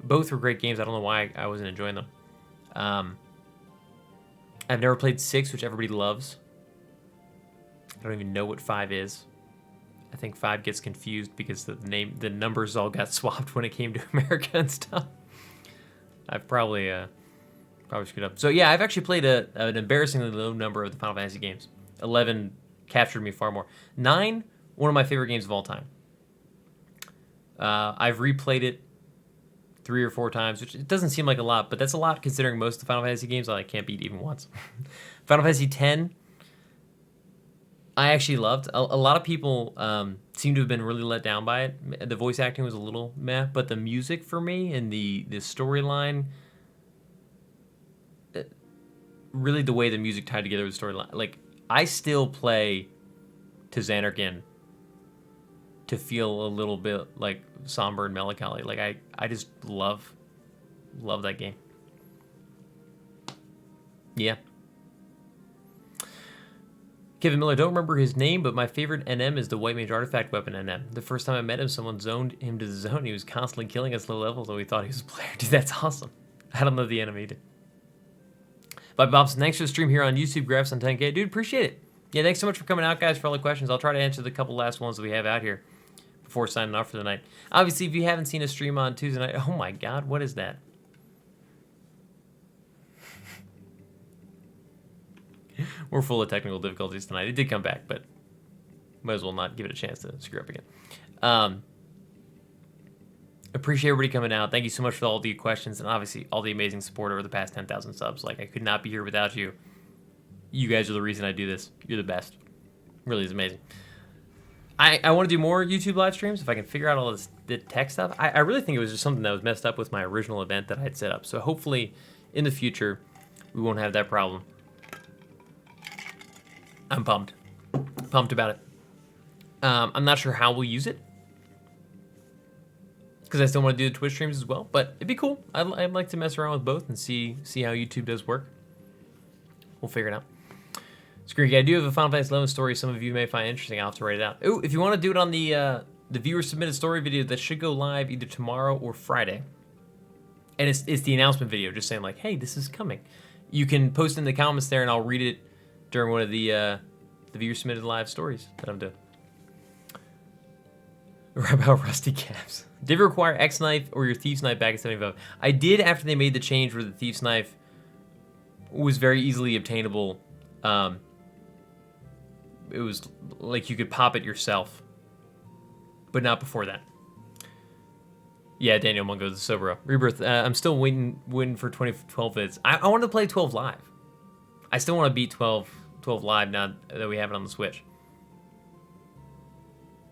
Both were great games. I don't know why I wasn't enjoying them. I've never played 6, which everybody loves. I don't even know what 5 is. I think 5 gets confused because the numbers all got swapped when it came to America and stuff. I've probably screwed up. So yeah, I've actually played an embarrassingly low number of the Final Fantasy games. 11 captured me far more. 9, one of my favorite games of all time. I've replayed it 3 or 4 times, which it doesn't seem like a lot, but that's a lot considering most of the Final Fantasy games I can't beat even once. Final Fantasy X, I actually loved. A lot of people seem to have been really let down by it. The voice acting was a little meh, but the music for me and the storyline, really the way the music tied together with the storyline. Like, I still play to Xanarkin to feel a little bit like somber and melancholy. Like, I just love that game. Yeah. Kevin Miller, don't remember his name, but my favorite NM is the White Mage Artifact Weapon NM. The first time I met him, someone zoned him to the zone. He was constantly killing us low levels, and we thought he was a player. Dude, that's awesome. I don't know the enemy either. But Bobson, thanks for the stream here on YouTube. Graphs on 10K. Dude, appreciate it. Yeah, thanks so much for coming out, guys, for all the questions. I'll try to answer the couple last ones that we have out here before signing off for the night. Obviously, if you haven't seen a stream on Tuesday night, oh my god, what is that? We're full of technical difficulties tonight. It did come back, but might as well not give it a chance to screw up again. Appreciate everybody coming out. Thank you so much for all the questions and obviously all the amazing support over the past 10,000 subs. Like, I could not be here without you. You guys are the reason I do this. You're the best. Really is amazing. I want to do more YouTube live streams if I can figure out all the tech stuff. I really think it was just something that was messed up with my original event that I had set up. So hopefully in the future we won't have that problem. I'm pumped. Pumped about it. I'm not sure how we'll use it, because I still want to do the Twitch streams as well, but it'd be cool. I'd like to mess around with both and see how YouTube does work. We'll figure it out. Screen, I do have a Final Fantasy 11 story some of you may find interesting. I'll have to write it out. Ooh, if you want to do it on the viewer submitted story video, that should go live either tomorrow or Friday. And it's the announcement video, just saying like, hey, this is coming. You can post in the comments there, and I'll read it during one of the viewer submitted live stories that I'm doing. About rusty caps. Did it require X knife or your Thief's knife back in 75? I did after they made the change where the Thief's knife was very easily obtainable. It was like you could pop it yourself, but not before that. Yeah, Daniel Mungo, the Sobro. Rebirth, I'm still waiting for 2012 vids. I want to play 12 live. I still want to beat 12 live now that we have it on the Switch.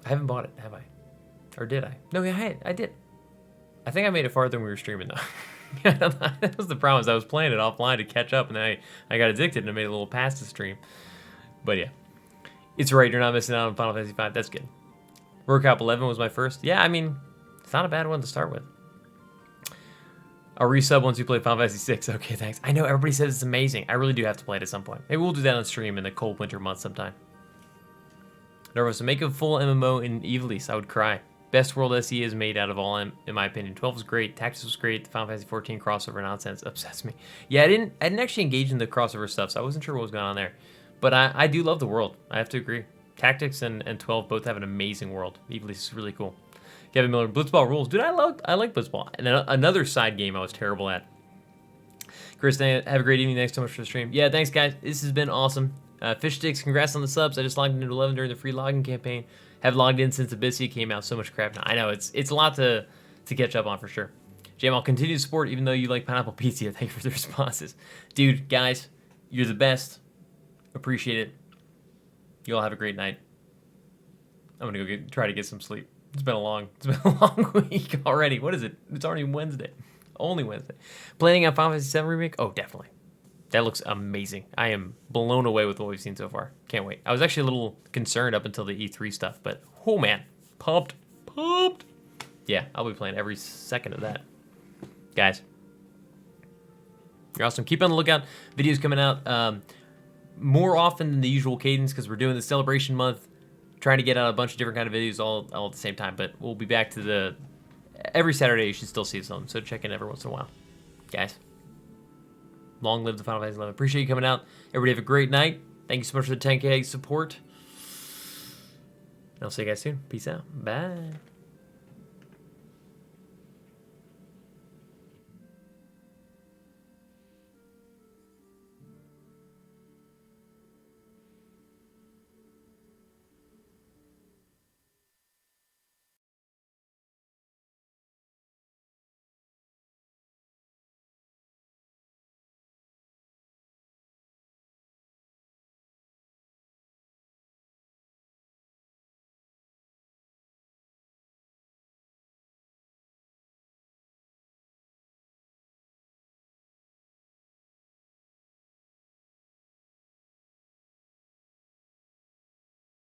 I haven't bought it, have I? Or did I? No, I did. I think I made it farther than we were streaming, though. That was the problem, is I was playing it offline to catch up, and then I got addicted and I made a little past the stream. But yeah. It's right, you're not missing out on Final Fantasy V. That's good. Workup 11 was my first. Yeah, I mean, it's not a bad one to start with. I'll resub once you play Final Fantasy 6. Okay, thanks. I know everybody says it's amazing. I really do have to play it at some point. Maybe we'll do that on stream in the cold winter months sometime. Nervous to make a full MMO in Evilise. I would cry. Best world SE is made out of all, in my opinion. 12 was great. Tactics was great. The Final Fantasy 14 crossover nonsense upsets me. Yeah, I didn't actually engage in the crossover stuff, so I wasn't sure what was going on there. But I do love the world. I have to agree. Tactics and 12 both have an amazing world. Evilise is really cool. Kevin Miller, Blitzball rules. Dude, I like Blitzball. And another side game I was terrible at. Chris, have a great evening. Thanks so much for the stream. Yeah, thanks, guys. This has been awesome. Fish Sticks, congrats on the subs. I just logged into 11 during the free login campaign. Have logged in since Abyssia came out. So much crap now. I know, it's a lot to catch up on for sure. Jam, I'll continue to support even though you like Pineapple Pizza. Thank you for the responses. Dude, guys, you're the best. Appreciate it. You all have a great night. I'm gonna go try to get some sleep. It's been a long week already. What is it? It's already Wednesday. Only Wednesday. Planning on Final Fantasy VII Remake? Oh, definitely. That looks amazing. I am blown away with what we've seen so far. Can't wait. I was actually a little concerned up until the E3 stuff, but oh man, pumped. Yeah, I'll be playing every second of that. Guys, you're awesome. Keep on the lookout. Videos coming out more often than the usual cadence because we're doing the celebration month. Trying to get out a bunch of different kind of videos all at the same time, but we'll be back to every Saturday you should still see some, so check in every once in a while. Guys, long live the Final Fantasy 11. Appreciate you coming out. Everybody have a great night. Thank you so much for the 10K support. And I'll see you guys soon. Peace out. Bye.